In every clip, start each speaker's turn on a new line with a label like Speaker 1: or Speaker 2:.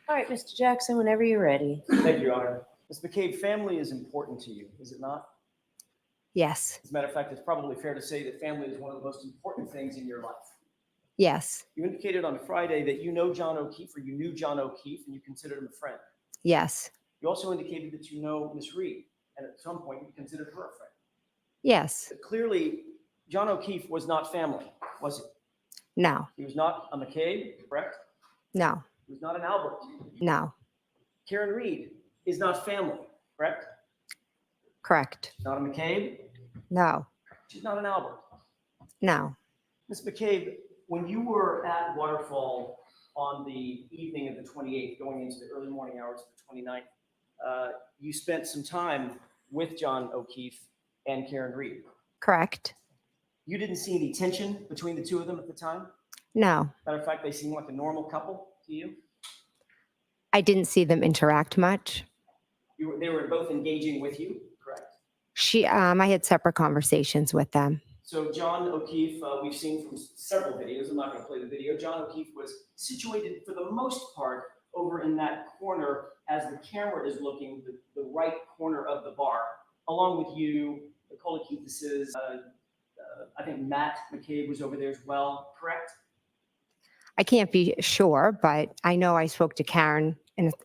Speaker 1: All right, Mr. Jackson, whenever you're ready.
Speaker 2: Thank you, Your Honor. Ms. McCabe, family is important to you, is it not?
Speaker 3: Yes.
Speaker 2: As a matter of fact, it's probably fair to say that family is one of the most important things in your life.
Speaker 3: Yes.
Speaker 2: You indicated on Friday that you know John O'Keefe, or you knew John O'Keefe, and you considered him a friend.
Speaker 3: Yes.
Speaker 2: You also indicated that you know Ms. Read, and at some point you considered her a friend.
Speaker 3: Yes.
Speaker 2: But clearly, John O'Keefe was not family, was he?
Speaker 3: No.
Speaker 2: He was not a McCabe, correct?
Speaker 3: No.
Speaker 2: He was not an Albert.
Speaker 3: No.
Speaker 2: Karen Read is not family, correct?
Speaker 3: Correct.
Speaker 2: Not a McCabe.
Speaker 3: No.
Speaker 2: She's not an Albert.
Speaker 3: No.
Speaker 2: Ms. McCabe, when you were at Waterfall on the evening of the 28th, going into the early morning hours of the 29th, you spent some time with John O'Keefe and Karen Read.
Speaker 3: Correct.
Speaker 2: You didn't see any tension between the two of them at the time?
Speaker 3: No.
Speaker 2: Matter of fact, they seemed like a normal couple to you?
Speaker 3: I didn't see them interact much.
Speaker 2: They were both engaging with you, correct?
Speaker 3: I had separate conversations with them.
Speaker 2: So John O'Keefe, we've seen from several videos, I'm not going to play the video, John O'Keefe was situated for the most part over in that corner as the camera is looking, the right corner of the bar, along with you, the Coliqueses, I think Matt McCabe was over there as well, correct?
Speaker 3: I can't be sure, but I know I spoke to Karen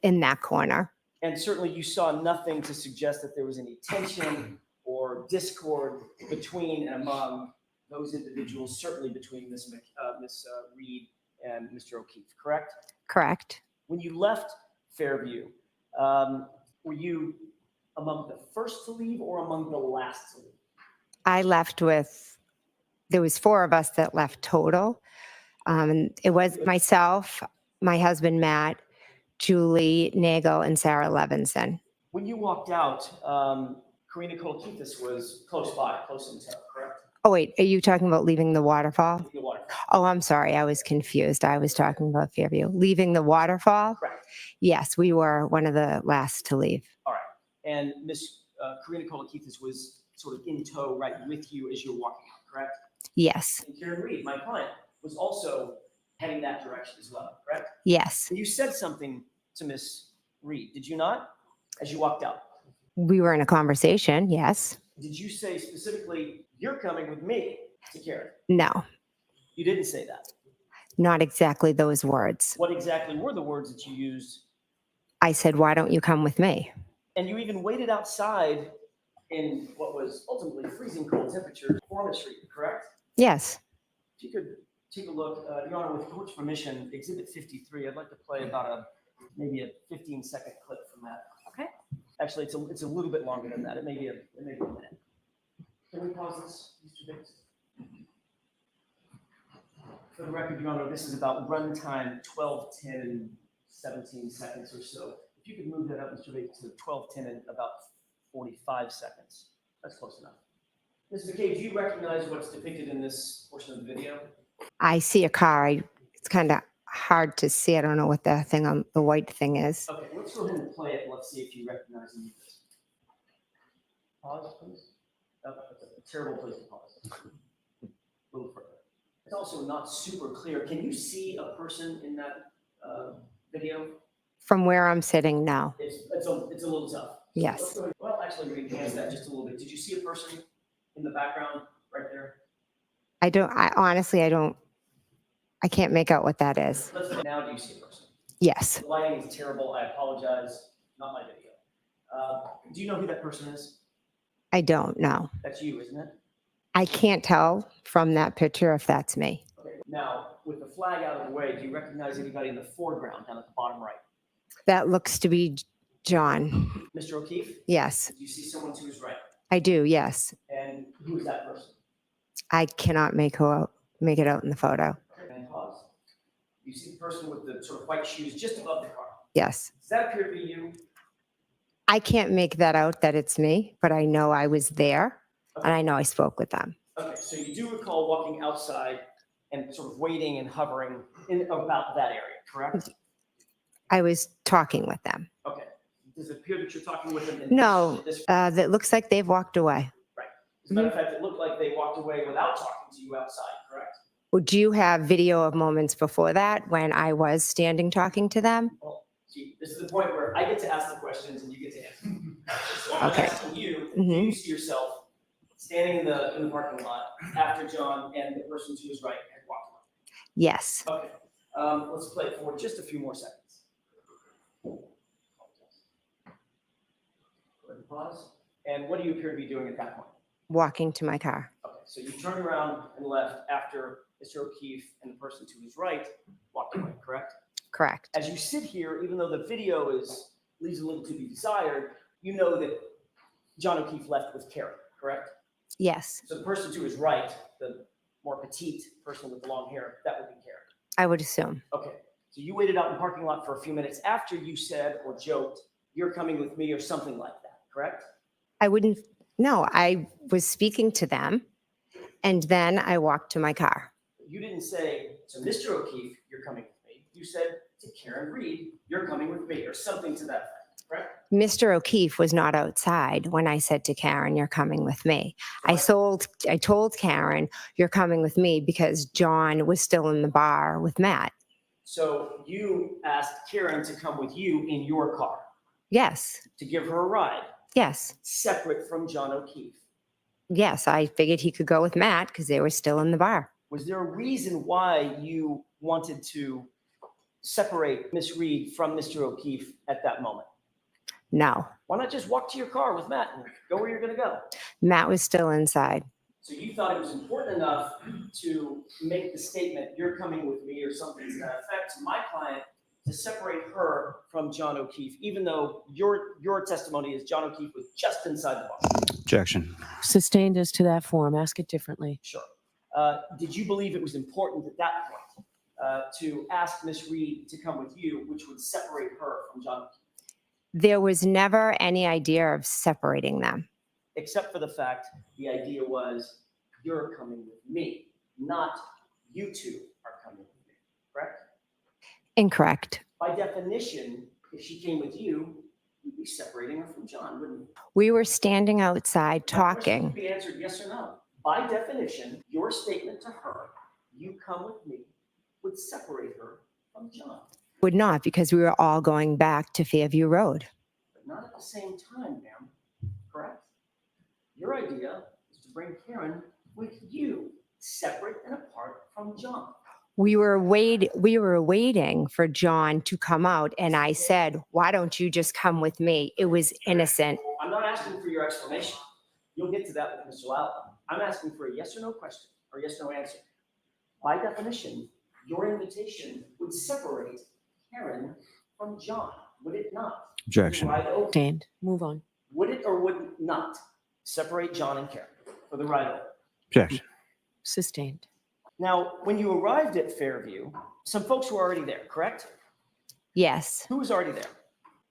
Speaker 3: in that corner.
Speaker 2: And certainly you saw nothing to suggest that there was any tension or discord between and among those individuals, certainly between Ms. Read and Mr. O'Keefe, correct?
Speaker 3: Correct.
Speaker 2: When you left Fairview, were you among the first to leave or among the last to leave?
Speaker 3: I left there was 4 of us that left total. It was myself, my husband, Matt, Julie, Nagel, and Sarah Levinson.
Speaker 2: When you walked out, Karina Coliqueses was close by, close in tow, correct?
Speaker 3: Oh, wait, are you talking about leaving the waterfall?
Speaker 2: The waterfall.
Speaker 3: Oh, I'm sorry. I was confused. I was talking about Fairview. Leaving the waterfall?
Speaker 2: Correct.
Speaker 3: Yes, we were one of the last to leave.
Speaker 2: All right. And Miss Karina Coliqueses was sort of in tow right with you as you were walking out, correct?
Speaker 3: Yes.
Speaker 2: And Karen Read, my client, was also heading that direction as well, correct?
Speaker 3: Yes.
Speaker 2: And you said something to Miss Read, did you not, as you walked out?
Speaker 3: We were in a conversation, yes.
Speaker 2: Did you say specifically, you're coming with me to Karen?
Speaker 3: No,
Speaker 2: You didn't say that.
Speaker 3: not exactly those words.
Speaker 2: What exactly were the words that you used?
Speaker 3: I said, why don't you come with me?
Speaker 2: And you even waited outside in what was ultimately freezing cold temperatures for Miss Read, correct?
Speaker 3: Yes.
Speaker 2: If you could take a look, Your Honor, with court's permission, Exhibit 53, I'd like to play about maybe a 15-second clip from that.
Speaker 1: Okay.
Speaker 2: Actually, it's a little bit longer than that. It may be a minute. Can we pause this, Mr. Biggs? For the record, Your Honor, this is about runtime 12:10 and 17 seconds or so. If you could move that up, Mr. Biggs, to 12:10 and about 45 seconds. That's close enough. Ms. McCabe, do you recognize what's depicted in this portion of the video?
Speaker 3: I see a car. It's kind of hard to see. I don't know what the thing on the white thing is.
Speaker 2: Okay, let's go ahead and play it. Let's see if you recognize any of this. Pause, please. Oh, that's a terrible place to pause. A little further. It's also not super clear. Can you see a person in that video?
Speaker 3: From where I'm sitting now.
Speaker 2: It's a little tough.
Speaker 3: Yes.
Speaker 2: Let's go ahead. Well, actually, we can enhance that just a little bit. Did you see a person in the background right there?
Speaker 3: Honestly, I can't make out what that is.
Speaker 2: Now do you see a person?
Speaker 3: Yes.
Speaker 2: The lighting is terrible. I apologize. Not my video. Do you know who that person is?
Speaker 3: I don't know.
Speaker 2: That's you, isn't it?
Speaker 3: I can't tell from that picture if that's me.
Speaker 2: Okay. Now, with the flag out of the way, do you recognize anybody in the foreground down at the bottom right?
Speaker 3: That looks to be John.
Speaker 2: Mr. O'Keefe?
Speaker 3: Yes,
Speaker 2: Do you see someone to his right?
Speaker 3: I do. Yes.
Speaker 2: And who is that person?
Speaker 3: I cannot make it out in the photo.
Speaker 2: Okay, and pause. You see the person with the sort of white shoes just above the car.
Speaker 3: Yes.
Speaker 2: Does that appear to be you?
Speaker 3: I can't make that out that it's me, but I know I was there and I know I spoke with them.
Speaker 2: Okay, so you do recall walking outside and sort of waiting and hovering in about that area, correct?
Speaker 3: I was talking with them.
Speaker 2: Okay. Does it appear that you're talking with them?
Speaker 3: No,
Speaker 2: This,
Speaker 3: that looks like they've walked away.
Speaker 2: right. As a matter of fact, it looked like they walked away without talking to you outside, correct?
Speaker 3: Well, do you have video of moments before that when I was standing talking to them?
Speaker 2: Well, see, this is the point where I get to ask the questions and you get to answer. So I'm
Speaker 3: Okay.
Speaker 2: asking you, do
Speaker 3: Mhm.
Speaker 2: you see yourself standing in the parking lot after John and the person to his right had walked away?
Speaker 3: Yes.
Speaker 2: Okay. Let's play it for just a few more seconds. Go ahead and pause. And what do you appear to be doing at that point?
Speaker 3: Walking to my car.
Speaker 2: Okay, so you turned around and left after Mr. O'Keefe and the person to his right walked away, correct?
Speaker 3: Correct.
Speaker 2: As you sit here, even though the video leaves a little to be desired, you know that John O'Keefe left with Karen, correct?
Speaker 3: Yes,
Speaker 2: So the person to his right, the more petite person with the long hair, that would be Karen.
Speaker 3: I would assume.
Speaker 2: Okay, so you waited out in the parking lot for a few minutes after you said or joked, "You're coming with me," or something like that, correct?
Speaker 3: I wouldn't, no, I was speaking to them and then I walked to my car.
Speaker 2: You didn't say to Mr. O'Keefe, "You're coming with me." You said to Karen Read, "You're coming with me," or something to that effect, correct?
Speaker 3: Mr. O'Keefe was not outside when I said to Karen, "You're coming with me."
Speaker 2: So
Speaker 3: I told Karen, "You're coming with me," because John was still in the bar with Matt.
Speaker 2: So you asked Karen to come with you in your car
Speaker 3: Yes,
Speaker 2: to give her a ride,
Speaker 3: yes,
Speaker 2: separate from John O'Keefe.
Speaker 3: yes. I figured he could go with Matt because they were still in the bar.
Speaker 2: Was there a reason why you wanted to separate Miss Reed from Mr. O'Keefe at that moment?
Speaker 3: No,
Speaker 2: Why not just walk to your car with Matt and go where you're going to go?
Speaker 3: Matt was still inside.
Speaker 2: So you thought it was important enough to make the statement, "You're coming with me," or something to that effect, to my client, to separate her from John O'Keefe, even though your testimony is John O'Keefe was just inside the bar.
Speaker 4: Objection.
Speaker 5: Sustained as to that form. Ask it differently.
Speaker 2: Sure. Did you believe it was important at that point to ask Miss Reed to come with you, which would separate her from John O'Keefe,
Speaker 3: There was never any idea of separating them.
Speaker 2: except for the fact the idea was, "You're coming with me," not "you two are coming with me," correct?
Speaker 3: Incorrect.
Speaker 2: By definition, if she came with you, you'd be separating her from John, wouldn't you?
Speaker 3: We were standing outside
Speaker 2: That question
Speaker 3: talking.
Speaker 2: could be answered yes or no. By definition, your statement to her, "You come with me," would separate her from John,
Speaker 3: Would not, because we were all going back to Fairview Road.
Speaker 2: but not at the same time, ma'am, correct? Your idea is to bring Karen with you, separate and apart from John.
Speaker 3: We were waiting for John to come out, and I said, "Why don't you just come with me?" It was innocent.
Speaker 2: I'm not asking for your explanation. You'll get to that with Mr. Loudon. I'm asking for a yes or no question or yes or no answer. By definition, your invitation would separate Karen from John, would it not?
Speaker 4: Objection.
Speaker 2: Ride over.
Speaker 5: Sustained. Move on.
Speaker 2: Would it or would it not separate John and Karen for the ride over?
Speaker 4: Objection.
Speaker 5: Sustained.
Speaker 2: Now, when you arrived at Fairview, some folks were already there, correct?
Speaker 3: Yes.
Speaker 2: Who was already there?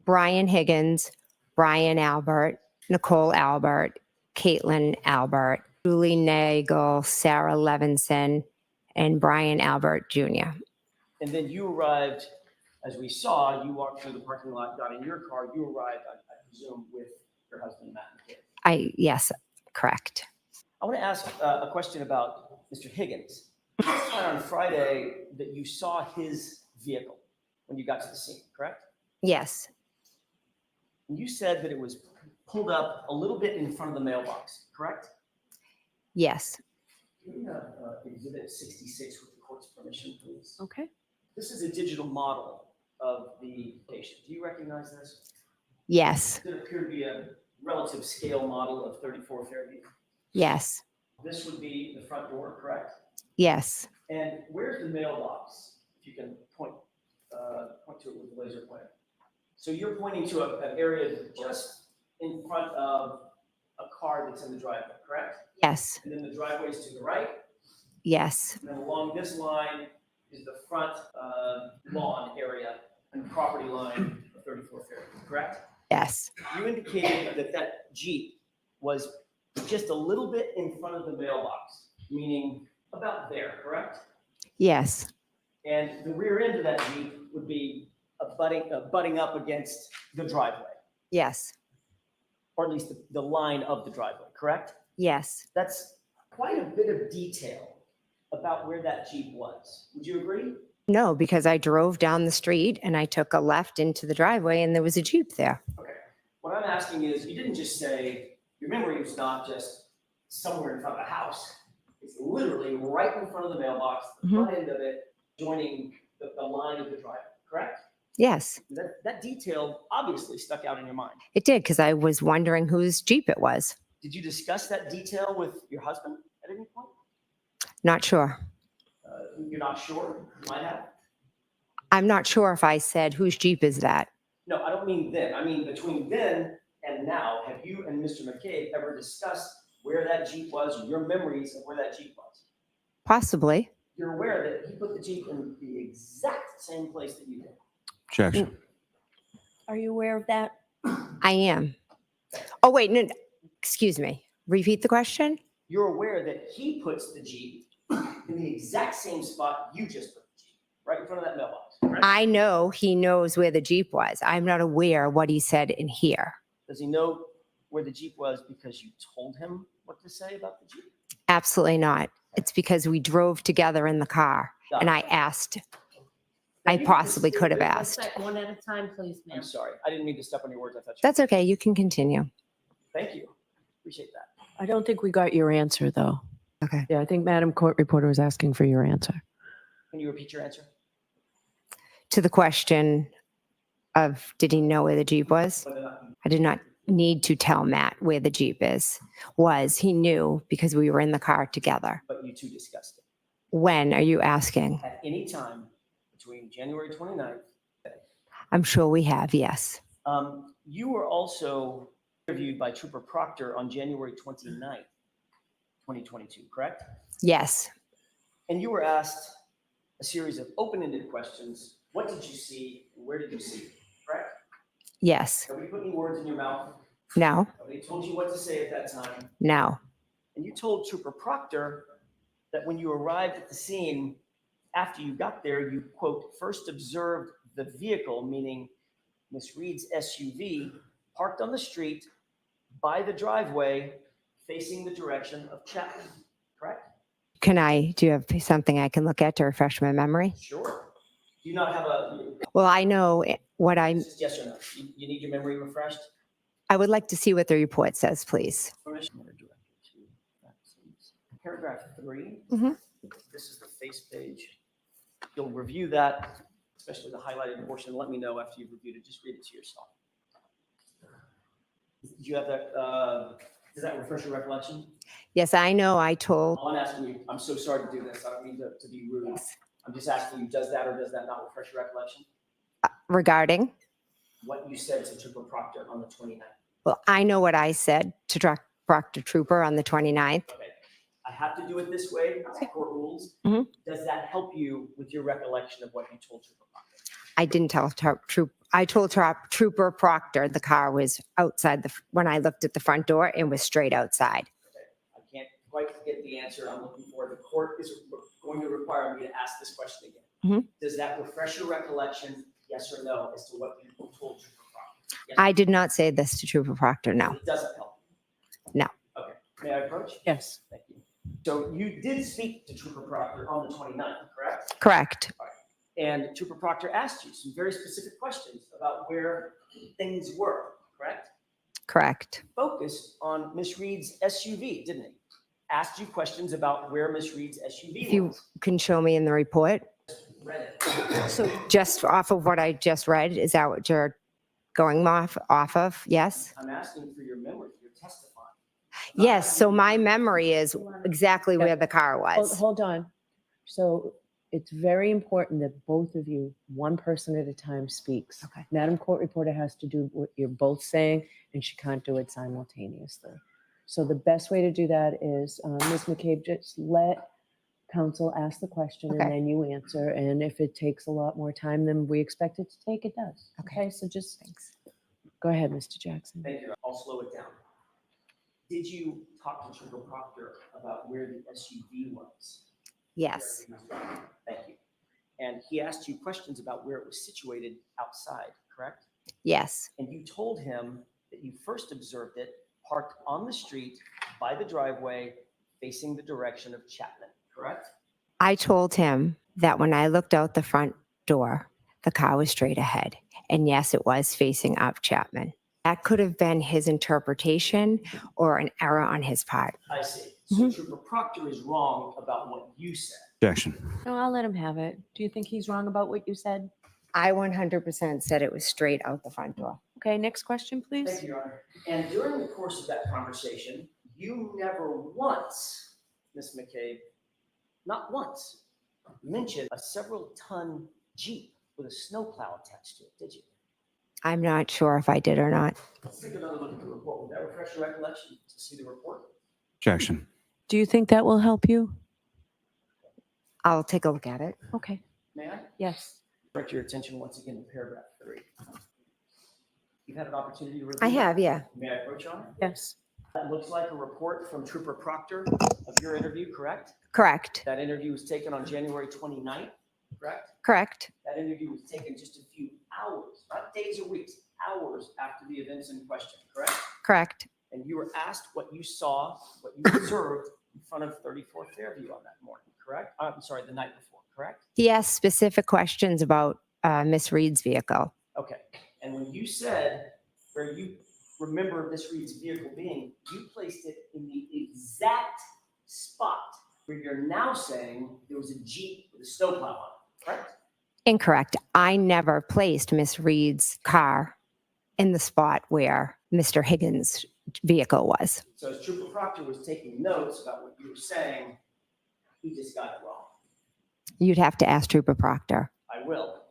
Speaker 3: Brian Higgins, Brian Albert, Nicole Albert, Caitlin Albert, Julie Nagel, Sarah Levinson, and Brian Albert Jr.
Speaker 2: And then you arrived, as we saw, you walked through the parking lot, got in your car, you arrived, I presume, with your husband, Matt, and kid.
Speaker 3: Yes, correct.
Speaker 2: I want to ask a question about Mr. Higgins. You testified on Friday that you saw his vehicle when you got to the scene, correct?
Speaker 3: Yes,
Speaker 2: And you said that it was pulled up a little bit in front of the mailbox, correct?
Speaker 3: yes.
Speaker 2: Can we have exhibit 66 with the court's permission, please?
Speaker 5: Okay.
Speaker 2: This is a digital model of the patient. Do you recognize this?
Speaker 3: Yes,
Speaker 2: Does it appear to be a relative scale model of 34 Fairview?
Speaker 3: yes,
Speaker 2: This would be the front door, correct?
Speaker 3: yes.
Speaker 2: And where's the mailbox? If you can point to it with the laser pointer. So you're pointing to an area just in front of a car that's in the driveway, correct?
Speaker 3: Yes,
Speaker 2: And then the driveway's to the right,
Speaker 3: yes,
Speaker 2: and then along this line is the front lawn area and property line of 34 Fairview, correct?
Speaker 3: yes,
Speaker 2: You indicated that that Jeep was just a little bit in front of the mailbox, meaning about there, correct?
Speaker 3: yes,
Speaker 2: And the rear end of that Jeep would be butting up against the driveway,
Speaker 3: Yes,
Speaker 2: or at least the line of the driveway, correct?
Speaker 3: yes,
Speaker 2: That's quite a bit of detail about where that Jeep was. Would you agree?
Speaker 3: no, because I drove down the street and I took a left into the driveway and there was a Jeep there.
Speaker 2: Okay. What I'm asking is, you didn't just say, your memory was not just somewhere in front of a house. It's literally right in front of the mailbox, the front end of it, joining the line of the driveway, correct?
Speaker 3: Yes,
Speaker 2: That detail obviously stuck out in your mind.
Speaker 3: it did because I was wondering whose Jeep it was.
Speaker 2: Did you discuss that detail with your husband at any point?
Speaker 3: Not sure.
Speaker 2: You're not sure? You might have?
Speaker 3: I'm not sure if I said whose Jeep is that.
Speaker 2: No, I don't mean then. I mean between then and now, have you and Mr. McCabe ever discussed where that Jeep was, or your memories of where that Jeep was?
Speaker 3: Possibly.
Speaker 2: You're aware that he put the Jeep in the exact same place that you did.
Speaker 4: Objection.
Speaker 1: Are you aware of that?
Speaker 3: I am. Oh, wait, no, excuse me. Repeat the question?
Speaker 2: You're aware that he puts the Jeep in the exact same spot you just put the Jeep, right in front of that mailbox, correct?
Speaker 3: I know he knows where the Jeep was. I'm not aware what he said in here.
Speaker 2: Does he know where the Jeep was because you told him what to say about the Jeep?
Speaker 3: Absolutely not. It's because we drove together in the car and I asked.
Speaker 2: Now,
Speaker 3: I
Speaker 2: you can
Speaker 3: possibly
Speaker 2: just
Speaker 3: could have
Speaker 2: stay with-
Speaker 3: asked.
Speaker 1: One at a time, please,
Speaker 2: I'm sorry, I didn't mean to step on your words. I thought you.
Speaker 3: That's okay. You can continue.
Speaker 2: Thank you. Appreciate that.
Speaker 5: I don't think we got your answer, though.
Speaker 3: Okay.
Speaker 5: Yeah, I think Madam Court Reporter was asking for your answer.
Speaker 2: Can you repeat your answer?
Speaker 3: To the question of did he know where the Jeep was?
Speaker 2: Whether or not
Speaker 3: I did not need to tell Matt where the Jeep was. He knew because we were in the car together.
Speaker 2: but you two discussed it.
Speaker 3: When are you asking?
Speaker 2: At any time between January 29th.
Speaker 3: I'm sure we have, yes.
Speaker 2: You were also interviewed by Trooper Proctor on January 29th, 2022, correct?
Speaker 3: Yes,
Speaker 2: And you were asked a series of open-ended questions. What did you see? And where did you see it? Correct?
Speaker 3: yes,
Speaker 2: Nobody put any words in your mouth.
Speaker 3: no,
Speaker 2: Nobody told you what to say at that time.
Speaker 3: no,
Speaker 2: And you told Trooper Proctor that when you arrived at the scene, after you got there, you, quote, first observed the vehicle, meaning Miss Reed's SUV, parked on the street by the driveway facing the direction of Chapman, correct?
Speaker 3: do you have something I can look at to refresh my memory?
Speaker 2: Sure. Do you not have a,
Speaker 3: Well, I know what
Speaker 2: just yes or no? You need your memory refreshed?
Speaker 3: I would like to see what the report says, please.
Speaker 2: Permission to direct you to paragraph 3.
Speaker 3: Mhm.
Speaker 2: This is the face page. You'll review that, especially the highlighted portion. Let me know after you've reviewed it. Just read it to yourself. Do you have that? Does that refresh your recollection?
Speaker 3: Yes, I know I told,
Speaker 2: All I'm asking you, I'm so sorry to do this. I don't mean to be rude. I'm just asking you, does that or does that not refresh your recollection?
Speaker 3: regarding,
Speaker 2: What you said to Trooper Proctor on the 29th.
Speaker 3: well, I know what I said to Proctor Trooper on the 29th.
Speaker 2: Okay. I have to do it this way. It's court rules.
Speaker 3: Mhm.
Speaker 2: Does that help you with your recollection of what you told Trooper Proctor?
Speaker 3: I didn't tell I told Trooper Proctor the car was outside when I looked at the front door, it was straight outside.
Speaker 2: Okay. I can't quite get the answer I'm looking for. The court is going to require me to ask this question again.
Speaker 3: Mhm.
Speaker 2: Does that refresh your recollection, yes or no, as to what you told Trooper Proctor? Yes.
Speaker 3: I did not say this to Trooper Proctor, no.
Speaker 2: It doesn't help.
Speaker 3: No.
Speaker 2: Okay. May I approach?
Speaker 5: Yes.
Speaker 2: Thank you. So you did speak to Trooper Proctor on the 29th, correct?
Speaker 3: Correct.
Speaker 2: And Trooper Proctor asked you some very specific questions about where things were, correct?
Speaker 3: Correct.
Speaker 2: Focused on Miss Reed's SUV, didn't he? Asked you questions about where Miss Reed's SUV
Speaker 3: If you
Speaker 2: was.
Speaker 3: can show me in the report.
Speaker 2: Read it.
Speaker 3: So just off of what I just read, is that what you're going off of? Yes?
Speaker 2: I'm asking for your memory. You're testifying.
Speaker 3: Yes, so my memory is exactly where the car was.
Speaker 5: Hold on. So it's very important that both of you, one person at a time, speaks.
Speaker 3: Okay.
Speaker 5: Madam Court Reporter has to do what you're both saying, and she can't do it simultaneously. So the best way to do that is, Ms. McCabe, just let counsel ask the question
Speaker 3: Okay.
Speaker 5: and then you answer. And if it takes a lot more time than we expect it to take, it does.
Speaker 3: Okay.
Speaker 5: So just
Speaker 3: Thanks.
Speaker 5: go ahead, Mr. Jackson.
Speaker 2: Thank you. I'll slow it down. Did you talk to Trooper Proctor about where the SUV was?
Speaker 3: Yes,
Speaker 2: Thank you. and he asked you questions about where it was situated outside, correct?
Speaker 3: Yes,
Speaker 2: And you told him that you first observed it parked on the street by the driveway facing the direction of Chapman, correct?
Speaker 3: I told him that when I looked out the front door, the car was straight ahead. And yes, it was facing up Chapman. That could have been his interpretation or an error on his part.
Speaker 2: I see. So Trooper Proctor is wrong about what you said.
Speaker 4: Objection.
Speaker 5: No, I'll let him have it. Do you think he's wrong about what you said?
Speaker 3: I 100% said it was straight out the front door.
Speaker 5: Okay, next question,
Speaker 2: Thank
Speaker 5: please.
Speaker 2: you, Your Honor. And during the course of that conversation, you never once, Ms. McCabe, not once, mentioned a several-ton Jeep with a snowplow attached to it, did you?
Speaker 3: I'm not sure if I did or not.
Speaker 2: Let's take another look at the report. Would that refresh your recollection to see the report?
Speaker 4: Objection.
Speaker 5: Do you think that will help you?
Speaker 3: I'll take a look at it.
Speaker 5: Okay,
Speaker 2: May I?
Speaker 5: yes.
Speaker 2: Direct your attention once again to paragraph 3. You've had an opportunity to review.
Speaker 3: I
Speaker 2: it?
Speaker 3: have, yeah.
Speaker 2: May I approach, Your Honor?
Speaker 5: Yes.
Speaker 2: That looks like a report from Trooper Proctor of your interview, correct?
Speaker 3: Correct.
Speaker 2: That interview was taken on January 29th, correct?
Speaker 3: Correct.
Speaker 2: That interview was taken just a few hours, not days or weeks, hours after the events in question, correct?
Speaker 3: Correct.
Speaker 2: And you were asked what you saw, what you observed in front of 34 Fairview on that morning, correct? I'm sorry, the night before, correct?
Speaker 3: He asked specific questions about Miss Reed's vehicle.
Speaker 2: Okay. And when you said where you remember Miss Reed's vehicle being, you placed it in the exact spot where you're now saying there was a Jeep with a snowplow on it, correct?
Speaker 3: Incorrect. I never placed Miss Reed's car in the spot where Mr. Higgins' vehicle was.
Speaker 2: So as Trooper Proctor was taking notes about what you were saying, he just got it wrong.
Speaker 3: You'd have to ask Trooper Proctor.
Speaker 2: I will.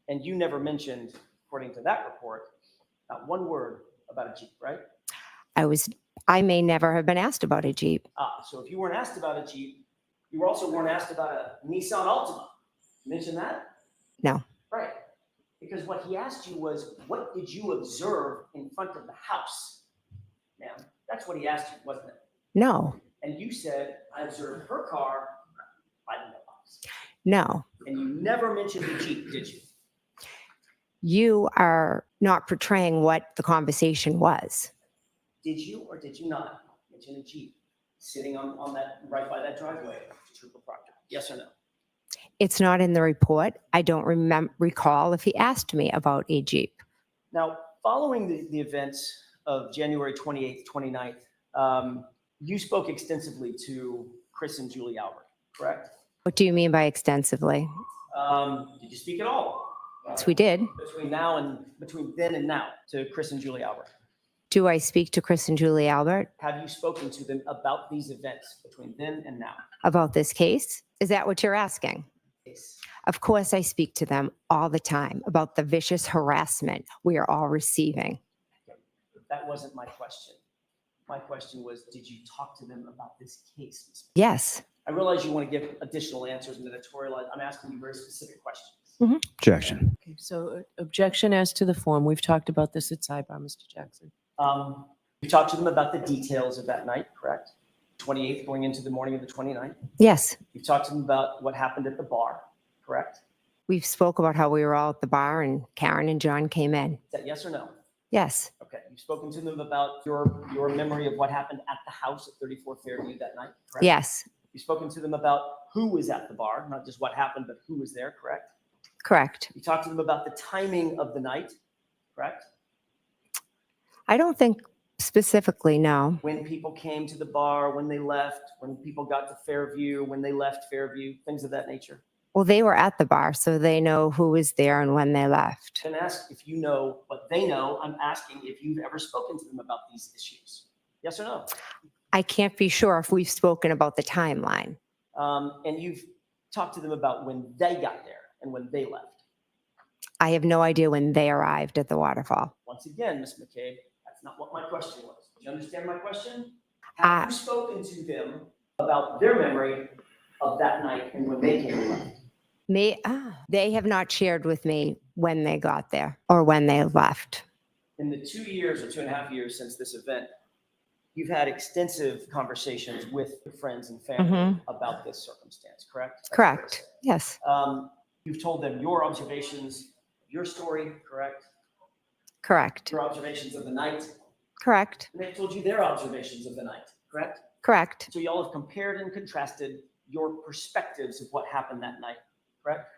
Speaker 2: And you never mentioned, according to that report, not one word about a Jeep, right?
Speaker 3: I may never have been asked about a Jeep.
Speaker 2: So if you weren't asked about a Jeep, you also weren't asked about a Nissan Altima. Mention that?
Speaker 3: No.
Speaker 2: Right. Because what he asked you was, what did you observe in front of the house? Ma'am, that's what he asked you, wasn't it?
Speaker 3: No.
Speaker 2: And you said, I observed her car by the mailbox.
Speaker 3: No.
Speaker 2: And you never mentioned the Jeep, did you?
Speaker 3: You are not portraying what the conversation was.
Speaker 2: Did you or did you not mention a Jeep sitting on that, right by that driveway, Trooper Proctor? Yes or no?
Speaker 3: It's not in the report. I don't recall if he asked me about a Jeep.
Speaker 2: Now, following the events of January 28th, 29th, you spoke extensively to Chris and Julie Albert, correct?
Speaker 3: What do you mean by extensively?
Speaker 2: Did you speak at all?
Speaker 3: Yes, we did.
Speaker 2: Between then and now to Chris and Julie Albert?
Speaker 3: Do I speak to Chris and Julie Albert
Speaker 2: Have you spoken to them about these events between then and now?
Speaker 3: about this case? Is that what you're asking?
Speaker 2: Yes.
Speaker 3: Of course, I speak to them all the time about the vicious harassment we are all receiving.
Speaker 2: That wasn't my question. My question was, did you talk to them about this case? Ms. McCabe?
Speaker 3: Yes.
Speaker 2: I realize you want to give additional answers and editorialize. I'm asking you very specific questions.
Speaker 4: Objection.
Speaker 5: Okay, so objection as to the form. We've talked about this at sidebar, Mr. Jackson.
Speaker 2: You talked to them about the details of that night, correct? 28th going into the morning of the 29th.
Speaker 3: Yes.
Speaker 2: You've talked to them about what happened at the bar, correct?
Speaker 3: We've spoke about how we were all at the bar and Karen and John came in.
Speaker 2: Is that yes or no?
Speaker 3: Yes.
Speaker 2: Okay. You've spoken to them about your memory of what happened at the house at 34 Fairview that night, correct?
Speaker 3: Yes.
Speaker 2: You've spoken to them about who was at the bar, not just what happened, but who was there, correct?
Speaker 3: Correct.
Speaker 2: You talked to them about the timing of the night, correct?
Speaker 3: I don't think specifically, no.
Speaker 2: When people came to the bar, when they left, when people got to Fairview, when they left Fairview, things of that nature.
Speaker 3: Well, they were at the bar, so they know who was there and when they left.
Speaker 2: Can ask if you know what they know. I'm asking if you've ever spoken to them about these issues. Yes or no?
Speaker 3: I can't be sure if we've spoken about the timeline.
Speaker 2: And you've talked to them about when they got there and when they left.
Speaker 3: I have no idea when they arrived at the waterfall.
Speaker 2: Once again, Ms. McCabe, that's not what my question was. Do you understand my question? Have you spoken to them about their memory of that night and when they came and left?
Speaker 3: They have not shared with me when they got there or when they left.
Speaker 2: In the 2 years or 2.5 years since this event, you've had extensive conversations with your friends and family
Speaker 3: Mhm.
Speaker 2: about this circumstance, correct? That's
Speaker 3: Correct.
Speaker 2: fair
Speaker 3: Yes.
Speaker 2: to say. You've told them your observations, your story, correct?
Speaker 3: Correct.
Speaker 2: Your observations of the night,
Speaker 3: Correct.
Speaker 2: and they've told you their observations of the night, correct?
Speaker 3: Correct.
Speaker 2: So y'all have compared and contrasted your perspectives of what happened that night, correct?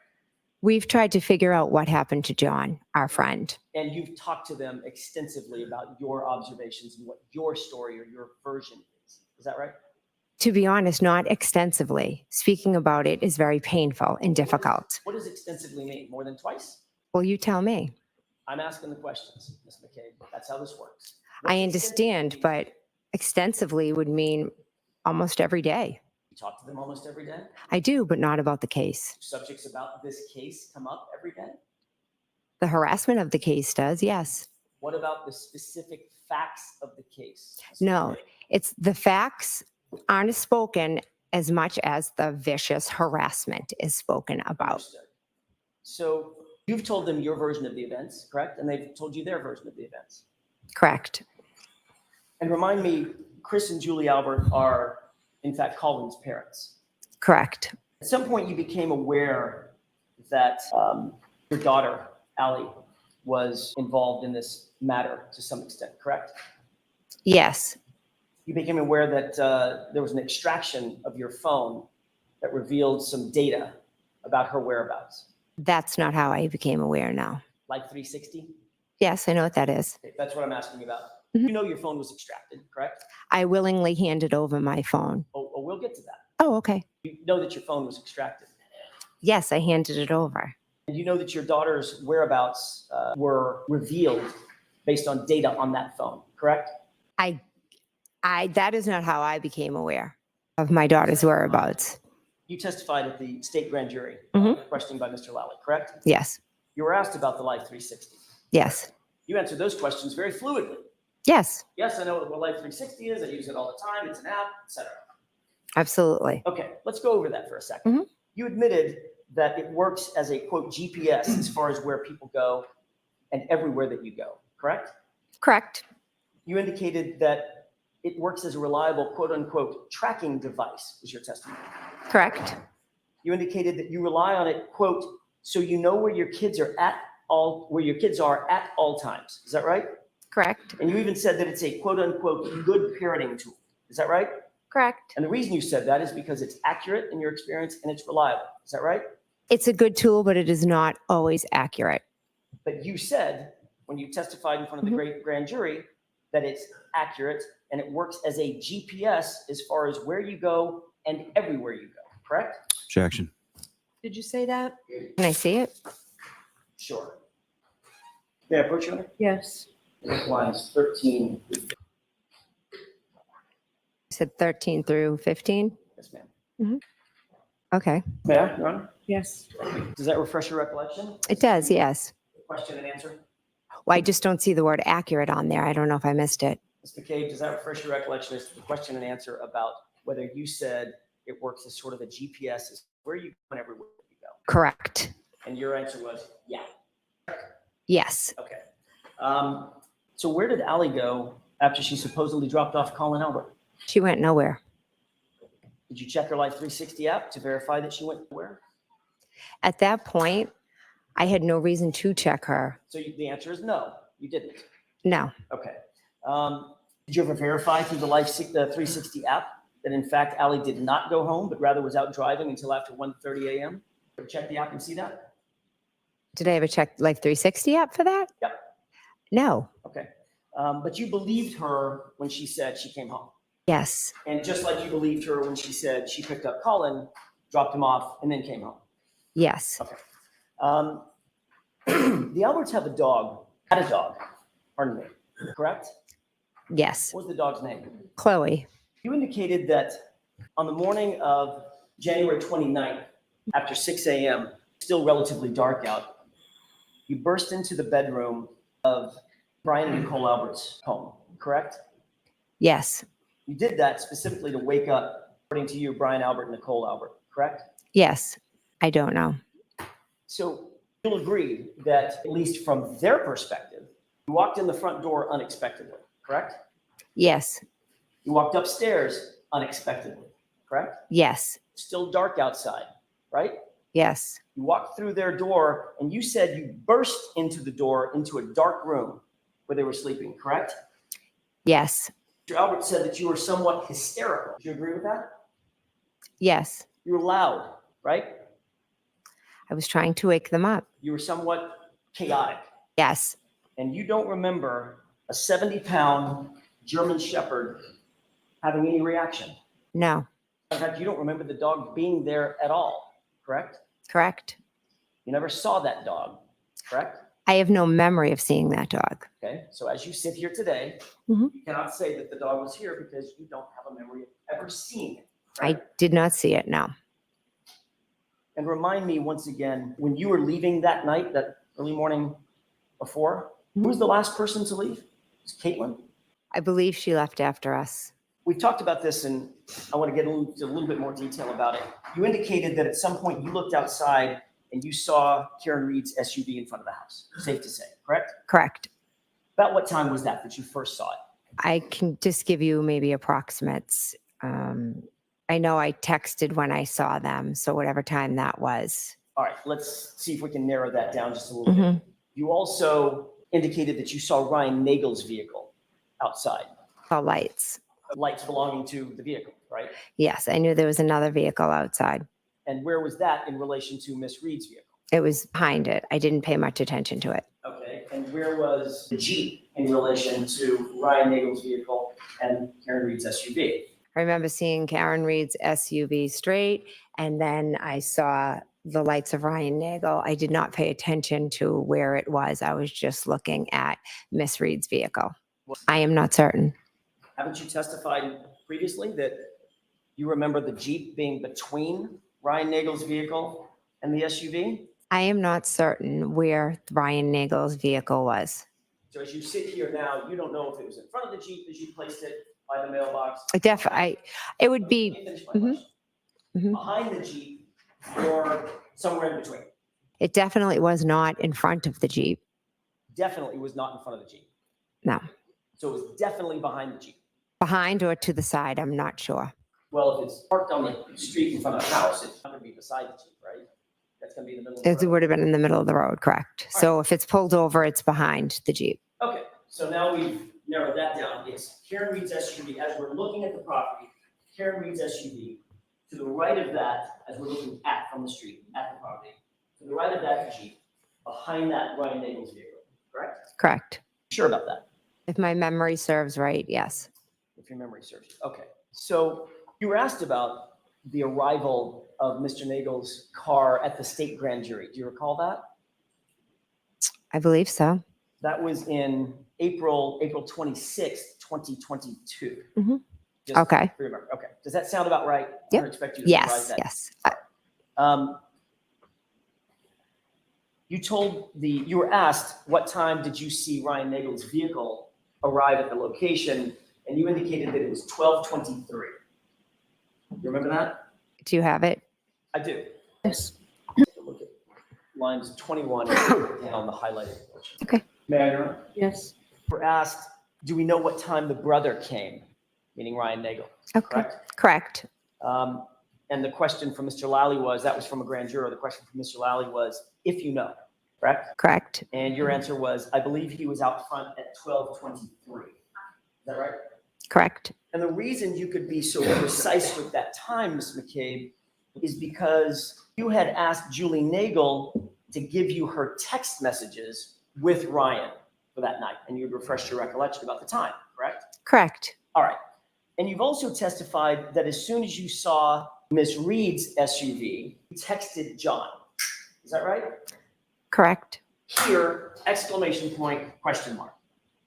Speaker 3: We've tried to figure out what happened to John, our friend.
Speaker 2: And you've talked to them extensively about your observations and what your story or your version is. Is that right?
Speaker 3: To be honest, not extensively. Speaking about it is very painful and difficult.
Speaker 2: What does extensively mean? More than twice?
Speaker 3: Well, you tell me.
Speaker 2: I'm asking the questions, Ms. McCabe. That's how this works.
Speaker 3: I
Speaker 2: What's
Speaker 3: understand,
Speaker 2: extensively?
Speaker 3: but extensively would mean almost every day.
Speaker 2: You talk to them almost every day?
Speaker 3: I do, but not about the case.
Speaker 2: Subjects about this case come up every day?
Speaker 3: The harassment of the case does, yes.
Speaker 2: What about the specific facts of the case? Ms.
Speaker 3: No.
Speaker 2: McCabe?
Speaker 3: It's the facts aren't spoken as much as the vicious harassment is spoken about.
Speaker 2: Understood. So you've told them your version of the events, correct? And they've told you their version of the events.
Speaker 3: Correct.
Speaker 2: And remind me, Chris and Julie Albert are, in fact, Colin's parents.
Speaker 3: Correct.
Speaker 2: At some point, you became aware that your daughter, Allie, was involved in this matter to some extent, correct?
Speaker 3: Yes.
Speaker 2: You became aware that there was an extraction of your phone that revealed some data about her whereabouts.
Speaker 3: That's not how I became aware now.
Speaker 2: Like 360?
Speaker 3: Yes, I know what that is.
Speaker 2: Okay, that's what I'm asking about.
Speaker 3: Mhm.
Speaker 2: You know your phone was extracted, correct?
Speaker 3: I willingly handed over my phone.
Speaker 2: Oh, we'll get to that.
Speaker 3: Oh, okay.
Speaker 2: You know that your phone was extracted.
Speaker 3: Yes, I handed it over.
Speaker 2: And you know that your daughter's whereabouts were revealed based on data on that phone, correct?
Speaker 3: That is not how I became aware of my daughter's whereabouts.
Speaker 2: You testified at the state grand jury,
Speaker 3: Mhm.
Speaker 2: questioned by Mr. Lally, correct?
Speaker 3: Yes.
Speaker 2: You were asked about the Life 360.
Speaker 3: Yes.
Speaker 2: You answered those questions very fluidly.
Speaker 3: Yes,
Speaker 2: Yes, I know what Life 360 is. I use it all the time. It's an app, etc.
Speaker 3: absolutely.
Speaker 2: Okay, let's go over that for a 2nd.
Speaker 3: Mhm.
Speaker 2: You admitted that it works as a quote GPS as far as where people go and everywhere that you go, correct?
Speaker 3: Correct.
Speaker 2: You indicated that it works as a reliable quote unquote tracking device, was your testimony.
Speaker 3: Correct.
Speaker 2: You indicated that you rely on it, quote, so you know where your kids are at all times. Is that right?
Speaker 3: Correct.
Speaker 2: And you even said that it's a quote unquote good parenting tool. Is that right?
Speaker 3: Correct.
Speaker 2: And the reason you said that is because it's accurate in your experience and it's reliable. Is that right?
Speaker 3: It's a good tool, but it is not always accurate.
Speaker 2: But you said when you testified in front of the
Speaker 3: Mhm.
Speaker 2: great grand jury that it's accurate and it works as a GPS as far as where you go and everywhere you go, correct?
Speaker 4: Objection.
Speaker 1: Did you say that?
Speaker 3: Can I see it?
Speaker 2: Sure. May I approach you? Honor?
Speaker 1: Yes.
Speaker 2: Lines 13.
Speaker 3: You said 13 through 15?
Speaker 2: Yes, ma'am.
Speaker 3: Okay.
Speaker 2: May I, Your Honor?
Speaker 1: Yes.
Speaker 2: Does that refresh your recollection?
Speaker 3: It does, yes.
Speaker 2: Question and answer?
Speaker 3: Well, I just don't see the word accurate on there. I don't know if I missed it.
Speaker 2: Ms. McCabe, does that refresh your recollection as to the question and answer about whether you said it works as sort of a GPS as where you go and everywhere you go?
Speaker 3: Correct.
Speaker 2: And your answer was, yeah.
Speaker 3: Yes.
Speaker 2: Okay. So where did Allie go after she supposedly dropped off Colin Albert?
Speaker 3: She went nowhere.
Speaker 2: Did you check her Life 360 app to verify that she went where?
Speaker 3: At that point, I had no reason to check her.
Speaker 2: So the answer is no, you didn't.
Speaker 3: No.
Speaker 2: Okay. Did you ever verify through the Life 360 app that in fact Allie did not go home, but rather was out driving until after 1:30 a.m.? Ever check the app and see that?
Speaker 3: Did I ever check Life 360 app for that?
Speaker 2: Yep.
Speaker 3: No.
Speaker 2: Okay. But you believed her when she said she came home.
Speaker 3: Yes.
Speaker 2: And just like you believed her when she said she picked up Colin, dropped him off, and then came home.
Speaker 3: Yes.
Speaker 2: The Alberts had a dog, pardon me, correct?
Speaker 3: Yes.
Speaker 2: What was the dog's name?
Speaker 3: Chloe.
Speaker 2: You indicated that on the morning of January 29th, after 6 a.m., still relatively dark out, you burst into the bedroom of Brian and Nicole Albert's home, correct?
Speaker 3: Yes.
Speaker 2: You did that specifically to wake up, according to you, Brian Albert and Nicole Albert, correct?
Speaker 3: Yes. I don't know.
Speaker 2: So you'll agree that, at least from their perspective, you walked in the front door unexpectedly, correct?
Speaker 3: Yes.
Speaker 2: You walked upstairs unexpectedly, correct?
Speaker 3: Yes.
Speaker 2: Still dark outside, right?
Speaker 3: Yes.
Speaker 2: You walked through their door and you said you burst into the door into a dark room where they were sleeping, correct?
Speaker 3: Yes.
Speaker 2: Mr. Albert said that you were somewhat hysterical. Do you agree with that?
Speaker 3: Yes.
Speaker 2: You were loud, right?
Speaker 3: I was trying to wake them up.
Speaker 2: You were somewhat chaotic.
Speaker 3: Yes.
Speaker 2: And you don't remember a 70-pound German Shepherd having any reaction.
Speaker 3: No.
Speaker 2: In fact, you don't remember the dog being there at all, correct?
Speaker 3: Correct.
Speaker 2: You never saw that dog, correct?
Speaker 3: I have no memory of seeing that dog.
Speaker 2: Okay, so as you sit here today,
Speaker 3: Mhm.
Speaker 2: you cannot say that the dog was here because you don't have a memory of ever seeing it.
Speaker 3: I
Speaker 2: Right?
Speaker 3: did not see it. No.
Speaker 2: And remind me once again, when you were leaving that night, that early morning before, who was the last person to leave? It was Caitlin?
Speaker 3: I believe she left after us.
Speaker 2: We've talked about this, and I want to get into a little bit more detail about it. You indicated that at some point you looked outside and you saw Karen Read's SUV in front of the house. Safe to say, correct?
Speaker 3: Correct.
Speaker 2: About what time was that you first saw it?
Speaker 3: I can just give you maybe approximates. I know I texted when I saw them, so whatever time that was.
Speaker 2: All right, let's see if we can narrow that down just a little bit.
Speaker 3: Mhm.
Speaker 2: You also indicated that you saw Ryan Nagel's vehicle outside,
Speaker 3: All lights.
Speaker 2: lights belonging to the vehicle, right?
Speaker 3: Yes, I knew there was another vehicle outside.
Speaker 2: And where was that in relation to Miss Read's vehicle?
Speaker 3: It was behind it. I didn't pay much attention to it.
Speaker 2: Okay, and where was the Jeep in relation to Ryan Nagel's vehicle and Karen Read's SUV?
Speaker 3: I remember seeing Karen Read's SUV straight, and then I saw the lights of Ryan Nagel. I did not pay attention to where it was. I was just looking at Miss Read's vehicle. I am not certain.
Speaker 2: Haven't you testified previously that you remember the Jeep being between Ryan Nagel's vehicle and the SUV?
Speaker 3: I am not certain where Ryan Nagel's vehicle was.
Speaker 2: So as you sit here now, you don't know if it was in front of the Jeep as you placed it by the mailbox.
Speaker 3: It would
Speaker 2: Let
Speaker 3: be,
Speaker 2: me finish my
Speaker 3: Mhm.
Speaker 2: question.
Speaker 3: Mhm.
Speaker 2: Behind the Jeep or somewhere in between?
Speaker 3: it definitely was not in front of the Jeep.
Speaker 2: Definitely was not in front of the Jeep.
Speaker 3: No.
Speaker 2: So it was definitely behind the Jeep.
Speaker 3: Behind or to the side, I'm not sure.
Speaker 2: Well, if it's parked on the street in front of the house, it's not gonna be beside the Jeep, right? That's gonna be in the middle of
Speaker 3: It
Speaker 2: the road.
Speaker 3: would have been in the middle of the road, correct? So if it's pulled over, it's behind the Jeep.
Speaker 2: Okay, so now we've narrowed that down. It's Karen Read's SUV, as we're looking at the property, Karen Read's SUV. To the right of that, as we're looking at from the street, at the property, to the right of that Jeep, behind that Ryan Nagel's vehicle, correct?
Speaker 3: Correct.
Speaker 2: Sure about that,
Speaker 3: If my memory serves right, yes.
Speaker 2: if your memory serves you. Okay, so you were asked about the arrival of Mr. Nagel's car at the state grand jury. Do you recall that?
Speaker 3: I believe so.
Speaker 2: That was in April 26th, 2022.
Speaker 3: Mhm.
Speaker 2: Just
Speaker 3: Okay.
Speaker 2: remember. Okay. Does that sound about right? I
Speaker 3: Yep.
Speaker 2: don't expect you to surprise
Speaker 3: Yes,
Speaker 2: that.
Speaker 3: yes.
Speaker 2: You were asked, what time did you see Ryan Nagel's vehicle arrive at the location? And you indicated that it was 12:23. You remember that?
Speaker 3: Do you have it?
Speaker 2: I do.
Speaker 5: Yes.
Speaker 2: Take a look at lines 21 down the highlighted portion.
Speaker 3: Okay.
Speaker 2: May I interrupt?
Speaker 5: Yes.
Speaker 2: We're asked, do we know what time the brother came? Meaning Ryan Nagel,
Speaker 3: Okay.
Speaker 2: correct?
Speaker 3: Correct.
Speaker 2: And the question from Mr. Lally was, that was from a grand juror, the question from Mr. Lally was, if you know, correct?
Speaker 3: Correct.
Speaker 2: And your answer was, I believe he was out front at 12:23. Is that right?
Speaker 3: Correct.
Speaker 2: And the reason you could be so precise with that time, Ms. McCabe, is because you had asked Julie Nagel to give you her text messages with Ryan for that night, and you'd refresh your recollection about the time, correct?
Speaker 3: Correct.
Speaker 2: All right. And you've also testified that as soon as you saw Miss Read's SUV, you texted John. Is that right?
Speaker 3: Correct.
Speaker 2: Here, exclamation point, question mark.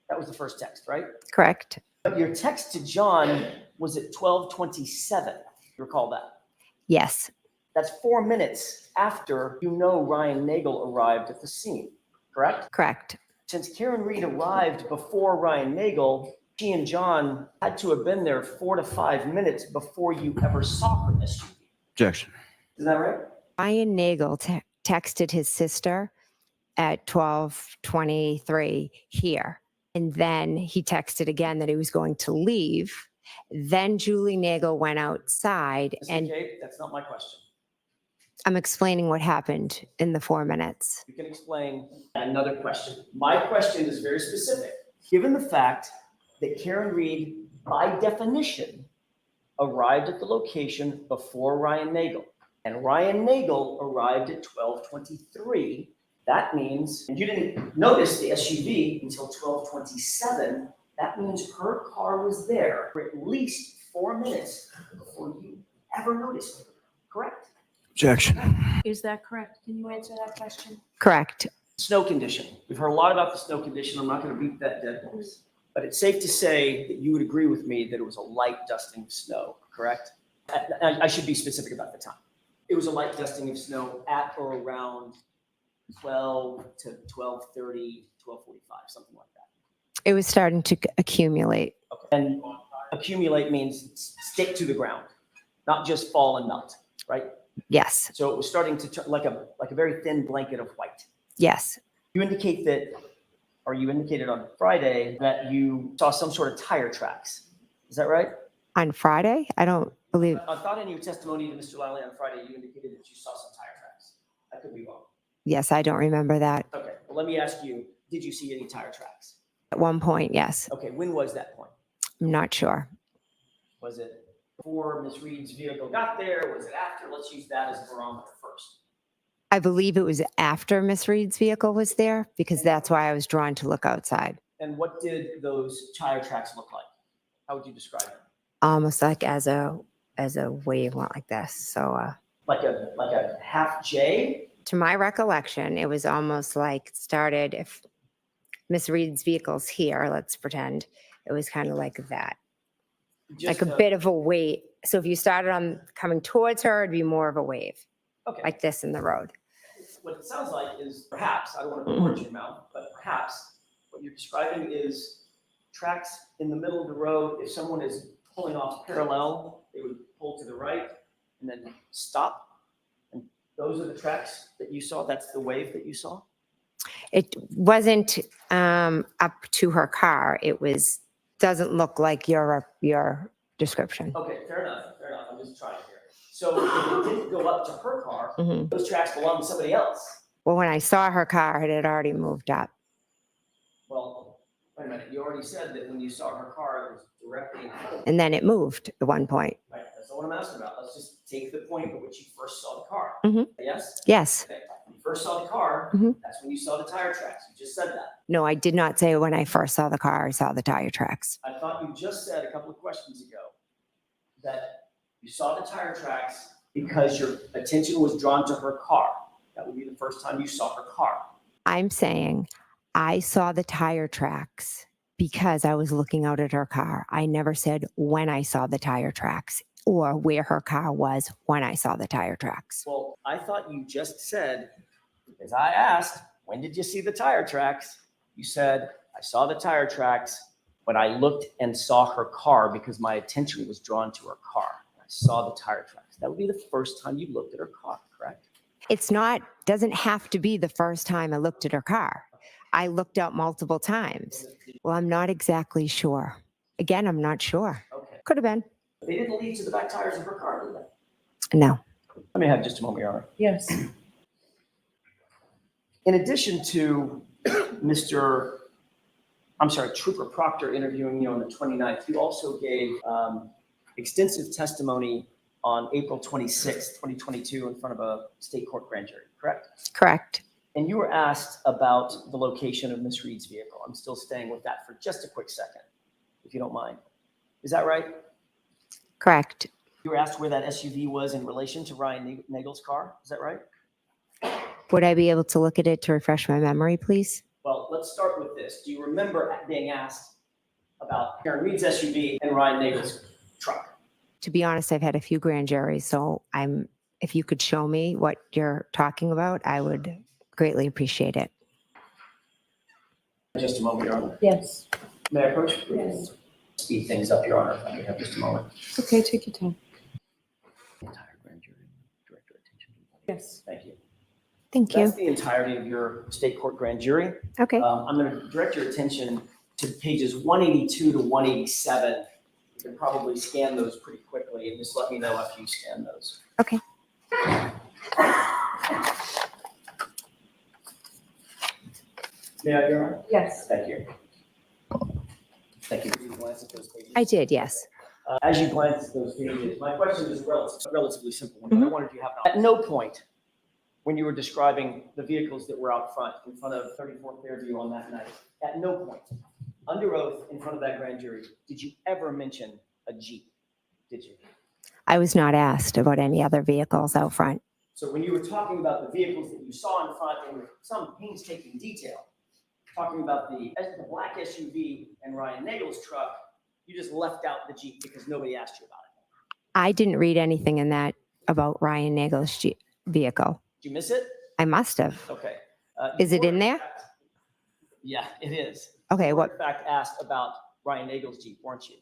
Speaker 2: That was the first text, right?
Speaker 3: Correct.
Speaker 2: But your text to John was at 12:27. You recall that?
Speaker 3: Yes.
Speaker 2: That's 4 minutes after you know Ryan Nagel arrived at the scene, correct?
Speaker 3: Correct.
Speaker 2: Since Karen Read arrived before Ryan Nagel, she and John had to have been there 4 to 5 minutes before you ever saw her SUV.
Speaker 4: Objection.
Speaker 2: Is that right?
Speaker 3: Ryan Nagel texted his sister at 12:23 here. And then he texted again that he was going to leave Then Julie Nagel went outside,
Speaker 2: Ms.
Speaker 3: and
Speaker 2: McCabe, that's not my question.
Speaker 3: I'm explaining what happened in the 4 minutes.
Speaker 2: You can explain another question. My question is very specific. Given the fact that Karen Read, by definition, arrived at the location before Ryan Nagel, and Ryan Nagel arrived at 12:23, that means, and you didn't notice the SUV until 12:27, that means her car was there for at least 4 minutes before you ever noticed it, correct?
Speaker 4: Objection.
Speaker 1: Is that correct? Can you answer that question?
Speaker 3: Correct.
Speaker 2: Snow condition. We've heard a lot about the snow condition. I'm not going to beat that dead horse. But it's safe to say that you would agree with me that it was a light dusting of snow, correct? I should be specific about the time. It was a light dusting of snow at or around 12 to 12:30, 12:45, something like that.
Speaker 3: It was starting to accumulate.
Speaker 2: Okay. And accumulate means stick to the ground, not just fall and melt, right?
Speaker 3: Yes.
Speaker 2: So it was starting to turn like a very thin blanket of white.
Speaker 3: Yes.
Speaker 2: You indicate that, or you indicated on Friday that you saw some sort of tire tracks. Is that right?
Speaker 3: On Friday? I don't believe.
Speaker 2: I thought in your testimony to Mr. Lally on Friday, you indicated that you saw some tire tracks. I could be wrong.
Speaker 3: Yes, I don't remember that.
Speaker 2: Okay, well, let me ask you, did you see any tire tracks?
Speaker 3: At one point, yes.
Speaker 2: Okay, when was that point?
Speaker 3: I'm not sure.
Speaker 2: Was it before Ms. Reed's vehicle got there? Was it after? Let's use that as a barometer first.
Speaker 3: I believe it was after Miss Reed's vehicle was there because that's why I was drawn to look outside.
Speaker 2: And what did those tire tracks look like? How would you describe them?
Speaker 3: Almost like as a wave went like this. So
Speaker 2: Like a half J?
Speaker 3: to my recollection, it was almost like started if Miss Reed's vehicle's here, let's pretend, it was kind of like that.
Speaker 2: Just
Speaker 3: Like a bit of a wave. So if you started on coming towards her, it'd be more of a wave,
Speaker 2: okay.
Speaker 3: like this in the road.
Speaker 2: What it sounds like is perhaps, I don't want to put words in your mouth, but perhaps what you're describing is tracks in the middle of the road. If someone is pulling off parallel, they would pull to the right and then stop. And those are the tracks that you saw. That's the wave that you saw.
Speaker 3: It wasn't up to her car. It was, doesn't look like your description.
Speaker 2: Okay, fair enough. Fair enough. I'm just trying here. So if it didn't go up to her car,
Speaker 3: Mhm.
Speaker 2: those tracks belong to somebody else.
Speaker 3: Well, when I saw her car, it had already moved up.
Speaker 2: Well, wait a minute. You already said that when you saw her car, it was directly in front of you.
Speaker 3: And then it moved at one point.
Speaker 2: Right, that's not what I'm asking about. Let's just take the point at which you first saw the car.
Speaker 3: Mhm.
Speaker 2: Yes?
Speaker 3: Yes.
Speaker 2: Okay, when you first saw the car,
Speaker 3: Mhm.
Speaker 2: that's when you saw the tire tracks. You just said that.
Speaker 3: No, I did not say when I first saw the car, I saw the tire tracks.
Speaker 2: I thought you just said a couple of questions ago that you saw the tire tracks because your attention was drawn to her car. That would be the first time you saw her car.
Speaker 3: I'm saying I saw the tire tracks because I was looking out at her car. I never said when I saw the tire tracks or where her car was when I saw the tire tracks.
Speaker 2: Well, I thought you just said, because I asked, when did you see the tire tracks? You said, I saw the tire tracks, but I looked and saw her car because my attention was drawn to her car. I saw the tire tracks. That would be the first time you looked at her car, correct?
Speaker 3: It's not, doesn't have to be the first time I looked at her car. I looked out multiple times. Well, I'm not exactly sure. Again, I'm not sure.
Speaker 2: Okay.
Speaker 3: Could have been.
Speaker 2: They didn't lead to the back tires of her car, did they?
Speaker 3: No.
Speaker 2: Let me have just a moment, Your Honor.
Speaker 5: Yes.
Speaker 2: In addition to Trooper Proctor interviewing you on the 29th, you also gave extensive testimony on April 26th, 2022 in front of a state court grand jury, correct?
Speaker 3: Correct.
Speaker 2: And you were asked about the location of Miss Reed's vehicle. I'm still staying with that for just a quick second, if you don't mind. Is that right?
Speaker 3: Correct.
Speaker 2: You were asked where that SUV was in relation to Ryan Nagel's car. Is that right?
Speaker 3: Would I be able to look at it to refresh my memory, please?
Speaker 2: Well, let's start with this. Do you remember being asked about Karen Read's SUV and Ryan Nagel's truck?
Speaker 3: To be honest, I've had a few grand juries, so if you could show me what you're talking about, I would greatly appreciate it.
Speaker 2: Just a moment, Your Honor.
Speaker 5: Yes.
Speaker 2: May I approach?
Speaker 5: Yes.
Speaker 2: Speed things up, Your Honor, if I could have just a moment.
Speaker 5: Okay, take your time.
Speaker 2: Entire grand jury, direct your attention.
Speaker 5: Yes.
Speaker 2: Thank you.
Speaker 3: Thank you.
Speaker 2: That's the entirety of your state court grand jury.
Speaker 3: Okay.
Speaker 2: I'm going to direct your attention to pages 182 to 187 can probably scan those pretty quickly and just let me know after you scan those.
Speaker 3: Okay.
Speaker 2: May I, Your Honor?
Speaker 1: Yes.
Speaker 2: Thank you. Thank you. Did you glance at those pages?
Speaker 3: I did, yes.
Speaker 2: As you glance at those pages, my question is a relatively simple one, but I wanted you to have. At no point, when you were describing the vehicles that were out front, in front of 34 Fairview on that night, at no point, under oath, in front of that grand jury, did you ever mention a Jeep? Did you?
Speaker 3: I was not asked about any other vehicles out front.
Speaker 2: So when you were talking about the vehicles that you saw in front in some painstaking detail, talking about the black SUV and Ryan Nagel's truck, you just left out the Jeep because nobody asked you about it.
Speaker 3: I didn't read anything in that about Ryan Nagel's vehicle.
Speaker 2: Did you miss it?
Speaker 3: I must have.
Speaker 2: Okay.
Speaker 3: Is it in there?
Speaker 2: Yeah, it is.
Speaker 3: Okay,
Speaker 2: You were,
Speaker 3: what,
Speaker 2: in fact, asked about Ryan Nagel's Jeep, weren't you?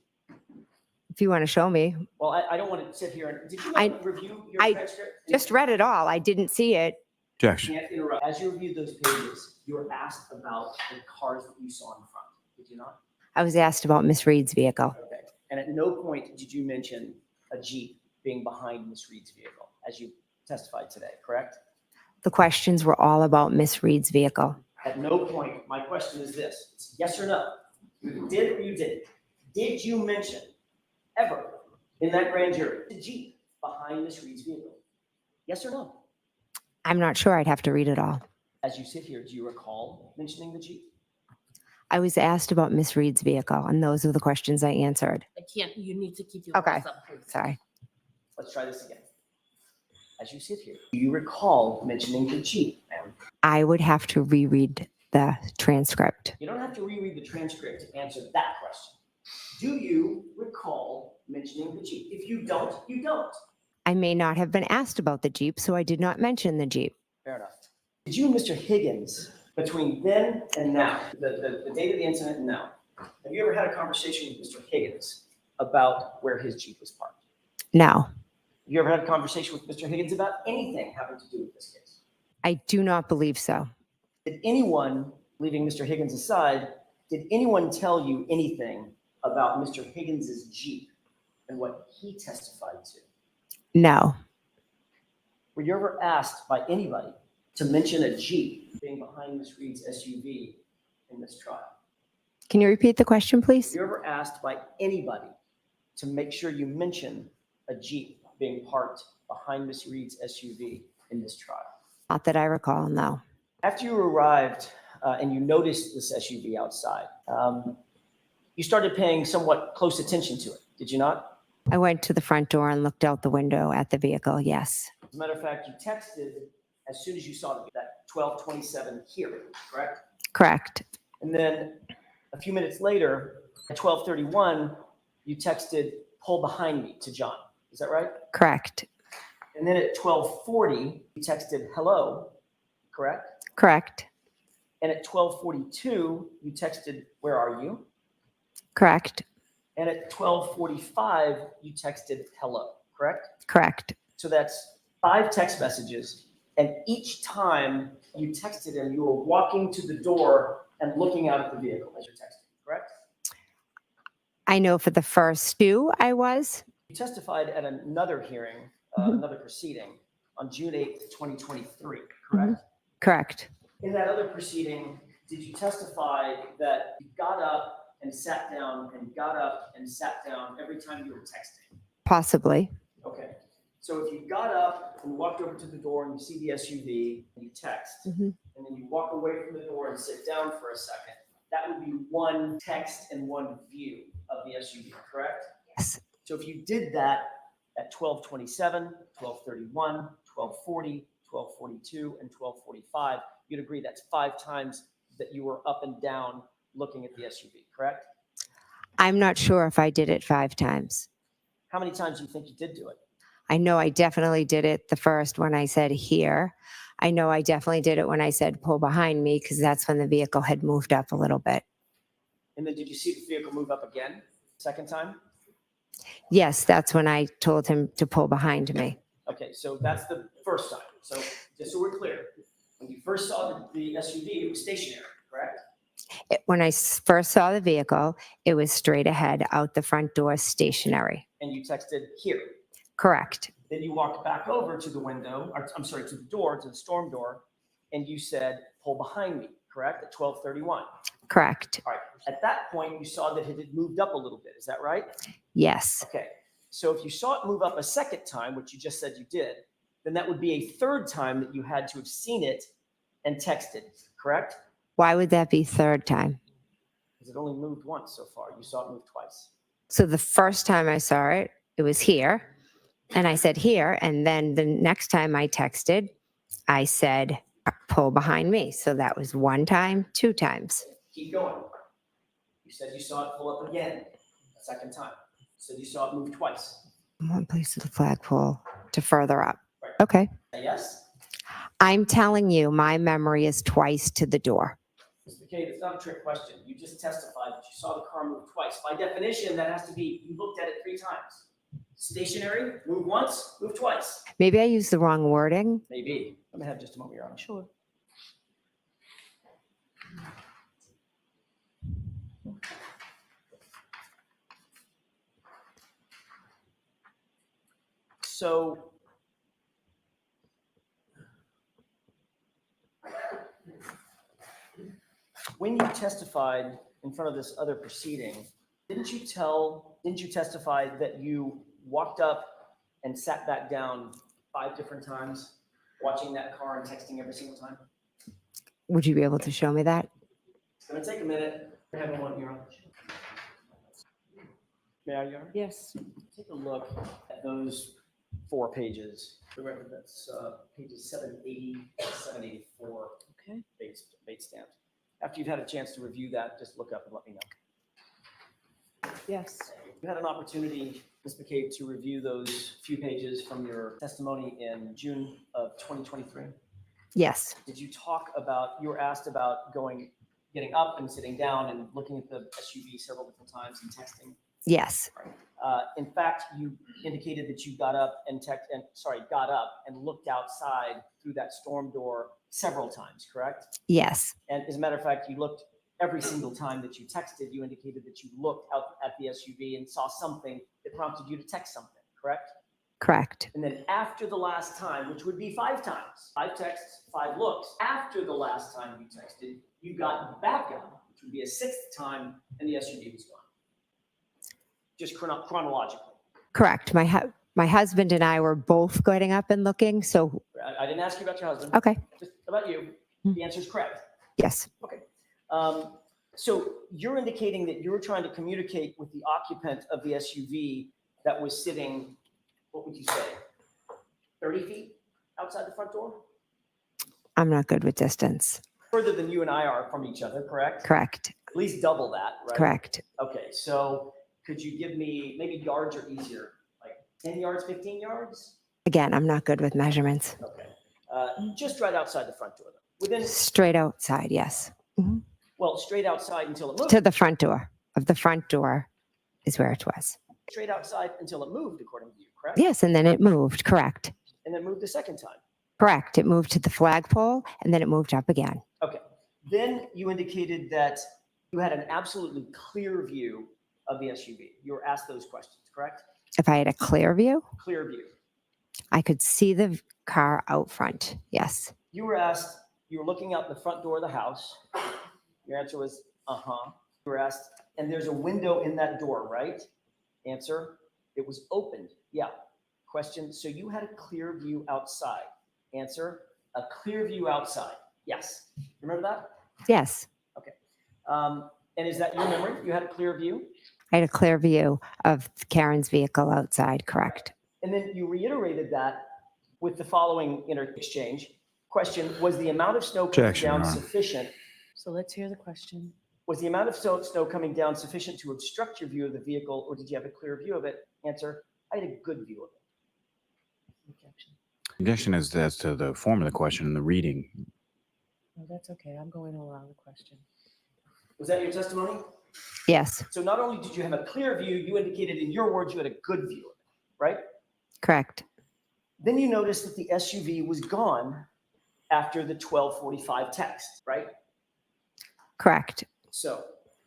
Speaker 3: if you want to show me.
Speaker 2: Well, I don't want to sit here and, did you
Speaker 3: I-
Speaker 2: not review your
Speaker 3: I
Speaker 2: transcript?
Speaker 3: Just read it all. I didn't see it.
Speaker 4: Objection.
Speaker 2: Can't interrupt. As you reviewed those pages, you were asked about the cars that you saw in front, did you not?
Speaker 3: I was asked about Miss Reed's vehicle.
Speaker 2: Okay. And at no point did you mention a Jeep being behind Miss Reed's vehicle, as you testified today, correct?
Speaker 3: The questions were all about Miss Reed's vehicle.
Speaker 2: At no point, my question is this, it's yes or no. You did or you didn't. Did you mention ever in that grand jury the Jeep behind Miss Reed's vehicle? Yes or no?
Speaker 3: I'm not sure. I'd have to read it all.
Speaker 2: As you sit here, do you recall mentioning the Jeep?
Speaker 3: I was asked about Miss Reed's vehicle, and those are the questions I answered.
Speaker 6: I can't, you need to keep your
Speaker 3: Okay.
Speaker 6: voice up, please.
Speaker 3: Sorry.
Speaker 2: Let's try this again. As you sit here, do you recall mentioning the Jeep, ma'am?
Speaker 3: I would have to reread the transcript.
Speaker 2: You don't have to reread the transcript to answer that question. Do you recall mentioning the Jeep? If you don't, you don't.
Speaker 3: I may not have been asked about the Jeep, so I did not mention the Jeep.
Speaker 2: Fair enough. Did you and Mr. Higgins, between then and now, the date of the incident and now, have you ever had a conversation with Mr. Higgins about where his Jeep was parked?
Speaker 3: No,
Speaker 2: Have you ever had a conversation with Mr. Higgins about anything having to do with this case?
Speaker 3: I do not believe so.
Speaker 2: Did anyone, leaving Mr. Higgins aside, did anyone tell you anything about Mr. Higgins's Jeep and what he testified to?
Speaker 3: No,
Speaker 2: Were you ever asked by anybody to mention a Jeep being behind Ms. Reed's SUV in this trial?
Speaker 3: can you repeat the question,
Speaker 2: Were
Speaker 3: please?
Speaker 2: you ever asked by anybody to make sure you mention a Jeep being parked behind Ms. Reed's SUV in this trial?
Speaker 3: Not that I recall, no.
Speaker 2: After you arrived and you noticed this SUV outside, you started paying somewhat close attention to it, did you not?
Speaker 3: I went to the front door and looked out the window at the vehicle, yes.
Speaker 2: As a matter of fact, you texted as soon as you saw that 12:27 here, correct?
Speaker 3: Correct.
Speaker 2: And then a few minutes later, at 12:31, you texted, "Pull behind me," to John. Is that right?
Speaker 3: Correct.
Speaker 2: And then at 12:40, you texted, "Hello," correct?
Speaker 3: Correct.
Speaker 2: And at 12:42, you texted, "Where are you?"
Speaker 3: Correct.
Speaker 2: And at 12:45, you texted, "Hello," correct?
Speaker 3: Correct.
Speaker 2: So that's 5 text messages. And each time you texted him, you were walking to the door and looking out at the vehicle as you're texting, correct?
Speaker 3: I know for the first 2 I was.
Speaker 2: You testified at another hearing, another proceeding on June 8th, 2023, correct?
Speaker 3: Correct.
Speaker 2: In that other proceeding, did you testify that you got up and sat down and got up and sat down every time you were texting?
Speaker 3: Possibly.
Speaker 2: Okay. So if you got up and walked over to the door and you see the SUV and you text,
Speaker 3: Mhm.
Speaker 2: and then you walk away from the door and sit down for a second, that would be one text and one view of the SUV, correct?
Speaker 3: Yes.
Speaker 2: So if you did that at 12:27, 12:31, 12:40, 12:42, and 12:45, you'd agree that's 5 times that you were up and down looking at the SUV, correct?
Speaker 3: I'm not sure if I did it 5 times.
Speaker 2: How many times do you think you did do it?
Speaker 3: I know I definitely did it the first when I said here. I know I definitely did it when I said pull behind me because that's when the vehicle had moved up a little bit.
Speaker 2: And then did you see the vehicle move up again, second time?
Speaker 3: Yes, that's when I told him to pull behind me.
Speaker 2: Okay, so that's the first time. So just so we're clear, when you first saw the SUV, it was stationary, correct?
Speaker 3: When I first saw the vehicle, it was straight ahead out the front door, stationary.
Speaker 2: And you texted here.
Speaker 3: Correct.
Speaker 2: Then you walked back over to the window, or I'm sorry, to the door, to the storm door, and you said, pull behind me, correct? At 12:31.
Speaker 3: Correct.
Speaker 2: All right. At that point, you saw that it had moved up a little bit. Is that right?
Speaker 3: Yes.
Speaker 2: Okay. So if you saw it move up a second time, which you just said you did, then that would be a third time that you had to have seen it and texted, correct?
Speaker 3: Why would that be third time?
Speaker 2: Because it only moved once so far. You saw it move twice.
Speaker 3: So the first time I saw it, it was here. And I said here. And then the next time I texted, I said, pull behind me. So that was one time, two times.
Speaker 2: Keep going. You said you saw it pull up again a second time. You said you saw it move twice.
Speaker 3: One place to the flagpole to further up.
Speaker 2: Right.
Speaker 3: Okay.
Speaker 2: Yes?
Speaker 3: I'm telling you, my memory is twice to the door.
Speaker 2: Mr. McCabe, it's not a trick question. You just testified that you saw the car move twice. By definition, that has to be you looked at it 3 times. Stationary, move once, move twice.
Speaker 3: Maybe I used the wrong wording.
Speaker 2: Maybe. Let me have just a moment, Your Honor.
Speaker 5: Sure.
Speaker 2: So when you testified in front of this other proceeding, didn't you testify that you walked up and sat back down 5 different times, watching that car and texting every single time?
Speaker 3: Would you be able to show me that?
Speaker 2: It's gonna take a minute. I have one, Your Honor. May I, Your Honor?
Speaker 5: Yes.
Speaker 2: Take a look at those 4 pages. The record, that's pages 780 to 784.
Speaker 5: Okay.
Speaker 2: Bait stamped. After you've had a chance to review that, just look up and let me know.
Speaker 5: Yes.
Speaker 2: You had an opportunity, Ms. McCabe, to review those few pages from your testimony in June of 2023.
Speaker 3: Yes.
Speaker 2: Did you talk about, you were asked about getting up and sitting down and looking at the SUV several different times and texting?
Speaker 3: Yes.
Speaker 2: In fact, you indicated that you got up and looked outside through that storm door several times, correct?
Speaker 3: Yes.
Speaker 2: And as a matter of fact, you looked every single time that you texted. You indicated that you looked out at the SUV and saw something that prompted you to text something, correct?
Speaker 3: Correct.
Speaker 2: And then after the last time, which would be 5 times, 5 texts, 5 looks, after the last time you texted, you got back up, which would be a 6th time, and the SUV was gone. Just chronologically.
Speaker 3: Correct. My husband and I were both getting up and looking. So,
Speaker 2: I didn't ask you about your husband.
Speaker 3: okay.
Speaker 2: Just about you. The answer is correct.
Speaker 3: Yes.
Speaker 2: Okay. So you're indicating that you were trying to communicate with the occupant of the SUV that was sitting, what would you say, 30 feet outside the front door?
Speaker 3: I'm not good with distance.
Speaker 2: Further than you and I are from each other, correct?
Speaker 3: Correct.
Speaker 2: At least double that, right?
Speaker 3: Correct.
Speaker 2: Okay, so could you give me, maybe yards are easier, like 10 yards, 15 yards?
Speaker 3: Again, I'm not good with measurements.
Speaker 2: Okay. Just right outside the front door, though. Within,
Speaker 3: Straight outside. Yes. Mhm.
Speaker 2: well, straight outside until it moved.
Speaker 3: To the front door. Of the front door is where it was.
Speaker 2: Straight outside until it moved, according to you, correct?
Speaker 3: Yes. And then it moved. Correct.
Speaker 2: And then moved the second time.
Speaker 3: Correct. It moved to the flagpole and then it moved up again.
Speaker 2: Okay. Then you indicated that you had an absolutely clear view of the SUV. You were asked those questions, correct?
Speaker 3: If I had a clear view,
Speaker 2: Clear view.
Speaker 3: I could see the car out front. Yes.
Speaker 2: You were asked, you were looking out the front door of the house. Your answer was, uh-huh. You were asked, and there's a window in that door, right? Answer, it was opened. Yeah. Question, so you had a clear view outside. Answer, a clear view outside. Yes. Remember that?
Speaker 3: Yes.
Speaker 2: And is that your memory? You had a clear view?
Speaker 3: I had a clear view of Karen's vehicle outside. Correct.
Speaker 2: And then you reiterated that with the following exchange. Question, was the amount of snow coming
Speaker 4: Objection,
Speaker 2: down
Speaker 4: Your Honor.
Speaker 2: sufficient?
Speaker 5: So let's hear the question.
Speaker 2: Was the amount of snow coming down sufficient to obstruct your view of the vehicle, or did you have a clear view of it? Answer, I had a good view of it.
Speaker 5: Objection.
Speaker 4: Objection is as to the form of the question and the reading.
Speaker 5: No, that's okay. I'm going around the question.
Speaker 2: Was that your testimony?
Speaker 3: Yes.
Speaker 2: So not only did you have a clear view, you indicated in your words you had a good view of it, right?
Speaker 3: Correct.
Speaker 2: Then you noticed that the SUV was gone after the 12:45 text, right?
Speaker 3: Correct.
Speaker 2: So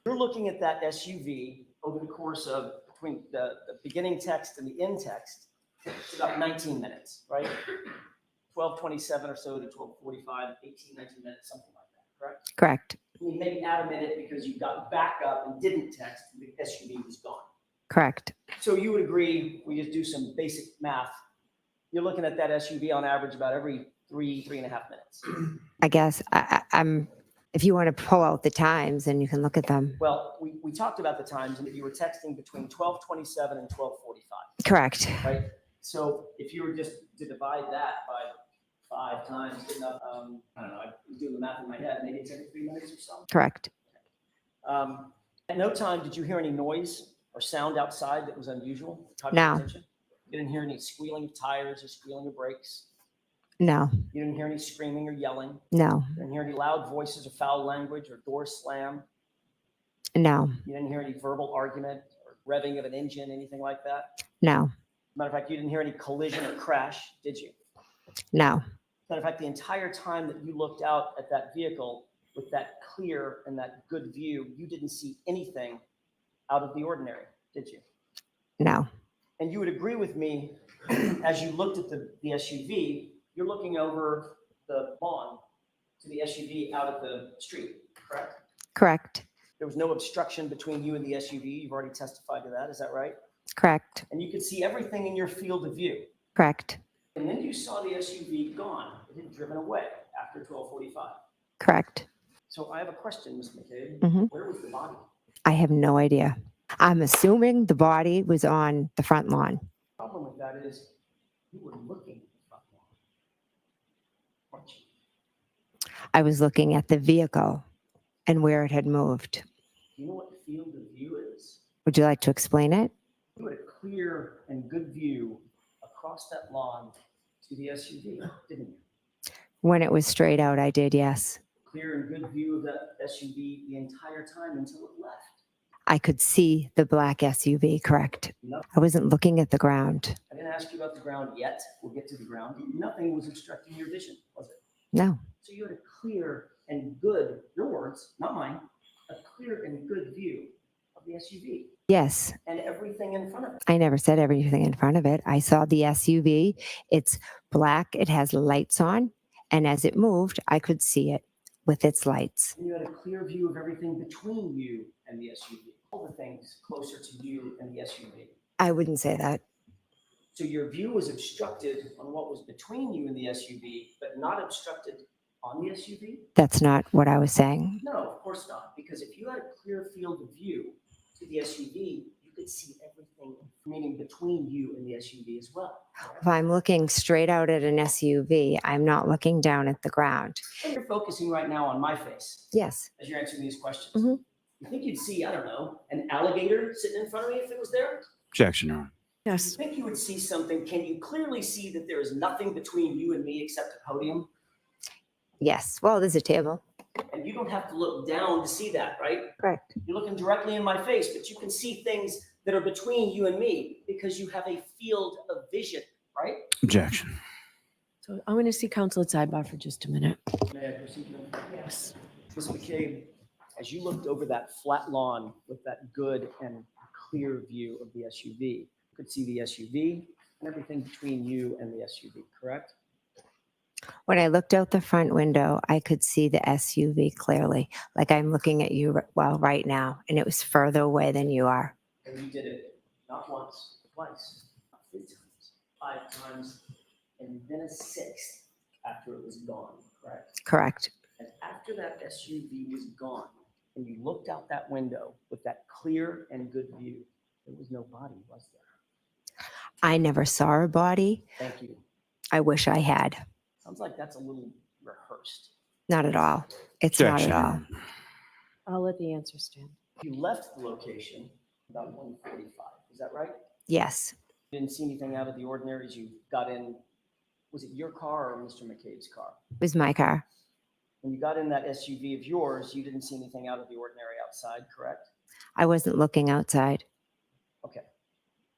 Speaker 2: you're looking at that SUV over the course of between the beginning text and the end text. It's about 19 minutes, right? 12:27 or so to 12:45, 18, 19 minutes, something like that, correct?
Speaker 3: Correct.
Speaker 2: I mean, maybe add a minute because you got back up and didn't text, the SUV was gone.
Speaker 3: Correct.
Speaker 2: So you would agree, we just do some basic math. You're looking at that SUV on average about every 3.5 minutes.
Speaker 3: I guess I'm, if you want to pull out the times and you can look at them.
Speaker 2: Well, we talked about the times and that you were texting between 12:27 and 12:45,
Speaker 3: Correct.
Speaker 2: right? So if you were just to divide that by 5 times, I don't know, I'm doing the math in my head, maybe it's every 3 minutes or so.
Speaker 3: Correct.
Speaker 2: At no time did you hear any noise or sound outside that was unusual? Caught your
Speaker 3: No.
Speaker 2: attention? You didn't hear any squealing of tires or squealing of brakes?
Speaker 3: No.
Speaker 2: You didn't hear any screaming or yelling?
Speaker 3: No.
Speaker 2: You didn't hear any loud voices or foul language or doors slam?
Speaker 3: No.
Speaker 2: You didn't hear any verbal argument or revving of an engine, anything like that?
Speaker 3: No.
Speaker 2: Matter of fact, you didn't hear any collision or crash, did you?
Speaker 3: No.
Speaker 2: Matter of fact, the entire time that you looked out at that vehicle with that clear and that good view, you didn't see anything out of the ordinary, did you?
Speaker 3: No.
Speaker 2: And you would agree with me, as you looked at the SUV, you're looking over the lawn to the SUV out at the street, correct?
Speaker 3: Correct.
Speaker 2: There was no obstruction between you and the SUV. You've already testified to that. Is that right?
Speaker 3: Correct.
Speaker 2: And you could see everything in your field of view.
Speaker 3: Correct.
Speaker 2: And then you saw the SUV gone. It had driven away after 12:45.
Speaker 3: Correct.
Speaker 2: So I have a question, Ms. McCabe.
Speaker 3: Mhm.
Speaker 2: Where was the body?
Speaker 3: I have no idea. I'm assuming the body was on the front lawn.
Speaker 2: The problem with that is you were looking at the front lawn, weren't you?
Speaker 3: I was looking at the vehicle and where it had moved.
Speaker 2: Do you know what field of view is?
Speaker 3: Would you like to explain it?
Speaker 2: You had a clear and good view across that lawn to the SUV, didn't you?
Speaker 3: When it was straight out, I did, yes.
Speaker 2: Clear and good view of that SUV the entire time until it left.
Speaker 3: I could see the black SUV, correct.
Speaker 2: No,
Speaker 3: I wasn't looking at the ground.
Speaker 2: I didn't ask you about the ground yet. We'll get to the ground. Nothing was obstructing your vision, was it?
Speaker 3: No.
Speaker 2: So you had a clear and good, your words, not mine, a clear and good view of the SUV
Speaker 3: Yes.
Speaker 2: and everything in front of it.
Speaker 3: I never said everything in front of it. I saw the SUV. It's black. It has lights on. And as it moved, I could see it with its lights.
Speaker 2: And you had a clear view of everything between you and the SUV, all the things closer to you and the SUV.
Speaker 3: I wouldn't say that.
Speaker 2: So your view was obstructed on what was between you and the SUV, but not obstructed on the SUV?
Speaker 3: That's not what I was saying.
Speaker 2: No, of course not. Because if you had a clear field of view to the SUV, you could see everything, meaning between you and the SUV as well.
Speaker 3: If I'm looking straight out at an SUV, I'm not looking down at the ground.
Speaker 2: And you're focusing right now on my face
Speaker 3: Yes.
Speaker 2: as you're answering these questions.
Speaker 3: Mhm.
Speaker 2: You think you'd see, I don't know, an alligator sitting in front of me if it was there?
Speaker 4: Objection, Your Honor.
Speaker 2: You
Speaker 5: Yes.
Speaker 2: think you would see something? Can you clearly see that there is nothing between you and me except a podium?
Speaker 3: Yes. Well, there's a table.
Speaker 2: And you don't have to look down to see that, right?
Speaker 3: Correct.
Speaker 2: You're looking directly in my face, but you can see things that are between you and me because you have a field of vision, right?
Speaker 4: Objection.
Speaker 5: So I'm going to see counsel at sidebar for just a minute.
Speaker 2: May I proceed?
Speaker 5: Yes.
Speaker 2: Ms. McCabe, as you looked over that flat lawn with that good and clear view of the SUV, you could see the SUV and everything between you and the SUV, correct?
Speaker 3: When I looked out the front window, I could see the SUV clearly, like I'm looking at you, well, right now, and it was further away than you are.
Speaker 2: And you did it not once, twice, not 3 times, 5 times, and then a 6th after it was gone, correct?
Speaker 3: Correct.
Speaker 2: And after that SUV was gone, and you looked out that window with that clear and good view, there was no body, was there?
Speaker 3: I never saw a body.
Speaker 2: Thank you.
Speaker 3: I wish I had.
Speaker 2: Sounds like that's a little rehearsed.
Speaker 3: Not at all. It's not
Speaker 4: Objection,
Speaker 3: at
Speaker 4: Your
Speaker 3: all.
Speaker 4: Honor.
Speaker 5: I'll let the answer stand.
Speaker 2: You left the location about 1:45, is that right?
Speaker 3: Yes.
Speaker 2: You didn't see anything out of the ordinary as you got in. Was it your car or Mr. McCabe's car?
Speaker 3: It was my car.
Speaker 2: When you got in that SUV of yours, you didn't see anything out of the ordinary outside, correct?
Speaker 3: I wasn't looking outside.
Speaker 2: Okay.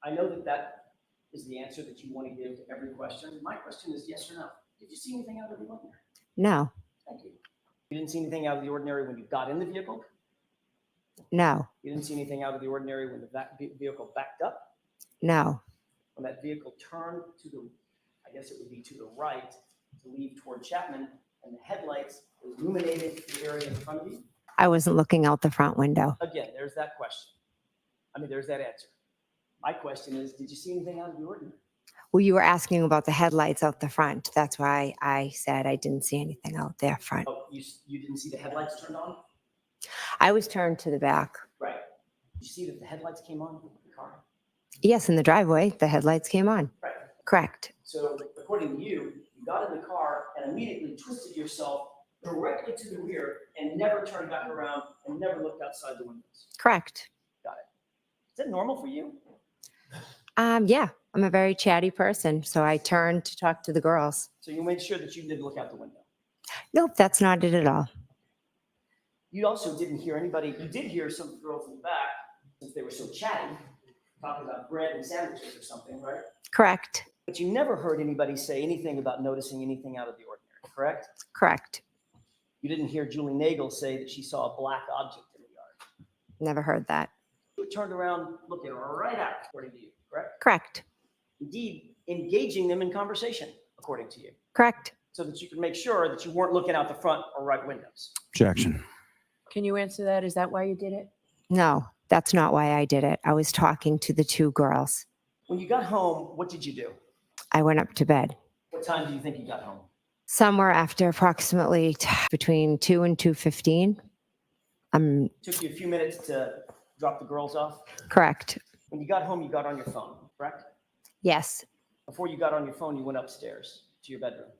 Speaker 2: I know that that is the answer that you want to give to every question. My question is yes or no. Did you see anything out of the ordinary?
Speaker 3: No.
Speaker 2: Thank you. You didn't see anything out of the ordinary when you got in the vehicle?
Speaker 3: No,
Speaker 2: You didn't see anything out of the ordinary when the vehicle backed up?
Speaker 3: no,
Speaker 2: When that vehicle turned to the, I guess it would be to the right, to leave toward Chapman, and the headlights illuminated the area in front of you?
Speaker 3: I wasn't looking out the front window.
Speaker 2: Again, there's that question. I mean, there's that answer. My question is, did you see anything out of the ordinary?
Speaker 3: Well, you were asking about the headlights out the front. That's why I said I didn't see anything out there front.
Speaker 2: Oh, you didn't see the headlights turned on?
Speaker 3: I was turned to the back.
Speaker 2: Right. Did you see that the headlights came on in the car?
Speaker 3: Yes, in the driveway, the headlights came on.
Speaker 2: Right.
Speaker 3: Correct.
Speaker 2: So according to you, you got in the car and immediately twisted yourself directly to the rear and never turned back around and never looked outside the windows.
Speaker 3: Correct.
Speaker 2: Got it. Is that normal for you?
Speaker 3: Yeah, I'm a very chatty person, so I turned to talk to the girls.
Speaker 2: So you made sure that you didn't look out the window.
Speaker 3: Nope, that's not it at all.
Speaker 2: You also didn't hear anybody, you did hear some girls in the back, since they were so chatty, talking about bread and sandwiches or something, right?
Speaker 3: Correct.
Speaker 2: But you never heard anybody say anything about noticing anything out of the ordinary, correct?
Speaker 3: Correct.
Speaker 2: You didn't hear Julie Nagel say that she saw a black object in the yard.
Speaker 3: Never heard that.
Speaker 2: You turned around looking right at, according to you, correct?
Speaker 3: Correct.
Speaker 2: Indeed, engaging them in conversation, according to you,
Speaker 3: Correct.
Speaker 2: so that you could make sure that you weren't looking out the front or right windows.
Speaker 4: Objection.
Speaker 5: Can you answer that? Is that why you did it?
Speaker 3: No, that's not why I did it. I was talking to the two girls.
Speaker 2: When you got home, what did you do?
Speaker 3: I went up to bed.
Speaker 2: What time do you think you got home?
Speaker 3: Somewhere after approximately between 2 and 2:15.
Speaker 2: Took you a few minutes to drop the girls off.
Speaker 3: Correct.
Speaker 2: When you got home, you got on your phone, correct?
Speaker 3: Yes.
Speaker 2: Before you got on your phone, you went upstairs to your bedroom.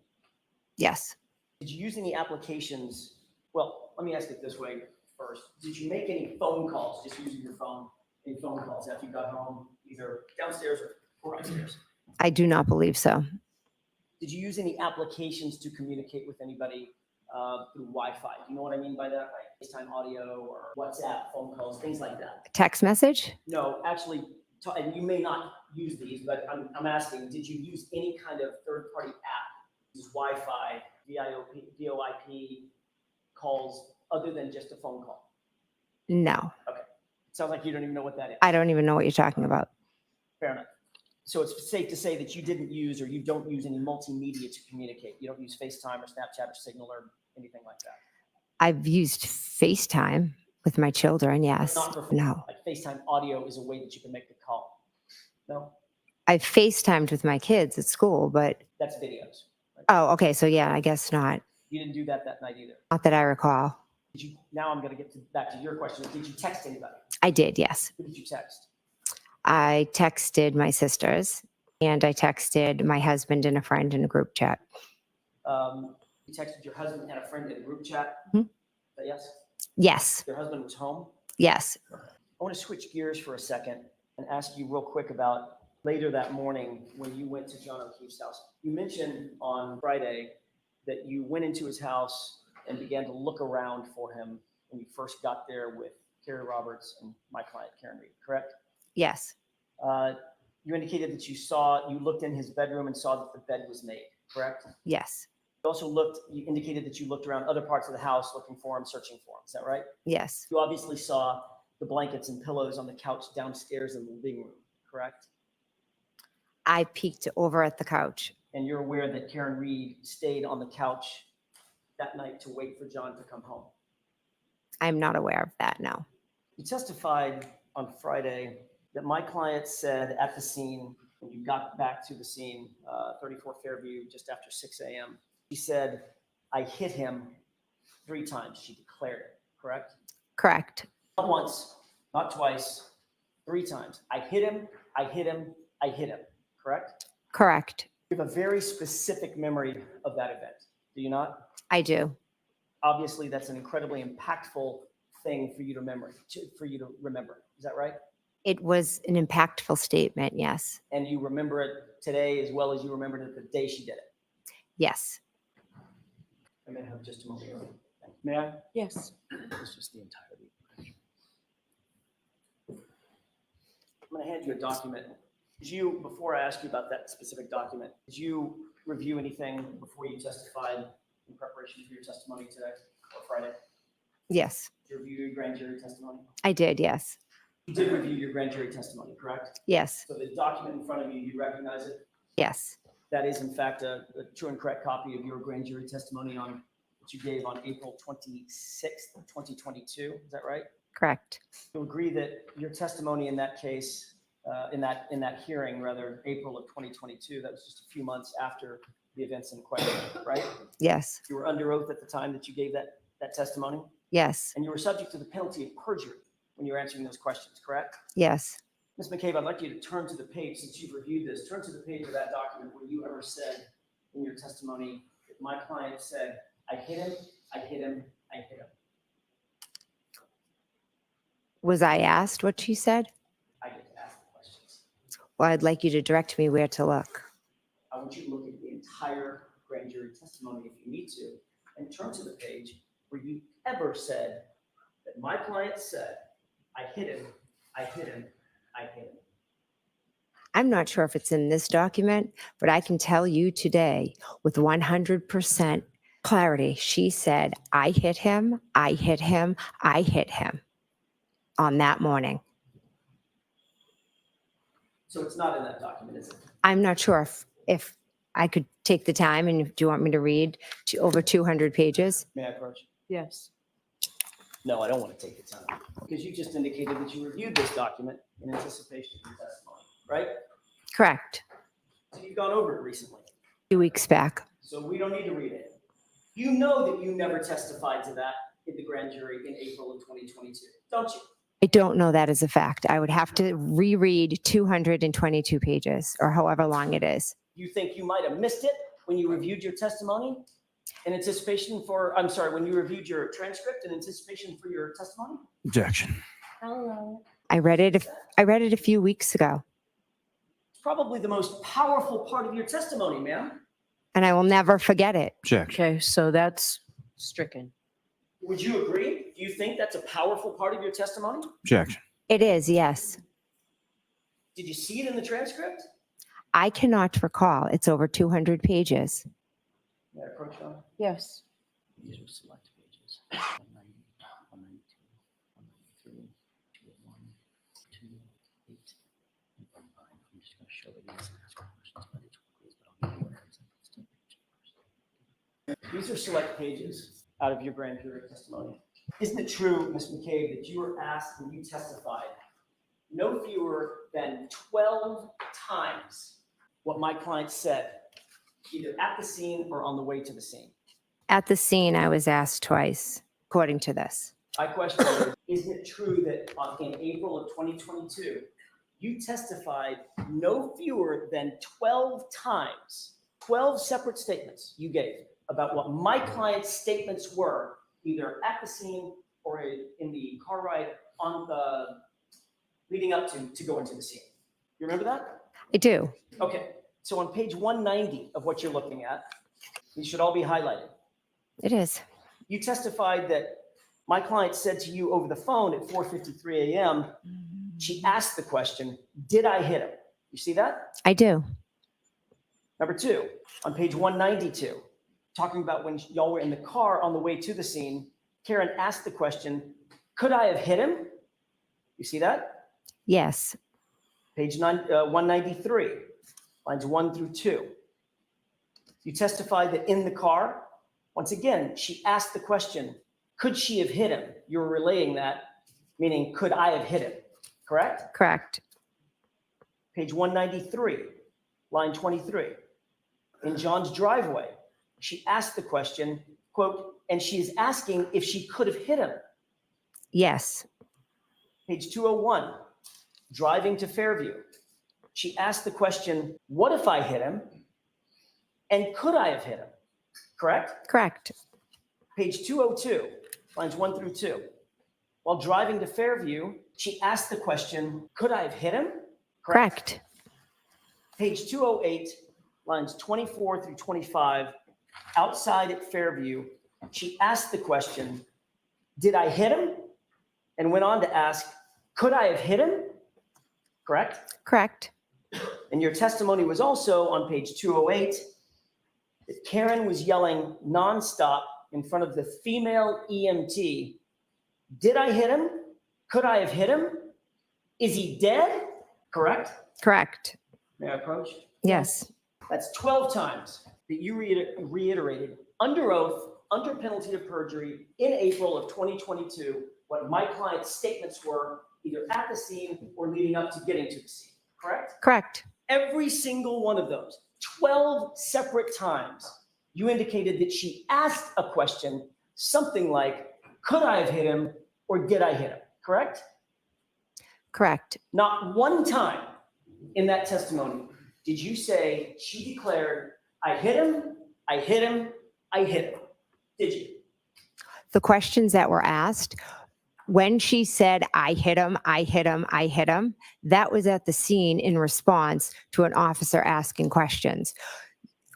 Speaker 3: Yes.
Speaker 2: Did you use any applications? Well, let me ask it this way first. Did you make any phone calls just using your phone? Any phone calls after you got home, either downstairs or upstairs?
Speaker 3: I do not believe so.
Speaker 2: Did you use any applications to communicate with anybody through Wi-Fi? Do you know what I mean by that? Like FaceTime audio or WhatsApp, phone calls, things like that?
Speaker 3: Text message?
Speaker 2: No, actually, and you may not use these, but I'm asking, did you use any kind of third-party app, use Wi-Fi, VoIP calls, other than just a phone call?
Speaker 3: No.
Speaker 2: Sounds like you don't even know what that is.
Speaker 3: I don't even know what you're talking about.
Speaker 2: Fair enough. So it's safe to say that you didn't use or you don't use any multimedia to communicate. You don't use FaceTime or Snapchat or Signal or anything like that.
Speaker 3: I've used FaceTime with my children, yes.
Speaker 2: Not for
Speaker 3: No.
Speaker 2: like FaceTime audio is a way that you can make the call. No,
Speaker 3: I've FaceTimed with my kids at school, but
Speaker 2: that's videos. Right?
Speaker 3: oh, okay. So yeah, I guess not.
Speaker 2: You didn't do that night either.
Speaker 3: Not that I recall.
Speaker 2: Did you? Now I'm going to get back to your question. Did you text anybody?
Speaker 3: I did, yes.
Speaker 2: Who did you text?
Speaker 3: I texted my sisters and I texted my husband and a friend in a group chat.
Speaker 2: You texted your husband and a friend in a group chat.
Speaker 3: Mhm.
Speaker 2: Is that yes?
Speaker 3: Yes.
Speaker 2: Your husband was home.
Speaker 3: Yes.
Speaker 2: I want to switch gears for a second and ask you real quick about later that morning when you went to John O'Keefe's house. You mentioned on Friday that you went into his house and began to look around for him when you first got there with Teri Roberts and my client, Karen Read, correct?
Speaker 3: Yes.
Speaker 2: You indicated that you looked in his bedroom and saw that the bed was made, correct?
Speaker 3: Yes.
Speaker 2: You indicated that you looked around other parts of the house looking for him, searching for him. Is that right?
Speaker 3: Yes.
Speaker 2: You obviously saw the blankets and pillows on the couch downstairs in the living room, correct?
Speaker 3: I peeked over at the couch.
Speaker 2: And you're aware that Karen Read stayed on the couch that night to wait for John to come home.
Speaker 3: I'm not aware of that, no.
Speaker 2: You testified on Friday that my client said at the scene, when you got back to the scene, 34 Fairview, just after 6 a.m., she said, I hit him 3 times. She declared it, correct?
Speaker 3: Correct.
Speaker 2: Not once, not twice, 3 times. I hit him, I hit him, I hit him, correct?
Speaker 3: Correct.
Speaker 2: You have a very specific memory of that event, do you not?
Speaker 3: I do.
Speaker 2: Obviously, that's an incredibly impactful thing for you to remember. Is that right?
Speaker 3: It was an impactful statement, yes.
Speaker 2: And you remember it today as well as you remembered it the day she did it.
Speaker 3: Yes.
Speaker 2: I may have just a moment. May I?
Speaker 5: Yes.
Speaker 2: It's just the entirety. I'm going to hand you a document. Before I ask you about that specific document, did you review anything before you testified in preparation for your testimony today or Friday?
Speaker 3: Yes,
Speaker 2: Did you review your grand jury testimony?
Speaker 3: I did. Yes.
Speaker 2: You did review your grand jury testimony, correct?
Speaker 3: Yes.
Speaker 2: So the document in front of you, you recognize it?
Speaker 3: Yes.
Speaker 2: That is in fact a true and correct copy of your grand jury testimony on, that you gave on April 26th, 2022. Is that right?
Speaker 3: Correct.
Speaker 2: You agree that your testimony in that case, in that hearing, rather, April of 2022, that was just a few months after the events in question, right?
Speaker 3: Yes.
Speaker 2: You were under oath at the time that you gave that testimony,
Speaker 3: Yes.
Speaker 2: and you were subject to the penalty of perjury when you were answering those questions, correct?
Speaker 3: Yes.
Speaker 2: Ms. McCabe, I'd like you to turn to the page, since you've reviewed this, turn to the page of that document where you ever said in your testimony that my client said, I hit him, I hit him, I hit him.
Speaker 3: Was I asked what she said?
Speaker 2: I get to ask the questions.
Speaker 3: Well, I'd like you to direct me where to look.
Speaker 2: I want you to look at the entire grand jury testimony if you need to, and turn to the page where you ever said that my client said, I hit him, I hit him, I hit him.
Speaker 3: I'm not sure if it's in this document, but I can tell you today with 100% clarity, she said, I hit him, I hit him, I hit him on that morning.
Speaker 2: So it's not in that document, is it?
Speaker 3: I'm not sure if I could take the time, and do you want me to read over 200 pages?
Speaker 2: May I approach?
Speaker 5: Yes.
Speaker 2: No, I don't want to take the time, because you just indicated that you reviewed this document in anticipation of your testimony, right?
Speaker 3: Correct.
Speaker 2: So you've gone over it recently,
Speaker 3: 2 weeks back.
Speaker 2: so we don't need to read it. You know that you never testified to that in the grand jury in April of 2022, don't you?
Speaker 3: I don't know that as a fact. I would have to reread 222 pages or however long it is.
Speaker 2: You think you might have missed it when you reviewed your testimony in anticipation for, I'm sorry, when you reviewed your transcript in anticipation for your testimony?
Speaker 4: Objection.
Speaker 1: Hello.
Speaker 3: I read it a few weeks ago,
Speaker 2: It's probably the most powerful part of your testimony, ma'am.
Speaker 3: and I will never forget it.
Speaker 4: Objection.
Speaker 5: Okay, so that's stricken.
Speaker 2: Would you agree? Do you think that's a powerful part of your testimony?
Speaker 4: Objection.
Speaker 3: It is, yes.
Speaker 2: Did you see it in the transcript?
Speaker 3: I cannot recall. It's over 200 pages.
Speaker 2: May I approach on?
Speaker 5: Yes.
Speaker 2: These are select pages. 190, 192, 193, 201, 208, and 105. I'm just going to show it and ask questions, but it's quick, but I'll give you what it is. These are select pages out of your grand jury testimony. Isn't it true, Ms. McCabe, that you were asked when you testified no fewer than 12 times what my client said, either at the scene or on the way to the scene?
Speaker 3: At the scene, I was asked twice, according to this.
Speaker 2: My question is, isn't it true that in April of 2022, you testified no fewer than 12 times, 12 separate statements you gave about what my client's statements were, either at the scene or in the car ride on the leading up to go into the scene? You remember that?
Speaker 3: I do.
Speaker 2: Okay, so on page 190 of what you're looking at, these should all be highlighted.
Speaker 3: It is.
Speaker 2: You testified that my client said to you over the phone at 4:53 a.m., she asked the question, did I hit him? You see that?
Speaker 3: I do.
Speaker 2: Number two, on page 192, talking about when y'all were in the car on the way to the scene, Karen asked the question, could I have hit him? You see that?
Speaker 3: Yes.
Speaker 2: Page 193, lines 1 through 2. You testified that in the car, once again, she asked the question, could she have hit him? You were relaying that, meaning, could I have hit him? Correct?
Speaker 3: Correct.
Speaker 2: Page 193, line 23. In John's driveway, she asked the question, quote, and she's asking if she could have hit him.
Speaker 3: Yes.
Speaker 2: Page 201, driving to Fairview. She asked the question, what if I hit him? And could I have hit him? Correct?
Speaker 3: Correct.
Speaker 2: Page 202, lines 1 through 2. While driving to Fairview, she asked the question, could I have hit him?
Speaker 3: Correct.
Speaker 2: Page 208, lines 24 through 25, outside at Fairview, she asked the question, did I hit him? And went on to ask, could I have hit him? Correct?
Speaker 3: Correct.
Speaker 2: And your testimony was also on page 208 that Karen was yelling nonstop in front of the female EMT Did I hit him? Could I have hit him? Is he dead? Correct?
Speaker 3: Correct.
Speaker 2: May I approach?
Speaker 3: Yes.
Speaker 2: That's 12 times that you reiterated under oath, under penalty of perjury in April of 2022, what my client's statements were either at the scene or leading up to getting to the scene, correct?
Speaker 3: Correct.
Speaker 2: Every single one of those, 12 separate times, you indicated that she asked a question, something like, could I have hit him or did I hit him, correct?
Speaker 3: Correct.
Speaker 2: Not one time in that testimony did you say she declared, I hit him, I hit him, I hit him. Did you?
Speaker 3: The questions that were asked, when she said, I hit him, I hit him, I hit him, that was at the scene in response to an officer asking questions.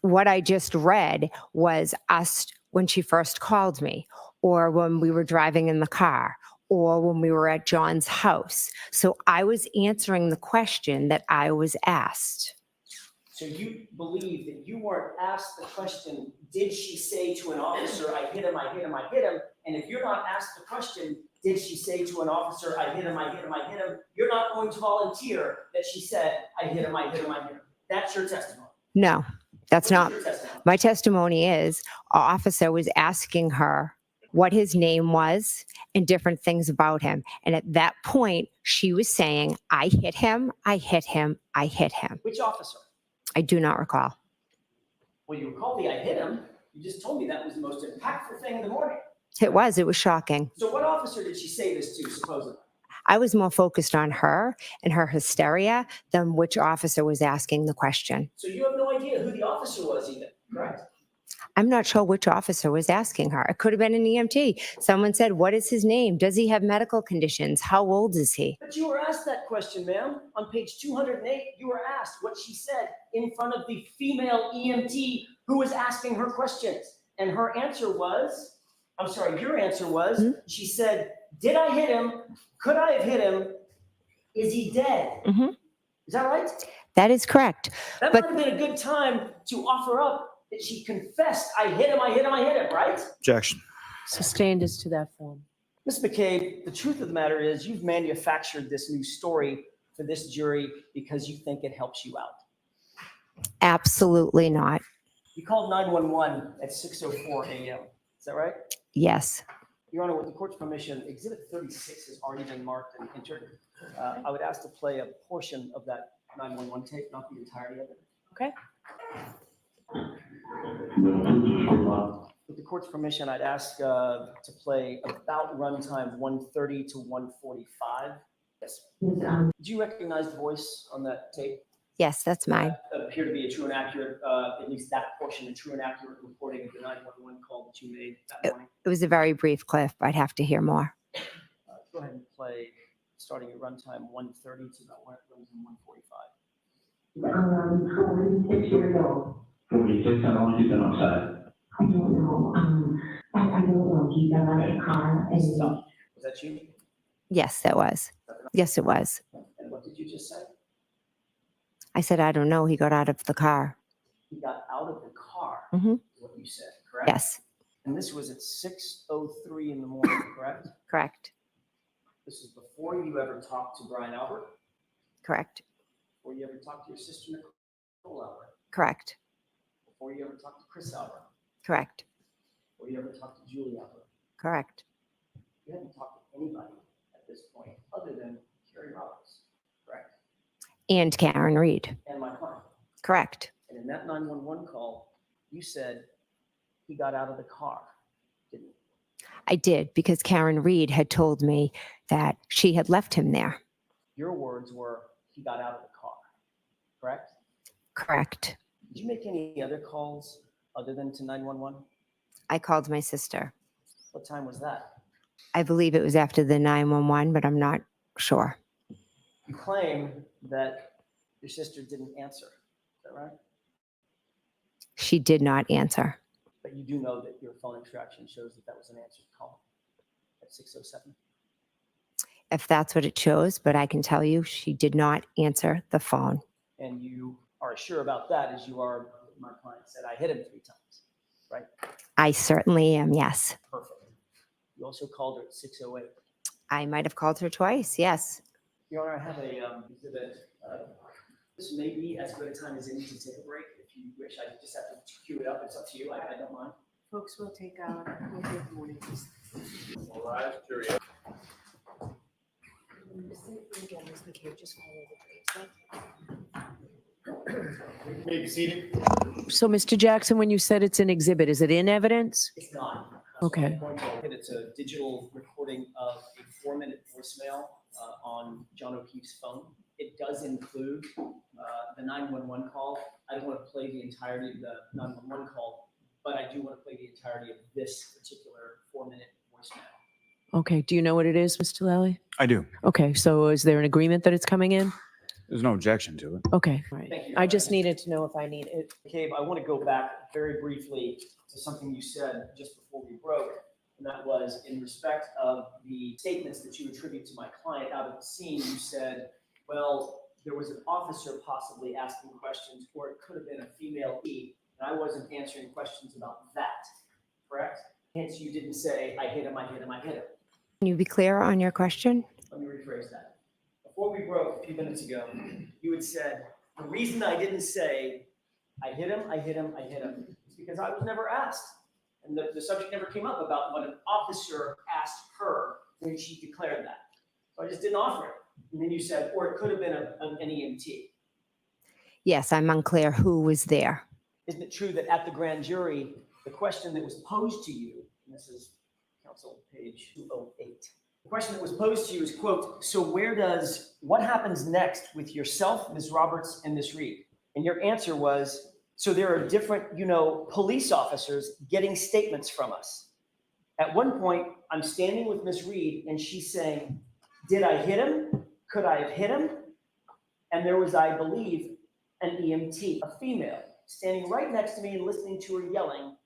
Speaker 3: What I just read was us when she first called me, or when we were driving in the car, or when we were at John's house. So I was answering the question that I was asked.
Speaker 2: So you believe that you weren't asked the question, did she say to an officer, I hit him, I hit him, I hit him? And if you're not asked the question, did she say to an officer, I hit him, I hit him, I hit him? You're not going to volunteer that she said, I hit him, I hit him, I hit him. That's your testimony.
Speaker 3: No, that's not.
Speaker 2: Your testimony.
Speaker 3: My testimony is an officer was asking her what his name was and different things about him. And at that point, she was saying, I hit him, I hit him, I hit him.
Speaker 2: Which officer?
Speaker 3: I do not recall.
Speaker 2: Well, you recall the I hit him. You just told me that was the most impactful thing in the morning.
Speaker 3: It was shocking.
Speaker 2: So what officer did she say this to, supposedly?
Speaker 3: I was more focused on her and her hysteria than which officer was asking the question.
Speaker 2: So you have no idea who the officer was even, correct?
Speaker 3: I'm not sure which officer was asking her. It could have been an EMT. Someone said, what is his name? Does he have medical conditions? How old is he?
Speaker 2: But you were asked that question, ma'am. On page 208, you were asked what she said in front of the female EMT who was asking her questions. And her answer was, your answer was, she said, did I hit him? Could I have hit him? Is he dead?
Speaker 3: Mhm.
Speaker 2: Is that right?
Speaker 3: That is correct.
Speaker 2: That
Speaker 3: But-
Speaker 2: might have been a good time to offer up that she confessed, I hit him, I hit him, I hit him, right?
Speaker 4: Objection.
Speaker 5: Sustained as to that form.
Speaker 2: Ms. McCabe, the truth of the matter is you've manufactured this new story for this jury because you think it helps you out.
Speaker 3: Absolutely not.
Speaker 2: You called 911 at 6:04 a.m. Is that right?
Speaker 3: Yes.
Speaker 2: Your Honor, with the court's permission, Exhibit 36 has already been marked and entered. I would ask to play a portion of that 911 tape, not the entirety of it.
Speaker 5: Okay.
Speaker 2: With the court's permission, I'd ask to play about runtime 1:30 to 1:45. Yes. Do you recognize the voice on that tape?
Speaker 3: Yes, that's mine.
Speaker 2: That appear to be a true and accurate, at least that portion, a true and accurate reporting of the 911 call that you made that morning.
Speaker 3: It was a very brief clip. I'd have to hear more.
Speaker 2: Go ahead and play, starting at runtime 1:30 to about runtime 1:45.
Speaker 6: 46 years old.
Speaker 7: 46, how long has he been outside?
Speaker 6: I don't know. I don't know. He got out of the car and
Speaker 2: Stop. Was that you?
Speaker 3: Yes, that was. Yes, it was.
Speaker 2: And what did you just say?
Speaker 3: I said, I don't know. He got out of the car.
Speaker 2: He got out of the car,
Speaker 3: Mhm.
Speaker 2: is what you said, correct?
Speaker 3: Yes,
Speaker 2: And this was at 6:03 in the morning, correct?
Speaker 3: correct.
Speaker 2: This is before you ever talked to Brian Albert,
Speaker 3: Correct.
Speaker 2: before you ever talked to your sister Nicole Albert,
Speaker 3: Correct.
Speaker 2: before you ever talked to Chris Albert,
Speaker 3: Correct.
Speaker 2: before you ever talked to Julie Albert.
Speaker 3: Correct.
Speaker 2: You hadn't talked to anybody at this point other than Carrie Roberts, correct?
Speaker 3: And Karen Read.
Speaker 2: And my client.
Speaker 3: Correct.
Speaker 2: And in that 911 call, you said he got out of the car, didn't you?
Speaker 3: I did because Karen Read had told me that she had left him there.
Speaker 2: Your words were, he got out of the car, correct?
Speaker 3: Correct.
Speaker 2: Did you make any other calls other than to 911?
Speaker 3: I called my sister.
Speaker 2: What time was that?
Speaker 3: I believe it was after the 911, but I'm not sure.
Speaker 2: You claim that your sister didn't answer, is that right?
Speaker 3: She did not answer.
Speaker 2: But you do know that your phone extraction shows that that was an answered call at 6:07.
Speaker 3: If that's what it shows, but I can tell you she did not answer the phone.
Speaker 2: And you are sure about that as you are, my client said, I hit him 3 times, right?
Speaker 3: I certainly am, yes.
Speaker 2: Perfect. You also called her at 6:08.
Speaker 3: I might have called her twice, yes.
Speaker 2: Your Honor, I have a exhibit. This may be as good a time as any to take a break. If you wish, I just have to cue it up. It's up to you. I don't mind.
Speaker 1: Folks, we'll take a morning.
Speaker 7: All right, Teri.
Speaker 1: Ms. McCabe, just follow the
Speaker 7: You may be seated.
Speaker 5: So, Mr. Jackson, when you said it's an exhibit, is it in evidence?
Speaker 2: It's not.
Speaker 5: Okay.
Speaker 2: It's a digital recording of a 4-minute voicemail on John O'Keefe's phone. It does include the 911 call. I don't want to play the entirety of the 911 call, but I do want to play the entirety of this particular 4-minute voicemail.
Speaker 5: Okay. Do you know what it is, Mr. Lally?
Speaker 4: I do.
Speaker 5: Okay. So is there an agreement that it's coming in?
Speaker 4: There's no objection to it.
Speaker 5: Okay. All right.
Speaker 2: Thank you.
Speaker 5: I just needed to know if I need it.
Speaker 2: McCabe, I want to go back very briefly to something you said just before we broke, and that was in respect of the statements that you attribute to my client out of the scene. You said, well, there was an officer possibly asking questions, or it could have been a female E, and I wasn't answering questions about that, correct? Hence, you didn't say, I hit him, I hit him, I hit him.
Speaker 3: Can you be clear on your question?
Speaker 2: Let me rephrase that. Before we broke a few minutes ago, you had said, the reason I didn't say, I hit him, I hit him, I hit him, is because I was never asked. And the subject never came up about what an officer asked her when she declared that. So I just didn't offer it. And then you said, or it could have been an EMT.
Speaker 3: Yes, I'm unclear who was there.
Speaker 2: Isn't it true that at the grand jury, the question that was posed to you, and this is counsel page 208, the question that was posed to you is, quote, so what happens next with yourself, Ms. Roberts, and Ms. Read? And your answer was, so there are different, police officers getting statements from us. At one point, I'm standing with Ms. Read, and she's saying, did I hit him? Could I have hit him? And there was, I believe, an EMT, a female, standing right next to me and listening to her yelling,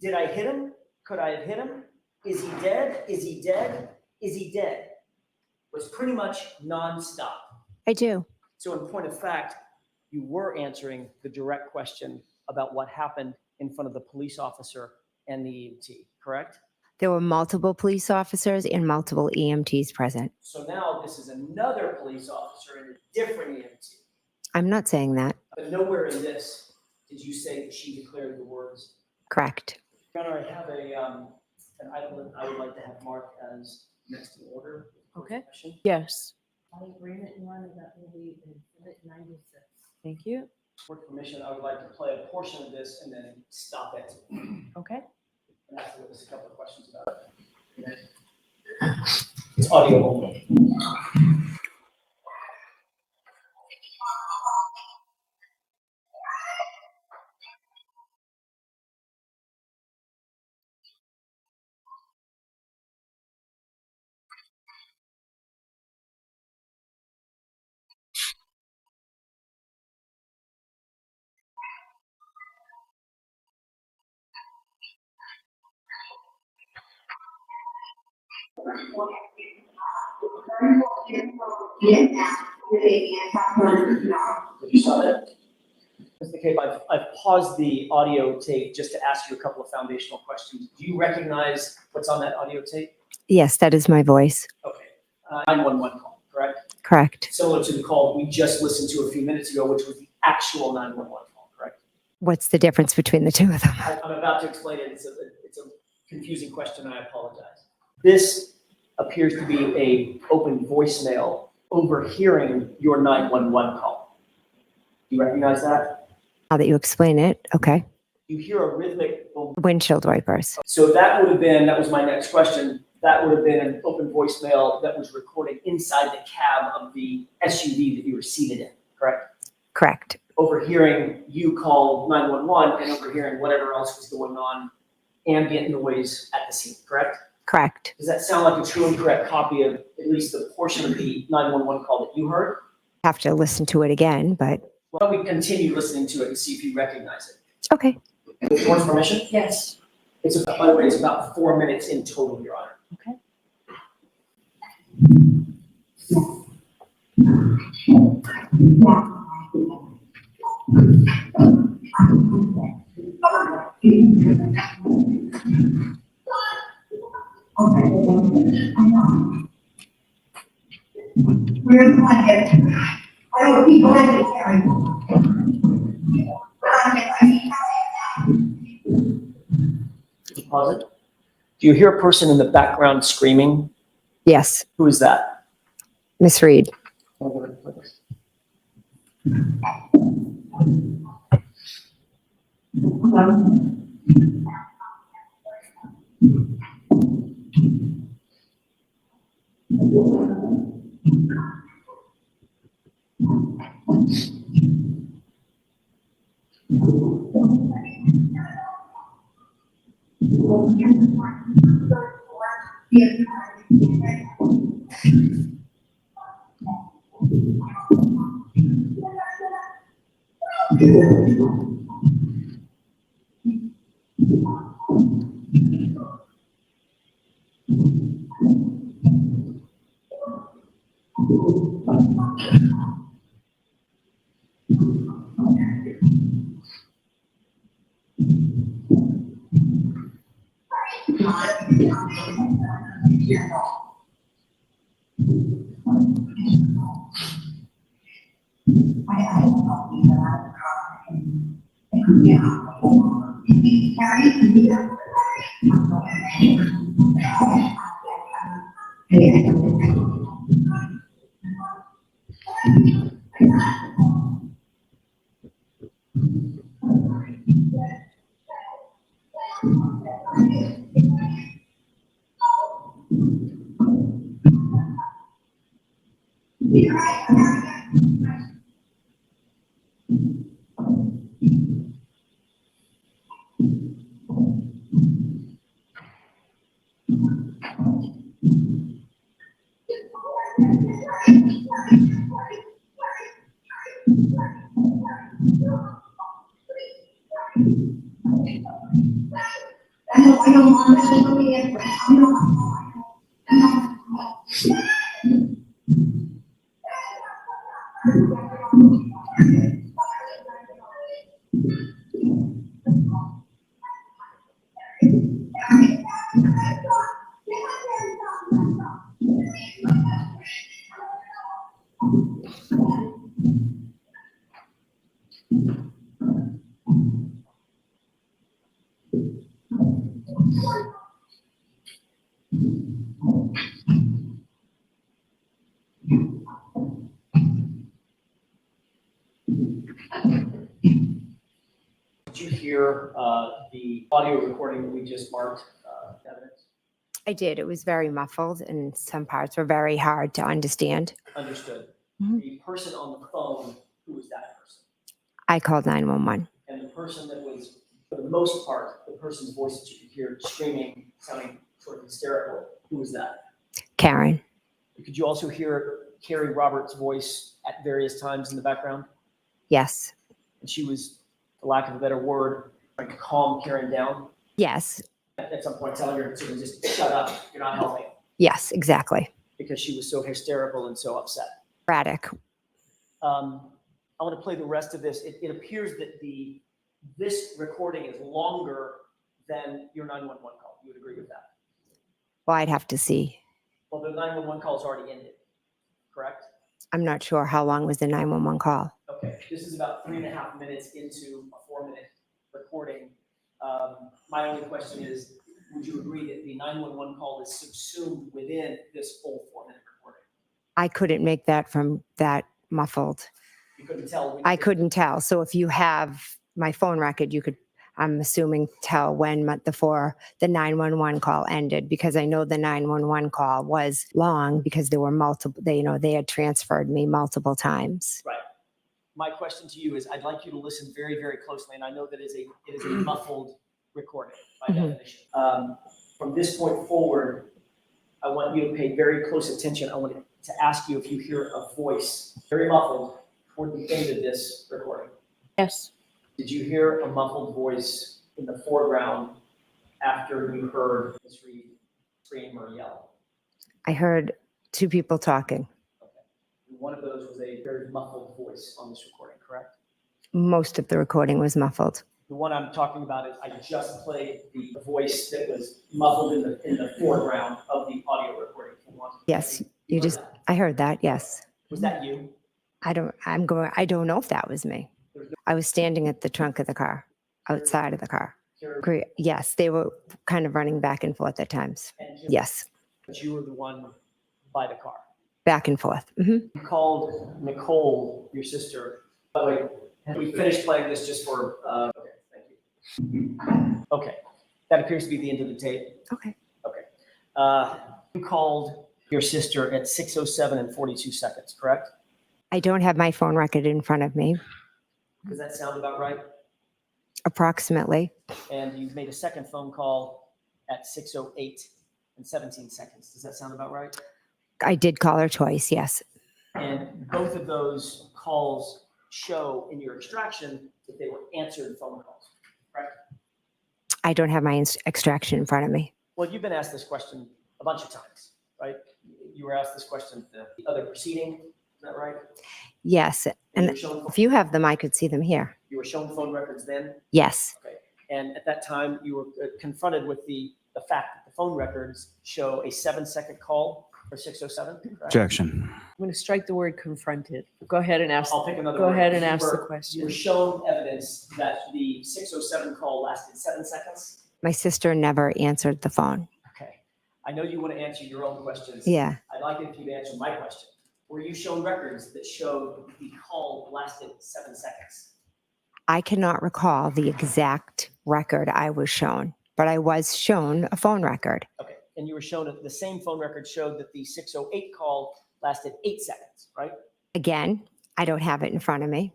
Speaker 2: did I hit him? Could I have hit him? Is he dead? Is he dead? Is he dead? Was pretty much nonstop.
Speaker 3: I do.
Speaker 2: So in point of fact, you were answering the direct question about what happened in front of the police officer and the EMT, correct?
Speaker 3: There were multiple police officers and multiple EMTs present.
Speaker 2: So now this is another police officer and a different EMT.
Speaker 3: I'm not saying that.
Speaker 2: But nowhere in this did you say that she declared the words.
Speaker 3: Correct.
Speaker 2: Your Honor, I have an item that I would like to have marked as next in order.
Speaker 5: Okay.
Speaker 2: Question.
Speaker 5: Yes.
Speaker 1: agreement one that will be exhibit 96.
Speaker 5: Thank you.
Speaker 2: With permission, I would like to play a portion of this and then stop it.
Speaker 5: Okay.
Speaker 2: And ask the witness a couple of questions about it. It's audio only. You saw that? Mr. McCabe, I've paused the audio tape just to ask you a couple of foundational questions. Do you recognize what's on that audio tape?
Speaker 3: Yes, that is my voice.
Speaker 2: Okay. 911 call, correct?
Speaker 3: Correct.
Speaker 2: Similar to the call we just listened to a few minutes ago, which was the actual 911 call, correct?
Speaker 3: What's the difference between the two of them?
Speaker 2: I'm about to explain it. It's a confusing question, and I apologize. This appears to be an open voicemail overhearing your 911 call. Do you recognize that?
Speaker 3: Now that you explain it, okay.
Speaker 2: You hear a rhythmic boom.
Speaker 3: Windshield wipers.
Speaker 2: So that was my next question. That would have been an open voicemail that was recorded inside the cab of the SUV that you were seated in, correct?
Speaker 3: Correct.
Speaker 2: Overhearing you call 911 and overhearing whatever else was going on, ambient noise at the scene, correct?
Speaker 3: Correct.
Speaker 2: Does that sound like a true and correct copy of at least the portion of the 911 call that you heard?
Speaker 3: Have to listen to it again, but
Speaker 2: Why don't we continue listening to it and see if you recognize it?
Speaker 3: okay.
Speaker 2: With your permission?
Speaker 1: Yes.
Speaker 2: By the way, it's about 4 minutes in total, Your Honor.
Speaker 5: Okay.
Speaker 6: Where's my head? I don't keep going to carry.
Speaker 2: Pause it. Do you hear a person in the background screaming?
Speaker 3: Yes,
Speaker 2: Who is that?
Speaker 3: Miss Reed.
Speaker 2: Did you hear the audio recording that we just marked evidence?
Speaker 3: I did. It was very muffled and some parts were very hard to understand.
Speaker 2: Understood.
Speaker 3: Mhm.
Speaker 2: The person on the phone, who was that person?
Speaker 3: I called 911.
Speaker 2: And the person that was, for the most part, the person's voice that you could hear screaming, sounding sort of hysterical, who was that?
Speaker 3: Karen.
Speaker 2: Could you also hear Carrie Roberts' voice at various times in the background?
Speaker 3: Yes.
Speaker 2: And she was, for lack of a better word, trying to calm Karen down.
Speaker 3: Yes.
Speaker 2: At some point, telling her to just shut up, you're not helping,
Speaker 3: Yes, exactly.
Speaker 2: because she was so hysterical and so upset.
Speaker 3: Erratic.
Speaker 2: I want to play the rest of this. It appears that this recording is longer than your 911 call. You would agree with that?
Speaker 3: Well, I'd have to see.
Speaker 2: Well, the 911 call is already ended, correct?
Speaker 3: I'm not sure how long was the 911 call.
Speaker 2: Okay, this is about 3.5 minutes into a 4-minute recording. My only question is, would you agree that the 911 call is subsumed within this full 4-minute recording?
Speaker 3: I couldn't make that from that muffled.
Speaker 2: You couldn't tell?
Speaker 3: I couldn't tell. So if you have my phone record, you could, I'm assuming, tell when the 911 call ended, because I know the 911 call was long because there were multiple, they had transferred me multiple times.
Speaker 2: Right. My question to you is, I'd like you to listen very, very closely, and I know that it is a muffled recording by definition. From this point forward, I want you to pay very close attention. I want to ask you if you hear a voice, very muffled, toward the end of this recording.
Speaker 5: Yes.
Speaker 2: Did you hear a muffled voice in the foreground after you heard Ms. Reed scream or yell?
Speaker 3: I heard two people talking.
Speaker 2: One of those was a very muffled voice on this recording, correct?
Speaker 3: Most of the recording was muffled.
Speaker 2: The one I'm talking about is, I just played the voice that was muffled in the foreground of the audio recording.
Speaker 3: Yes,
Speaker 2: You heard
Speaker 3: I heard that, yes.
Speaker 2: Was that you?
Speaker 3: I don't know if that was me. I was standing at the trunk of the car, outside of the car. Yes, they were kind of running back and forth at times. Yes,
Speaker 2: But you were the one by the car.
Speaker 3: back and forth.
Speaker 2: You called Nicole, your sister. By the way, we finished playing this just for, okay, thank you. Okay, that appears to be the end of the tape.
Speaker 3: Okay.
Speaker 2: Okay. You called your sister at 6:07 and 42 seconds, correct?
Speaker 3: I don't have my phone record in front of me,
Speaker 2: Does that sound about right?
Speaker 3: approximately.
Speaker 2: And you made a second phone call at 6:08 and 17 seconds. Does that sound about right?
Speaker 3: I did call her twice, yes.
Speaker 2: And both of those calls show in your extraction that they were answered phone calls, correct?
Speaker 3: I don't have my extraction in front of me.
Speaker 2: Well, you've been asked this question a bunch of times, right? You were asked this question at the other proceeding, is that right?
Speaker 3: Yes,
Speaker 2: You
Speaker 3: and
Speaker 2: were shown,
Speaker 3: if you have them, I could see them here.
Speaker 2: you were shown phone records then?
Speaker 3: Yes,
Speaker 2: Okay. And at that time, you were confronted with the fact that the phone records show a 7-second call for 6:07, correct?
Speaker 4: Objection.
Speaker 5: I'm going to strike the word confronted. Go ahead and ask.
Speaker 2: I'll pick another
Speaker 5: Go
Speaker 2: word.
Speaker 5: ahead and
Speaker 2: You
Speaker 5: ask the
Speaker 2: were-
Speaker 5: question.
Speaker 2: You were shown evidence that the 6:07 call lasted 7 seconds?
Speaker 3: my sister never answered the phone.
Speaker 2: Okay. I know you want to answer your own questions.
Speaker 3: Yeah,
Speaker 2: I'd like it if you'd answer my question. Were you shown records that showed the call lasted 7 seconds?
Speaker 3: I cannot recall the exact record I was shown, but I was shown a phone record.
Speaker 2: Okay. And you were shown that the same phone record showed that the 6:08 call lasted 8 seconds, right?
Speaker 3: Again, I don't have it in front of me.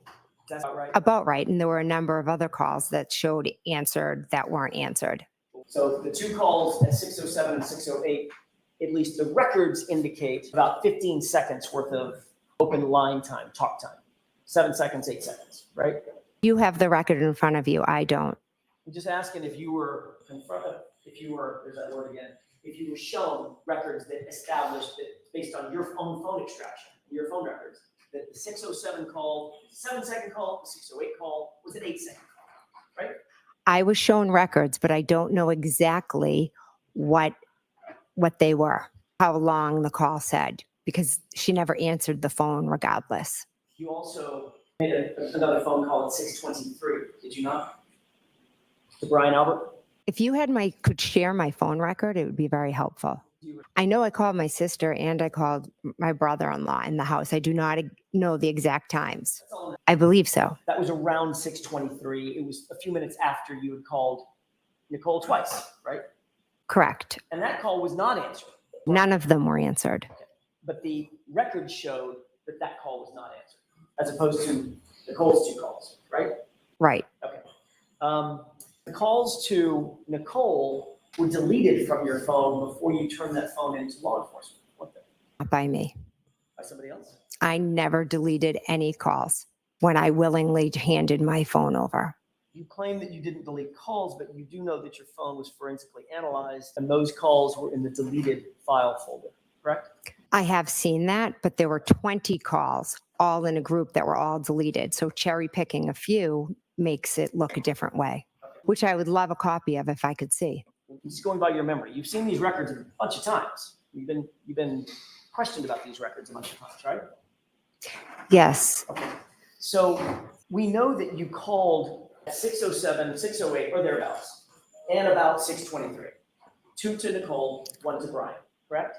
Speaker 2: That's about right.
Speaker 3: About right, and there were a number of other calls that showed answered that weren't answered.
Speaker 2: So the two calls at 6:07 and 6:08, at least the records indicate about 15 seconds worth of open line time, talk time. 7 seconds, 8 seconds, right?
Speaker 3: You have the record in front of you, I don't.
Speaker 2: I'm just asking if you were confronted, there's that word again, if you were shown records that established that based on your own phone extraction, your phone records, that the 6:07 call, 7-second call, the 6:08 call was an 8-second call, right?
Speaker 3: I was shown records, but I don't know exactly what they were, how long the call said, because she never answered the phone regardless.
Speaker 2: You also made another phone call at 6:23, did you not? To Brian Albert?
Speaker 3: If you could share my phone record, it would be very helpful. I know I called my sister and I called my brother-in-law in the house. I do not know the exact times.
Speaker 2: That's all.
Speaker 3: I believe so.
Speaker 2: That was around 6:23. It was a few minutes after you had called Nicole twice, right?
Speaker 3: Correct.
Speaker 2: And that call was not answered.
Speaker 3: None of them were answered.
Speaker 2: But the record showed that that call was not answered, as opposed to Nicole's two calls, right?
Speaker 3: Right.
Speaker 2: The calls to Nicole were deleted from your phone before you turned that phone into law enforcement, weren't they?
Speaker 3: Not by me.
Speaker 2: By somebody else?
Speaker 3: I never deleted any calls when I willingly handed my phone over.
Speaker 2: You claim that you didn't delete calls, but you do know that your phone was forensically analyzed and those calls were in the deleted file folder, correct?
Speaker 3: I have seen that, but there were 20 calls all in a group that were all deleted. So cherry picking a few makes it look a different way, which I would love a copy of if I could see.
Speaker 2: Just going by your memory, you've seen these records a bunch of times. You've been questioned about these records a bunch of times, right?
Speaker 3: Yes,
Speaker 2: So we know that you called at 6:07, 6:08, or thereabouts, and about 6:23. 2 to Nicole, 1 to Brian, correct?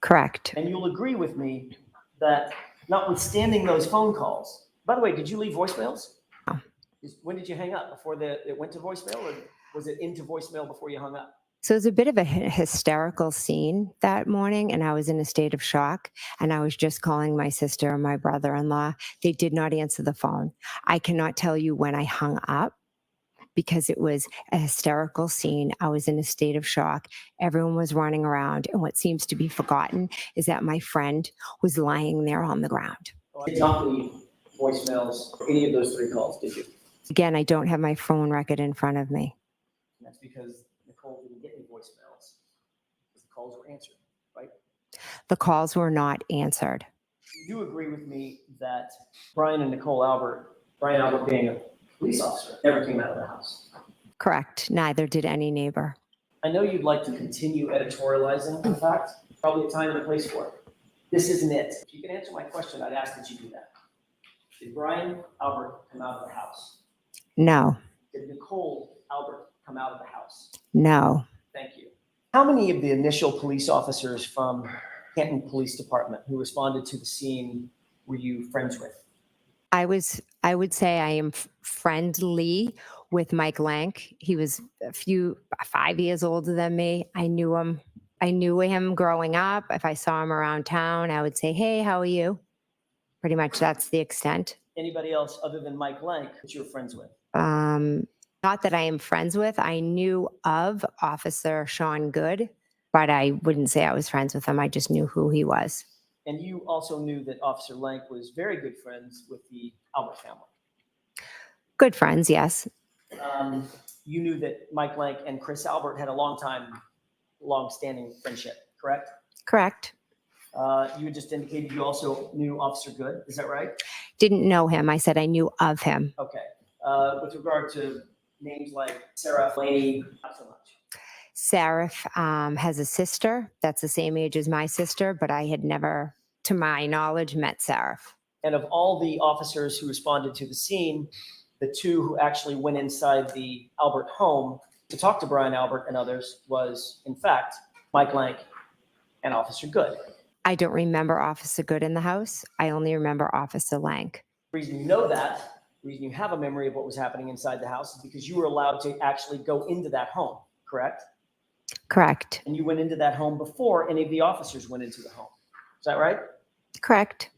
Speaker 3: correct.
Speaker 2: And you'll agree with me that notwithstanding those phone calls, by the way, did you leave voicemails?
Speaker 3: No.
Speaker 2: When did you hang up? Before it went to voicemail, or was it into voicemail before you hung up?
Speaker 3: So it was a bit of a hysterical scene that morning, and I was in a state of shock. And I was just calling my sister and my brother-in-law. They did not answer the phone. I cannot tell you when I hung up because it was a hysterical scene. I was in a state of shock. Everyone was running around. And what seems to be forgotten is that my friend was lying there on the ground.
Speaker 2: I did not leave voicemails for any of those 3 calls, did you?
Speaker 3: Again, I don't have my phone record in front of me.
Speaker 2: And that's because Nicole didn't get any voicemails. The calls were answered, right?
Speaker 3: The calls were not answered.
Speaker 2: You agree with me that Brian and Nicole Albert, Brian Albert being a police officer, never came out of the house.
Speaker 3: Correct. Neither did any neighbor.
Speaker 2: I know you'd like to continue editorializing the fact, probably a time and a place for it. This isn't it. If you can answer my question, I'd ask that you do that. Did Brian Albert come out of the house?
Speaker 3: No,
Speaker 2: Did Nicole Albert come out of the house?
Speaker 3: no.
Speaker 2: Thank you. How many of the initial police officers from Canton Police Department who responded to the scene were you friends with?
Speaker 3: I would say I am friendly with Mike Lank. He was 5 years older than me. I knew him growing up. If I saw him around town, I would say, "Hey, how are you?" Pretty much that's the extent.
Speaker 2: Anybody else other than Mike Lank that you were friends with?
Speaker 3: Not that I am friends with. I knew of Officer Sean Good, but I wouldn't say I was friends with him. I just knew who he was.
Speaker 2: And you also knew that Officer Lank was very good friends with the Albert family.
Speaker 3: Good friends, yes.
Speaker 2: You knew that Mike Lank and Chris Albert had a long-standing friendship, correct?
Speaker 3: Correct.
Speaker 2: You had just indicated you also knew Officer Good, is that right?
Speaker 3: Didn't know him. I said I knew of him.
Speaker 2: Okay. With regard to names like Sarah, Laney, not so much.
Speaker 3: Sarah has a sister that's the same age as my sister, but I had never, to my knowledge, met Sarah.
Speaker 2: And of all the officers who responded to the scene, the two who actually went inside the Albert home to talk to Brian Albert and others was, in fact, Mike Lank and Officer Good.
Speaker 3: I don't remember Officer Good in the house. I only remember Officer Lank.
Speaker 2: The reason you know that, the reason you have a memory of what was happening inside the house is because you were allowed to actually go into that home, correct?
Speaker 3: Correct.
Speaker 2: And you went into that home before any of the officers went into the home. Is that right?
Speaker 3: Correct.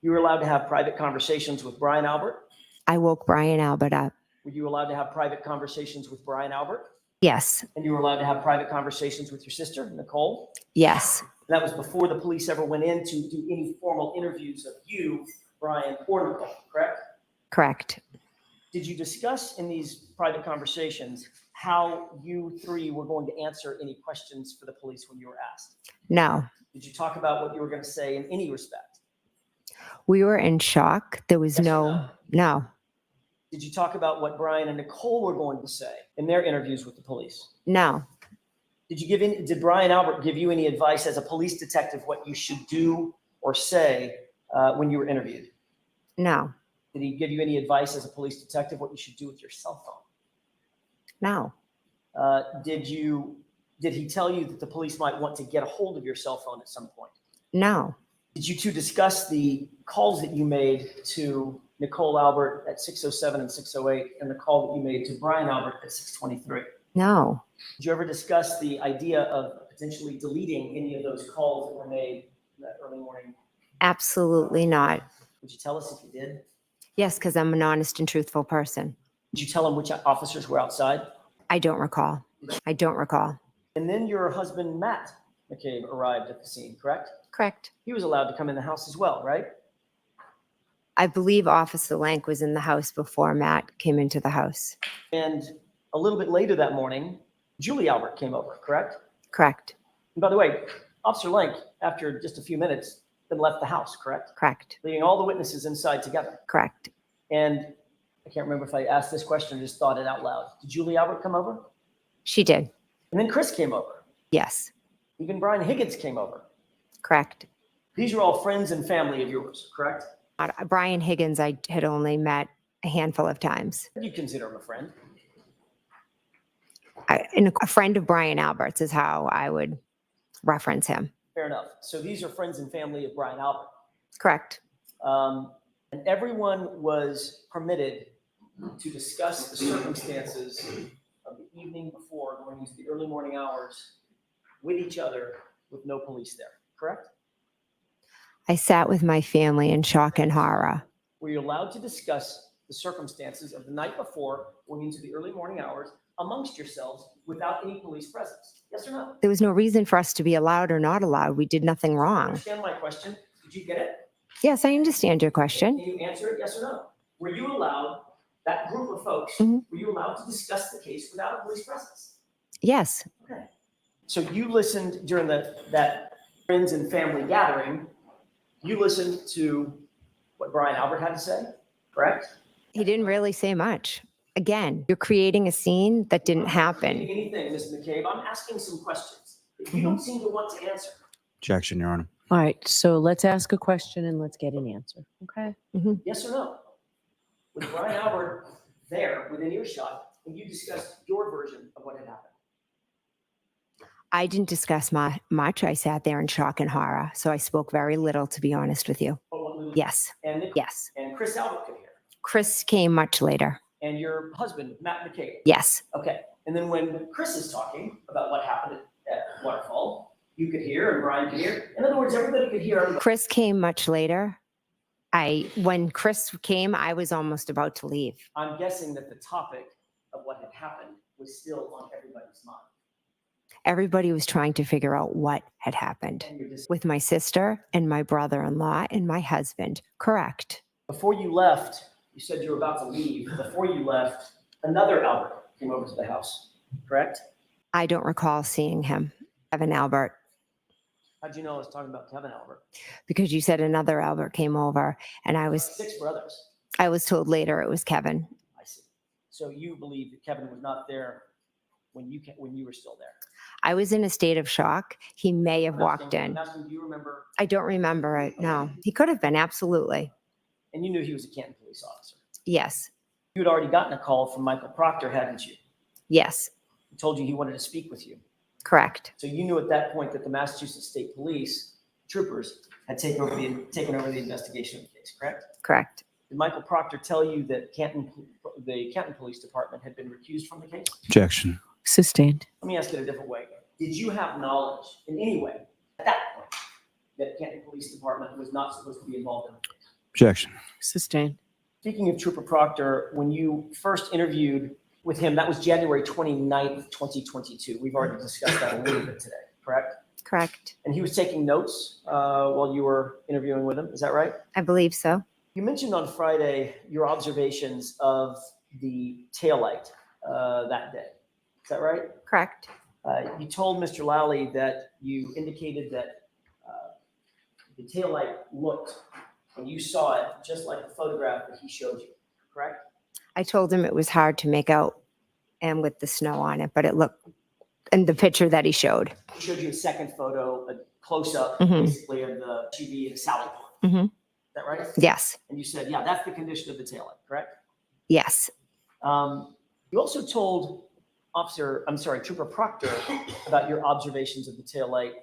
Speaker 2: You were allowed to have private conversations with Brian Albert?
Speaker 3: I woke Brian Albert up.
Speaker 2: Were you allowed to have private conversations with Brian Albert?
Speaker 3: Yes.
Speaker 2: And you were allowed to have private conversations with your sister, Nicole?
Speaker 3: Yes.
Speaker 2: And that was before the police ever went in to do any formal interviews of you, Brian, or Nicole, correct?
Speaker 3: Correct.
Speaker 2: Did you discuss in these private conversations how you three were going to answer any questions for the police when you were asked?
Speaker 3: No.
Speaker 2: Did you talk about what you were going to say in any respect?
Speaker 3: We were in shock. There was
Speaker 2: Yes or
Speaker 3: no.
Speaker 2: Did you talk about what Brian and Nicole were going to say in their interviews with the police?
Speaker 3: No.
Speaker 2: Did Brian Albert give you any advice as a police detective what you should do or say when you were interviewed?
Speaker 3: No.
Speaker 2: Did he give you any advice as a police detective what you should do with your cell phone?
Speaker 3: No.
Speaker 2: Did he tell you that the police might want to get a hold of your cell phone at some point?
Speaker 3: No.
Speaker 2: Did you two discuss the calls that you made to Nicole Albert at 6:07 and 6:08 and the call that you made to Brian Albert at 6:23?
Speaker 3: No.
Speaker 2: Did you ever discuss the idea of potentially deleting any of those calls that were made in that early morning?
Speaker 3: Absolutely not.
Speaker 2: Would you tell us if you did?
Speaker 3: Yes, because I'm an honest and truthful person.
Speaker 2: Did you tell him which officers were outside?
Speaker 3: I don't recall.
Speaker 2: And then your husband, Matt McCabe, arrived at the scene, correct?
Speaker 3: Correct.
Speaker 2: He was allowed to come in the house as well, right?
Speaker 3: I believe Officer Lank was in the house before Matt came into the house.
Speaker 2: And a little bit later that morning, Julie Albert came over, correct?
Speaker 3: Correct.
Speaker 2: And by the way, Officer Lank, after just a few minutes, then left the house, correct?
Speaker 3: Correct.
Speaker 2: Leaving all the witnesses inside together.
Speaker 3: Correct.
Speaker 2: And I can't remember if I asked this question or just thought it out loud. Did Julie Albert come over?
Speaker 3: She did.
Speaker 2: And then Chris came over.
Speaker 3: Yes.
Speaker 2: Even Brian Higgins came over.
Speaker 3: Correct.
Speaker 2: These are all friends and family of yours, correct?
Speaker 3: Brian Higgins, I had only met a handful of times.
Speaker 2: You consider him a friend.
Speaker 3: And a friend of Brian Albert's is how I would reference him.
Speaker 2: Fair enough. So these are friends and family of Brian Albert.
Speaker 3: Correct.
Speaker 2: And everyone was permitted to discuss the circumstances of the evening before going into the early morning hours with each other with no police there, correct?
Speaker 3: I sat with my family in shock and horror.
Speaker 2: Were you allowed to discuss the circumstances of the night before going into the early morning hours amongst yourselves without any police presence? Yes or no?
Speaker 3: There was no reason for us to be allowed or not allowed. We did nothing wrong.
Speaker 2: Understand my question? Did you get it?
Speaker 3: Yes, I understand your
Speaker 2: Can
Speaker 3: question.
Speaker 2: you answer it, yes or no? Were you allowed, that group of folks,
Speaker 3: Mhm.
Speaker 2: were you allowed to discuss the case without a police presence?
Speaker 3: Yes.
Speaker 2: Okay. So you listened during that friends and family gathering, you listened to what Brian Albert had to say, correct?
Speaker 3: He didn't really say much. Again, you're creating a scene that didn't
Speaker 2: Not
Speaker 3: happen.
Speaker 2: anything, Ms. McCabe. I'm asking some questions that you don't seem to want to answer.
Speaker 4: Objection, Your Honor.
Speaker 5: All right, so let's ask a question and let's get an answer, okay?
Speaker 2: Yes or no? Was Brian Albert there within earshot when you discussed your version of what had happened?
Speaker 3: I didn't discuss much. I sat there in shock and horror, so I spoke very little, to be honest with you. Yes,
Speaker 2: And
Speaker 3: yes.
Speaker 2: And Chris Albert could hear.
Speaker 3: Chris came much later.
Speaker 2: And your husband, Matt McCabe.
Speaker 3: Yes,
Speaker 2: Okay. And then when Chris is talking about what happened at Waterfall, you could hear and Brian could hear. In other words, everybody could hear.
Speaker 3: Chris came much later. When Chris came, I was almost about to leave.
Speaker 2: I'm guessing that the topic of what had happened was still on everybody's mind.
Speaker 3: Everybody was trying to figure out what had happened
Speaker 2: And you're just,
Speaker 3: with my sister and my brother-in-law and my husband. Correct.
Speaker 2: before you left, you said you were about to leave. Before you left, another Albert came over to the house, correct?
Speaker 3: I don't recall seeing him, Kevin Albert,
Speaker 2: How'd you know I was talking about Kevin Albert?
Speaker 3: because you said another Albert came over, and I was
Speaker 2: 6 brothers.
Speaker 3: told later it was Kevin.
Speaker 2: I see. So you believe that Kevin was not there when you were still there?
Speaker 3: I was in a state of shock. He may have
Speaker 2: I'm
Speaker 3: walked
Speaker 2: asking-
Speaker 3: in.
Speaker 2: I'm asking, do you remember?
Speaker 3: I don't remember it. No, he could have been. Absolutely.
Speaker 2: And you knew he was a Canton police officer.
Speaker 3: Yes.
Speaker 2: You had already gotten a call from Michael Proctor, hadn't you?
Speaker 3: Yes.
Speaker 2: He told you he wanted to speak with you.
Speaker 3: Correct.
Speaker 2: So you knew at that point that the Massachusetts State Police troopers had taken over the investigation of the case, correct?
Speaker 3: Correct.
Speaker 2: Did Michael Proctor tell you that the Canton Police Department had been recused from the case?
Speaker 4: Objection.
Speaker 5: Sustained.
Speaker 2: Let me ask it a different way. Did you have knowledge in any way at that point that Canton Police Department was not supposed to be involved in the case?
Speaker 4: Objection.
Speaker 5: Sustained.
Speaker 2: Speaking of Trooper Proctor, when you first interviewed with him, that was January 29th, 2022. We've already discussed that a little bit today, correct?
Speaker 3: Correct.
Speaker 2: And he was taking notes while you were interviewing with him. Is that right?
Speaker 3: I believe so.
Speaker 2: You mentioned on Friday your observations of the taillight that day. Is that right?
Speaker 3: Correct.
Speaker 2: You told Mr. Lally that you indicated that the taillight looked, when you saw it, just like the photograph that he showed you, correct?
Speaker 3: I told him it was hard to make out and with the snow on it, but it looked in the picture that he showed.
Speaker 2: He showed you a second photo, a close-up,
Speaker 3: Mhm.
Speaker 2: basically, of the TV and Sally Pond.
Speaker 3: Mhm.
Speaker 2: Is that right?
Speaker 3: Yes.
Speaker 2: And you said, yeah, that's the condition of the taillight, correct?
Speaker 3: Yes.
Speaker 2: You also told Trooper Proctor about your observations of the taillight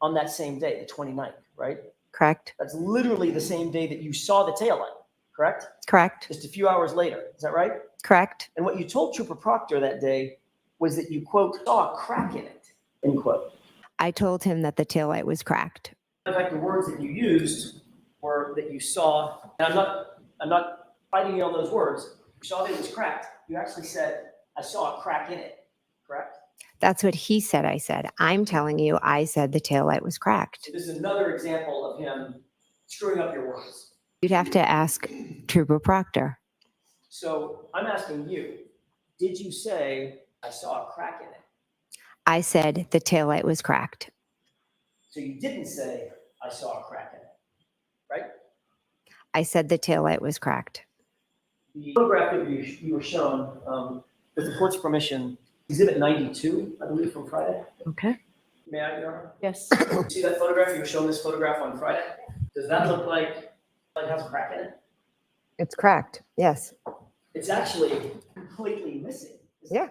Speaker 2: on that same day, the 29th, right?
Speaker 3: Correct.
Speaker 2: That's literally the same day that you saw the taillight, correct?
Speaker 3: Correct.
Speaker 2: Just a few hours later, is that right?
Speaker 3: Correct.
Speaker 2: And what you told Trooper Proctor that day was that you, quote, saw a crack in it, end quote.
Speaker 3: I told him that the taillight was cracked.
Speaker 2: In fact, the words that you used were that you saw, and I'm not fighting you on those words. You saw that it was cracked. You actually said, I saw a crack in it, correct?
Speaker 3: That's what he said. I said, I'm telling you, I said the taillight was cracked.
Speaker 2: So this is another example of him screwing up your words.
Speaker 3: You'd have to ask Trooper Proctor.
Speaker 2: So I'm asking you, did you say, I saw a crack in it?
Speaker 3: I said the taillight was cracked.
Speaker 2: So you didn't say, I saw a crack in it, right?
Speaker 3: I said the taillight was cracked.
Speaker 2: The photograph that you were shown, with the court's permission, Exhibit 92, I believe, from Friday.
Speaker 5: Okay.
Speaker 2: May I, Your Honor?
Speaker 5: Yes.
Speaker 2: See that photograph? You were shown this photograph on Friday. Does that look like it has a crack in it?
Speaker 3: It's cracked. Yes.
Speaker 2: It's actually completely missing. isn't it?
Speaker 3: Yeah.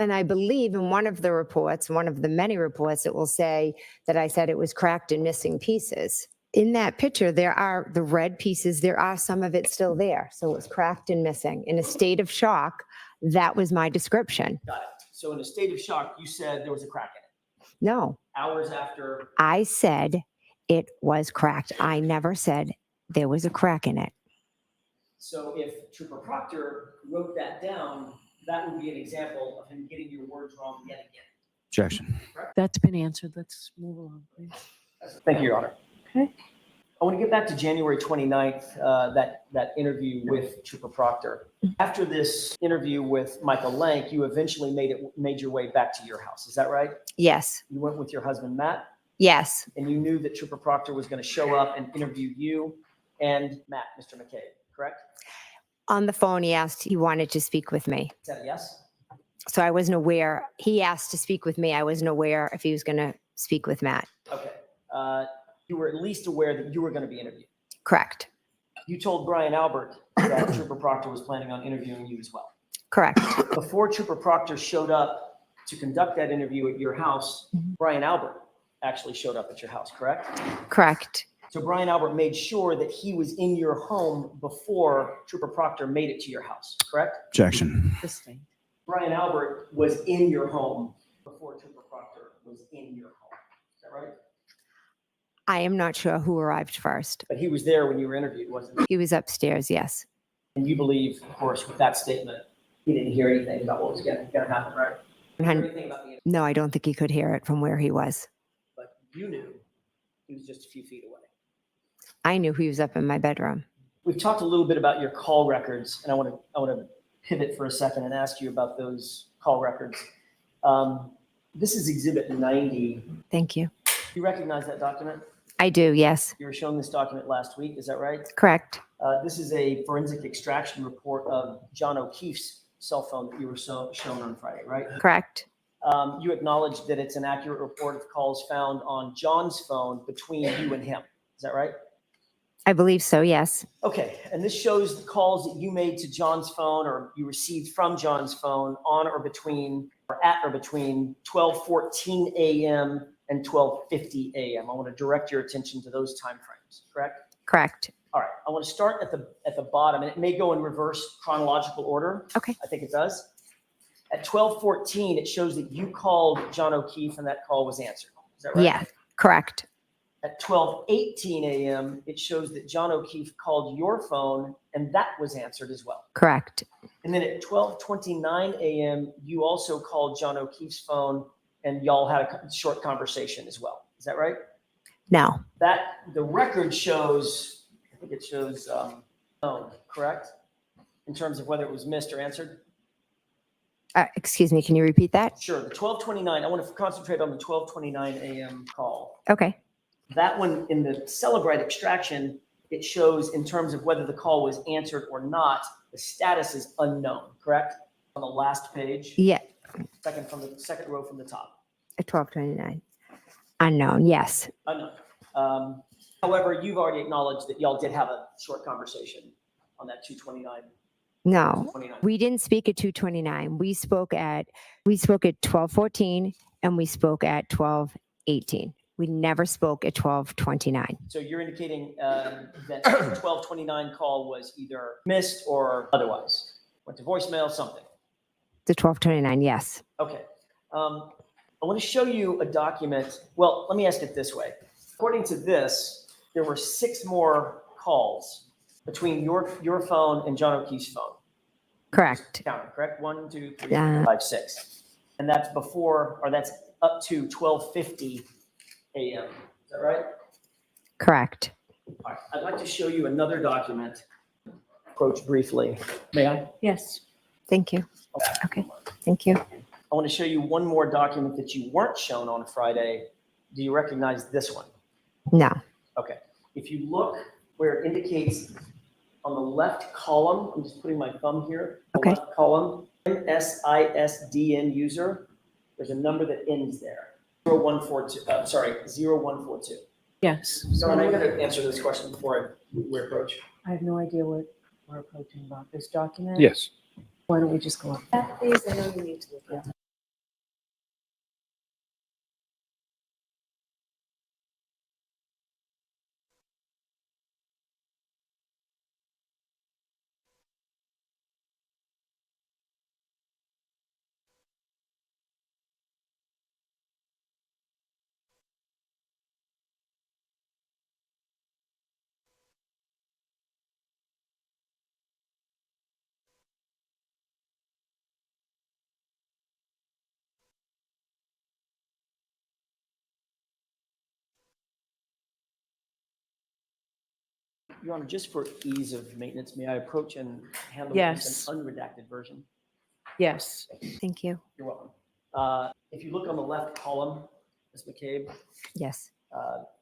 Speaker 3: And I believe in one of the reports, one of the many reports, it will say that I said it was cracked and missing pieces. In that picture, there are the red pieces. There are some of it still there. So it's cracked and missing. In a state of shock, that was my description.
Speaker 2: Got it. So in a state of shock, you said there was a crack in it.
Speaker 3: No,
Speaker 2: Hours after,
Speaker 3: I said it was cracked. I never said there was a crack in it.
Speaker 2: so if Trooper Proctor wrote that down, that would be an example of him getting your words wrong yet again.
Speaker 4: Objection.
Speaker 5: That's been answered. Let's move along, please.
Speaker 2: Thank you, Your Honor.
Speaker 5: Okay.
Speaker 2: I want to get back to January 29th, that interview with Trooper Proctor. After this interview with Michael Lank, you eventually made your way back to your house. Is that right?
Speaker 3: Yes.
Speaker 2: You went with your husband, Matt,
Speaker 3: Yes.
Speaker 2: and you knew that Trooper Proctor was going to show up and interview you and Matt, Mr. McCabe, correct?
Speaker 3: On the phone, he wanted to speak with me.
Speaker 2: Is that a yes?
Speaker 3: So I wasn't aware. He asked to speak with me. I wasn't aware if he was going to speak with Matt.
Speaker 2: Okay. you were at least aware that you were going to be interviewed.
Speaker 3: Correct.
Speaker 2: You told Brian Albert that Trooper Proctor was planning on interviewing you as well.
Speaker 3: Correct.
Speaker 2: Before Trooper Proctor showed up to conduct that interview at your house, Brian Albert actually showed up at your house, correct?
Speaker 3: Correct.
Speaker 2: So Brian Albert made sure that he was in your home before Trooper Proctor made it to your house, correct?
Speaker 4: Objection.
Speaker 5: Sustained.
Speaker 2: Brian Albert was in your home before Trooper Proctor was in your home. Is that right?
Speaker 3: I am not sure who arrived first.
Speaker 2: But he was there when you were interviewed, wasn't he?
Speaker 3: He was upstairs, yes.
Speaker 2: And you believe, of course, with that statement, he didn't hear anything about what was going to happen, right? Anything about the interview,
Speaker 3: No, I don't think he could hear it from where he was.
Speaker 2: but you knew he was just a few feet away.
Speaker 3: I knew he was up in my bedroom.
Speaker 2: We've talked a little bit about your call records, and I want to pivot for a second and ask you about those call records. This is Exhibit 90.
Speaker 3: Thank you.
Speaker 2: You recognize that document?
Speaker 3: I do, yes.
Speaker 2: You were shown this document last week, is that right?
Speaker 3: Correct.
Speaker 2: This is a forensic extraction report of John O'Keefe's cell phone that you were shown on Friday, right?
Speaker 3: Correct.
Speaker 2: You acknowledge that it's an accurate report of calls found on John's phone between you and him. Is that right?
Speaker 3: I believe so, yes.
Speaker 2: Okay, and this shows the calls that you made to John's phone or you received from John's phone on or between or at or between 12:14 a.m. and 12:50 a.m. I want to direct your attention to those time frames, correct?
Speaker 3: Correct.
Speaker 2: All right, I want to start at the bottom, and it may go in reverse chronological order.
Speaker 3: Okay.
Speaker 2: I think it does. At 12:14, it shows that you called John O'Keefe and that call was answered. Is that right?
Speaker 3: Yeah, correct.
Speaker 2: At 12:18 a.m., it shows that John O'Keefe called your phone and that was answered as well.
Speaker 3: Correct.
Speaker 2: And then at 12:29 a.m., you also called John O'Keefe's phone and y'all had a short conversation as well. Is that right?
Speaker 3: No.
Speaker 2: The record shows, I think it shows phone, correct? In terms of whether it was missed or answered?
Speaker 3: Excuse me, can you repeat that?
Speaker 2: Sure, the 12:29, I want to concentrate on the 12:29 a.m. call.
Speaker 3: Okay.
Speaker 2: That one in the Celebrite extraction, it shows in terms of whether the call was answered or not, the status is unknown, correct? On the last page,
Speaker 3: Yeah,
Speaker 2: second row from the top,
Speaker 3: at 12:29. Unknown, yes.
Speaker 2: unknown. However, you've already acknowledged that y'all did have a short conversation on that 2:29.
Speaker 3: No,
Speaker 2: 2:29.
Speaker 3: we didn't speak at 2:29. We spoke at 12:14 and we spoke at 12:18. We never spoke at 12:29.
Speaker 2: So you're indicating that the 12:29 call was either missed or otherwise went to voicemail, something.
Speaker 3: The 12:29, yes.
Speaker 2: Okay. I want to show you a document. Well, let me ask it this way. According to this, there were 6 more calls between your phone and John O'Keefe's phone.
Speaker 3: Correct.
Speaker 2: Counting, correct? 1, 2, 3,
Speaker 3: Yeah.
Speaker 2: 4, 5, 6. And that's that's up to 12:50 a.m. Is that right?
Speaker 3: Correct.
Speaker 2: All right. I'd like to show you another document. Approach briefly. May I?
Speaker 5: Yes.
Speaker 3: Thank you. Okay, thank you.
Speaker 2: I want to show you one more document that you weren't shown on Friday. Do you recognize this one?
Speaker 3: No.
Speaker 2: Okay. If you look where it indicates on the left column, I'm just putting my thumb here. The
Speaker 3: Okay.
Speaker 2: left column, MSISDN user. There's a number that ends there. 0142.
Speaker 5: Yes.
Speaker 2: So I'm going to answer this question before we approach.
Speaker 5: I have no idea what we're approaching about this document.
Speaker 4: Yes.
Speaker 5: Why don't we just go up?
Speaker 1: Please, I know you need to look at that.
Speaker 2: Your Honor, just for ease of maintenance, may I approach and handle
Speaker 5: Yes.
Speaker 2: this an unredacted version?
Speaker 5: Yes.
Speaker 3: Thank you.
Speaker 2: You're welcome. If you look on the left column, Ms. McCabe,
Speaker 3: Yes.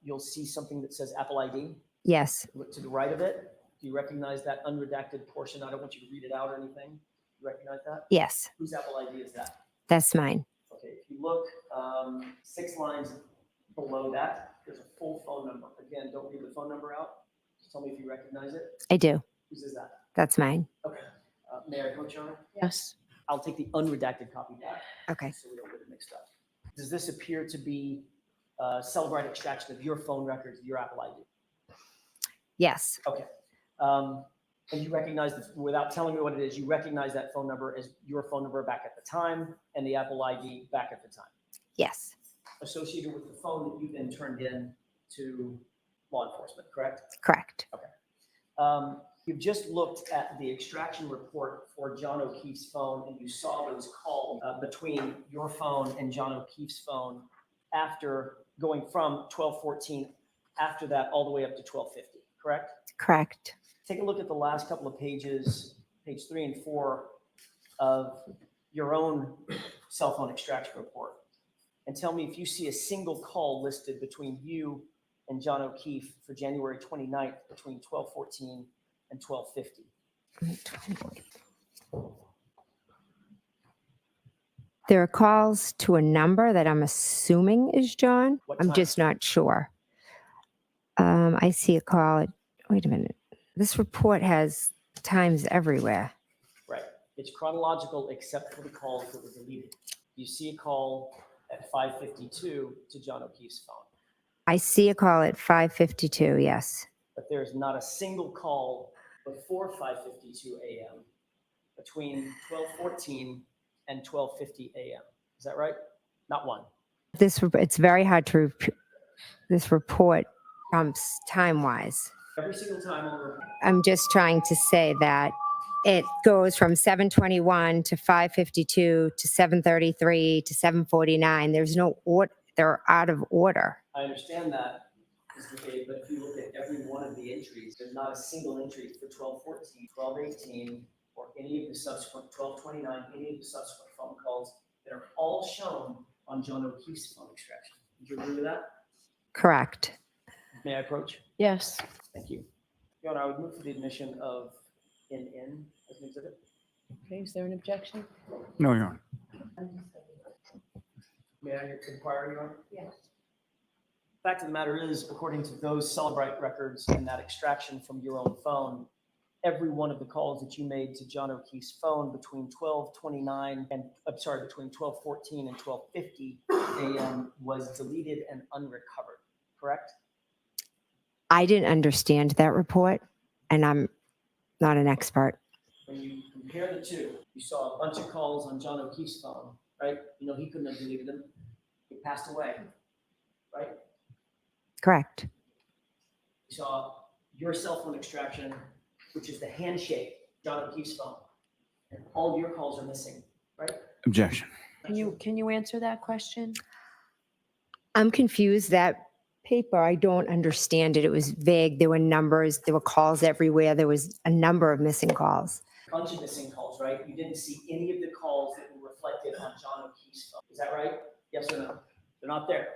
Speaker 2: you'll see something that says Apple ID.
Speaker 3: Yes.
Speaker 2: Look to the right of it. Do you recognize that unredacted portion? I don't want you to read it out or anything. You recognize that?
Speaker 3: Yes.
Speaker 2: Whose Apple ID is that?
Speaker 3: That's mine.
Speaker 2: Okay, if you look 6 lines below that, There's a full phone number. Again, don't read the phone number out. Just tell me if you recognize it.
Speaker 3: I do.
Speaker 2: Whose is that?
Speaker 3: That's mine.
Speaker 2: Okay. May I approach, Your Honor?
Speaker 5: Yes.
Speaker 2: I'll take the unredacted copy back.
Speaker 3: Okay.
Speaker 2: So we don't get it mixed up. Does this appear to be Celebrite extraction of your phone records, your Apple ID?
Speaker 3: Yes.
Speaker 2: Okay. And you recognize, without telling me what it is, you recognize that phone number as your phone number back at the time and the Apple ID back at the time,
Speaker 3: Yes.
Speaker 2: associated with the phone that you then turned in to law enforcement, correct?
Speaker 3: Correct.
Speaker 2: You've just looked at the extraction report for John O'Keefe's phone, and you saw those calls between your phone and John O'Keefe's phone after going from 12:14, after that, all the way up to 12:50, correct?
Speaker 3: Correct.
Speaker 2: Take a look at the last couple of pages, page 3 and 4 of your own cell phone extraction report, and tell me if you see a single call listed between you and John O'Keefe for January 29th between 12:14 and 12:50.
Speaker 3: There are calls to a number that I'm assuming is John.
Speaker 2: What
Speaker 3: I'm
Speaker 2: time?
Speaker 3: just not sure. I see a call. Wait a minute. This report has times everywhere.
Speaker 2: Right. It's chronological except for the calls that were deleted. You see a call at 5:52 to John O'Keefe's phone,
Speaker 3: I see a call at 5:52. Yes.
Speaker 2: but there's not a single call before 5:52 a.m. between 12:14 and 12:50 a.m. Is that right? Not one.
Speaker 3: It's very hard to. This report jumps time-wise.
Speaker 2: Every single time on the report.
Speaker 3: I'm just trying to say that it goes from 7:21 to 5:52 to 7:33 to 7:49. There's no order. They're out of order.
Speaker 2: I understand that, Mr. McCabe, but if you look at every one of the entries, there's not a single entry for 12:14, 12:18, or any of the subsequent 12:29, any of the subsequent phone calls that are all shown on John O'Keefe's phone extraction. Would you agree with that?
Speaker 3: Correct.
Speaker 2: May I approach?
Speaker 5: Yes.
Speaker 2: Thank you. Your Honor, I would move for the admission of NN as an exhibit.
Speaker 5: Okay, is there an objection?
Speaker 4: No, Your Honor.
Speaker 2: May I inquire, Your Honor? Yes. Fact of the matter is, according to those Celebrite records and that extraction from your own phone, every one of the calls that you made to John O'Keefe's phone between 12:29 and, I'm sorry, between 12:14 and 12:50 a.m. was deleted and unrecovered, correct?
Speaker 3: I didn't understand that report, and I'm not an expert.
Speaker 2: When you compare the two, you saw a bunch of calls on John O'Keefe's phone, right? You know, he couldn't have deleted them. He passed away, right?
Speaker 3: Correct.
Speaker 2: You saw your cell phone extraction, which is the handshake, John O'Keefe's phone. And all your calls are missing, right?
Speaker 4: Objection.
Speaker 5: Can you answer that question?
Speaker 3: I'm confused. That paper, I don't understand it. It was vague. There were numbers. There were calls everywhere. There was a number of missing calls.
Speaker 2: Bunch of missing calls, right? You didn't see any of the calls that were reflected on John O'Keefe's phone. Is that right? Yes or no? They're not there.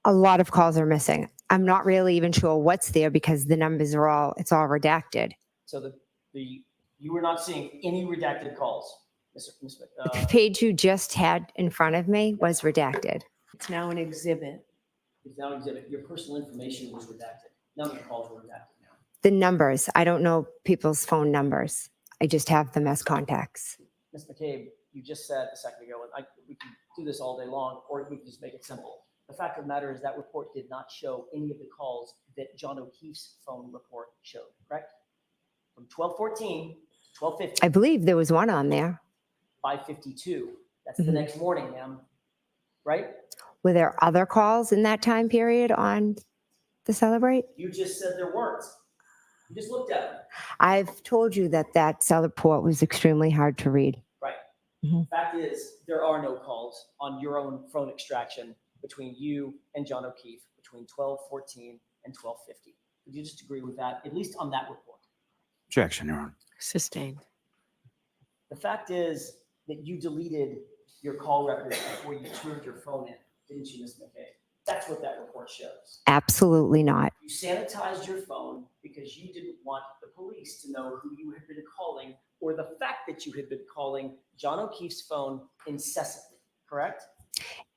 Speaker 3: A lot of calls are missing. I'm not really even sure what's there because the numbers are it's all redacted.
Speaker 2: So you were not seeing any redacted calls, Mr.
Speaker 3: The page you just had in front of me was redacted.
Speaker 5: It's now an exhibit.
Speaker 2: It's now an exhibit. Your personal information was redacted. None of the calls were redacted now.
Speaker 3: The numbers, I don't know people's phone numbers. I just have them as contacts.
Speaker 2: Ms. McCabe, you just said a second ago, and we can do this all day long, or we can just make it simple. The fact of the matter is that report did not show any of the calls that John O'Keefe's phone report showed, correct? From 12:14 to 12:50.
Speaker 3: I believe there was one on there.
Speaker 2: 5:52. That's the
Speaker 3: Mhm.
Speaker 2: next morning, ma'am. Right?
Speaker 3: Were there other calls in that time period on the Celebrate?
Speaker 2: You just said there weren't. You just looked at them.
Speaker 3: I've told you that cell report was extremely hard to read.
Speaker 2: Right.
Speaker 3: Mhm.
Speaker 2: Fact is, there are no calls on your own phone extraction between you and John O'Keefe between 12:14 and 12:50. Would you just agree with that, at least on that report?
Speaker 4: Objection, Your Honor.
Speaker 5: Sustained.
Speaker 2: The fact is that you deleted your call records before you turned your phone in, didn't you, Ms. McCabe? That's what that report shows.
Speaker 3: Absolutely not.
Speaker 2: You sanitized your phone because you didn't want the police to know who you had been calling or the fact that you had been calling John O'Keefe's phone incessantly, correct?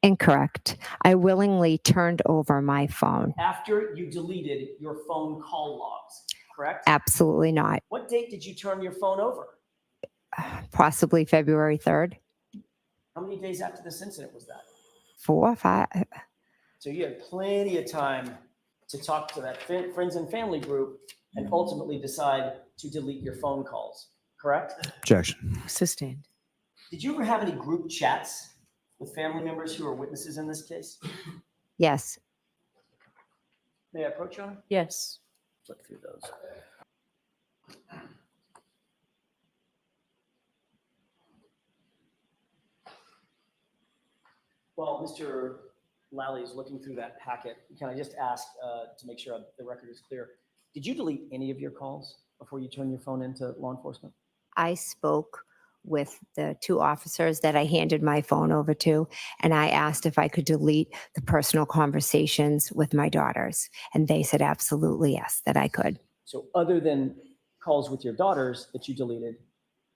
Speaker 3: Incorrect. I willingly turned over my phone.
Speaker 2: After you deleted your phone call logs, correct?
Speaker 3: Absolutely not.
Speaker 2: What date did you turn your phone over?
Speaker 3: Possibly February 3rd,
Speaker 2: How many days after this incident was that?
Speaker 3: 4, 5.
Speaker 2: So you had plenty of time to talk to that friends and family group and ultimately decide to delete your phone calls, correct?
Speaker 4: Objection.
Speaker 5: Sustained.
Speaker 2: Did you ever have any group chats with family members who are witnesses in this case?
Speaker 3: Yes.
Speaker 2: May I approach you?
Speaker 5: Yes.
Speaker 2: Flip through those. While Mr. Lally is looking through that packet, can I just ask to make sure the record is clear? Did you delete any of your calls before you turned your phone into law enforcement?
Speaker 3: I spoke with the 2 officers that I handed my phone over to, and I asked if I could delete the personal conversations with my daughters. And they said absolutely yes, that I could.
Speaker 2: So other than calls with your daughters that you deleted,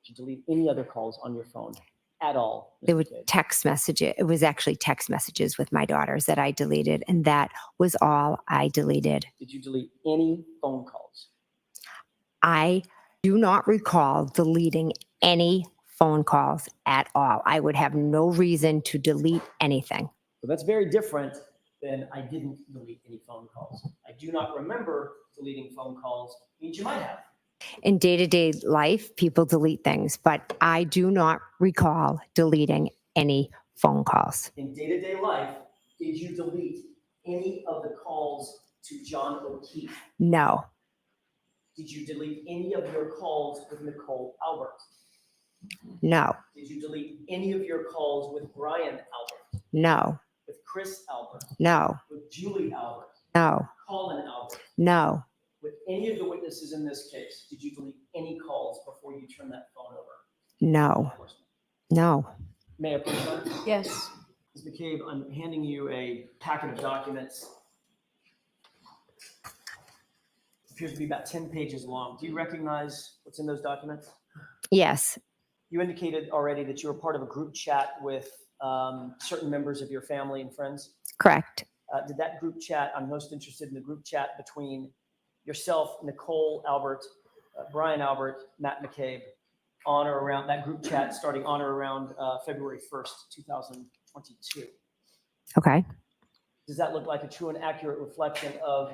Speaker 2: did you delete any other calls on your phone at all?
Speaker 3: There were
Speaker 2: Mr. McCabe?
Speaker 3: text messages. It was actually text messages with my daughters that I deleted, and that was all I deleted.
Speaker 2: Did you delete any phone calls?
Speaker 3: I do not recall deleting any phone calls at all. I would have no reason to delete anything.
Speaker 2: So that's very different than I didn't delete any phone calls. I do not remember deleting phone calls, means you might have.
Speaker 3: In day-to-day life, people delete things, but I do not recall deleting any phone calls.
Speaker 2: In day-to-day life, did you delete any of the calls to John O'Keefe?
Speaker 3: No,
Speaker 2: Did you delete any of your calls with Nicole Albert?
Speaker 3: no,
Speaker 2: Did you delete any of your calls with Brian Albert,
Speaker 3: no,
Speaker 2: with Chris Albert,
Speaker 3: no,
Speaker 2: with Julie Albert,
Speaker 3: no,
Speaker 2: Colin Albert?
Speaker 3: no,
Speaker 2: With any of the witnesses in this case, did you delete any calls before you turned that phone over?
Speaker 3: no, no.
Speaker 2: May I approach that?
Speaker 5: Yes.
Speaker 2: Ms. McCabe, I'm handing you a packet of documents. Appears to be about 10 pages long. Do you recognize what's in those documents?
Speaker 3: Yes,
Speaker 2: You indicated already that you were part of a group chat with certain members of your family and friends.
Speaker 3: correct.
Speaker 2: Did that group chat, I'm most interested in the group chat between yourself, Nicole Albert, Brian Albert, Matt McCabe, on or around that group chat starting on or around February 1st, 2022.
Speaker 3: Okay.
Speaker 2: Does that look like a true and accurate reflection of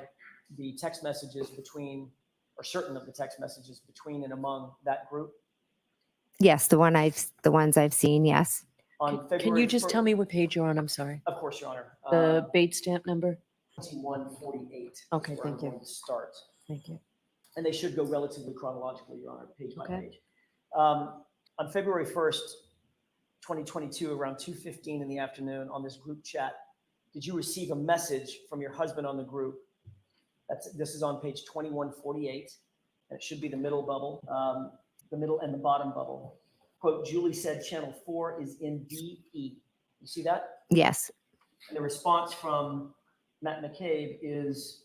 Speaker 2: the text messages between, or certain of the text messages between and among that group?
Speaker 3: Yes, the ones I've seen, yes.
Speaker 2: On
Speaker 5: Can
Speaker 2: February
Speaker 5: you just tell
Speaker 2: 1st
Speaker 5: me what page you're on? I'm sorry.
Speaker 2: Of course, Your Honor.
Speaker 5: The bait stamp number?
Speaker 2: 2148.
Speaker 5: Okay,
Speaker 2: is where
Speaker 5: thank
Speaker 2: I'm
Speaker 5: you.
Speaker 2: going to start.
Speaker 5: Thank you.
Speaker 2: And they should go relatively chronologically, Your Honor, page by
Speaker 5: Okay.
Speaker 2: page. On February 1st, 2022, around 2:15 in the afternoon on this group chat, did you receive a message from your husband on the group? This is on page 2148, and it should be the middle bubble, the middle and the bottom bubble. Quote, Julie said channel 4 is in DE. You see that?
Speaker 3: Yes,
Speaker 2: And the response from Matt McCabe is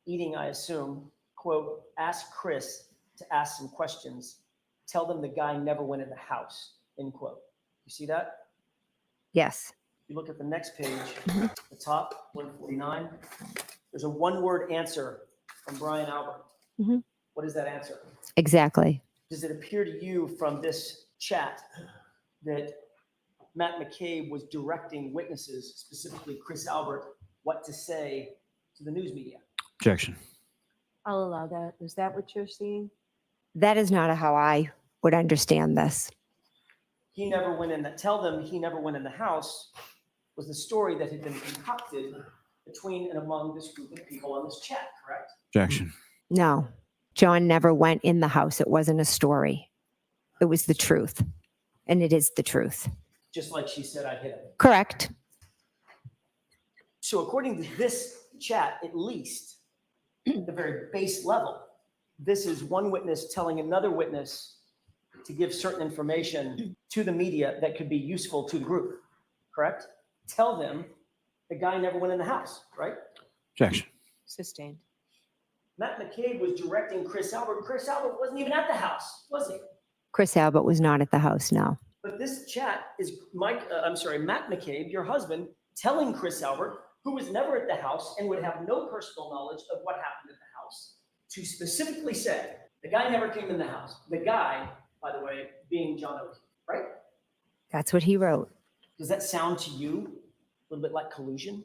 Speaker 2: eating, I assume, quote, ask Chris to ask some questions. Tell them the guy never went in the house, end quote. You see that?
Speaker 3: yes,
Speaker 2: You look at the next page, the top, 149. There's a one-word answer from Brian Albert.
Speaker 3: Mhm.
Speaker 2: What is that answer?
Speaker 3: exactly.
Speaker 2: Does it appear to you from this chat that Matt McCabe was directing witnesses, specifically Chris Albert, what to say to the news media?
Speaker 4: Objection.
Speaker 1: I'll allow that. Is that what you're seeing?
Speaker 3: That is not how I would understand this.
Speaker 2: He never went in that, tell them he never went in the house was the story that had been concocted between and among this group of people on this chat, correct?
Speaker 4: Objection.
Speaker 3: No, John never went in the house. It wasn't a story. It was the truth. And it is the truth.
Speaker 2: Just like she said, I hit him.
Speaker 3: Correct.
Speaker 2: So according to this chat, at least, at the very base level, this is one witness telling another witness to give certain information to the media that could be useful to the group, correct? Tell them the guy never went in the house, right?
Speaker 4: Objection.
Speaker 5: Sustained.
Speaker 2: Matt McCabe was directing Chris Albert. Chris Albert wasn't even at the house, was he?
Speaker 3: Chris Albert was not at the house, no.
Speaker 2: But this chat is Matt McCabe, your husband, telling Chris Albert, who was never at the house and would have no personal knowledge of what happened at the house, to specifically say, the guy never came in the house. The guy, by the way, being John O'Keefe, right?
Speaker 3: That's what he wrote.
Speaker 2: Does that sound to you a little bit like collusion?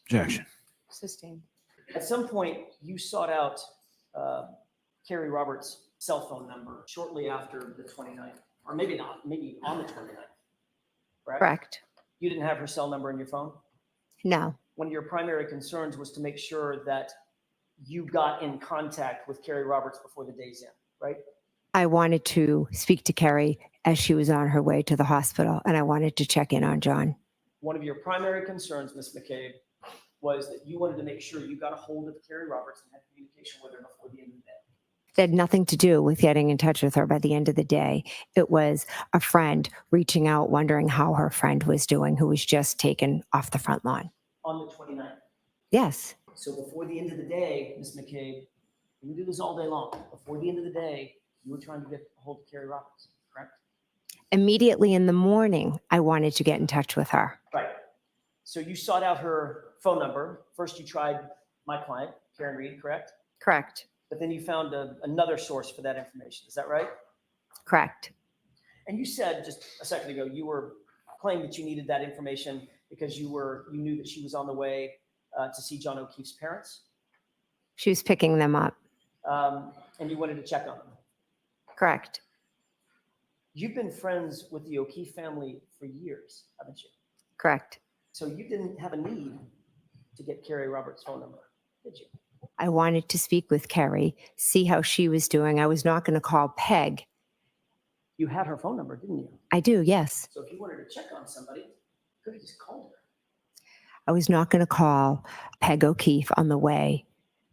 Speaker 4: Objection.
Speaker 5: Sustained.
Speaker 2: At some point, you sought out Carrie Roberts' cell phone number shortly after the 29th, or maybe not, maybe on the 29th, right?
Speaker 3: Correct.
Speaker 2: You didn't have her cell number in your phone?
Speaker 3: No.
Speaker 2: One of your primary concerns was to make sure that you got in contact with Carrie Roberts before the day's end, right?
Speaker 3: I wanted to speak to Carrie as she was on her way to the hospital, and I wanted to check in on John.
Speaker 2: One of your primary concerns, Ms. McCabe, was that you wanted to make sure you got a hold of Carrie Roberts and had communication with her before the end of the day.
Speaker 3: It had nothing to do with getting in touch with her by the end of the day. It was a friend reaching out, wondering how her friend was doing, who was just taken off the front lawn.
Speaker 2: On the 29th.
Speaker 3: Yes.
Speaker 2: So before the end of the day, Ms. McCabe, you can do this all day long. Before the end of the day, you were trying to get a hold of Carrie Roberts, correct?
Speaker 3: Immediately in the morning, I wanted to get in touch with her.
Speaker 2: Right. So you sought out her phone number. First, you tried my client, Karen Read, correct?
Speaker 3: Correct.
Speaker 2: But then you found another source for that information. Is that right?
Speaker 3: Correct.
Speaker 2: And you said just a second ago, you were claiming that you needed that information because you knew that she was on the way to see John O'Keefe's parents,
Speaker 3: She was picking them up.
Speaker 2: and you wanted to check on them.
Speaker 3: Correct.
Speaker 2: You've been friends with the O'Keefe family for years, haven't you?
Speaker 3: Correct.
Speaker 2: So you didn't have a need to get Carrie Roberts' phone number, did you?
Speaker 3: I wanted to speak with Carrie, see how she was doing. I was not going to call Peg.
Speaker 2: You had her phone number, didn't you?
Speaker 3: I do, yes.
Speaker 2: So if you wanted to check on somebody, you could have just called her.
Speaker 3: I was not going to call Peg O'Keefe on the way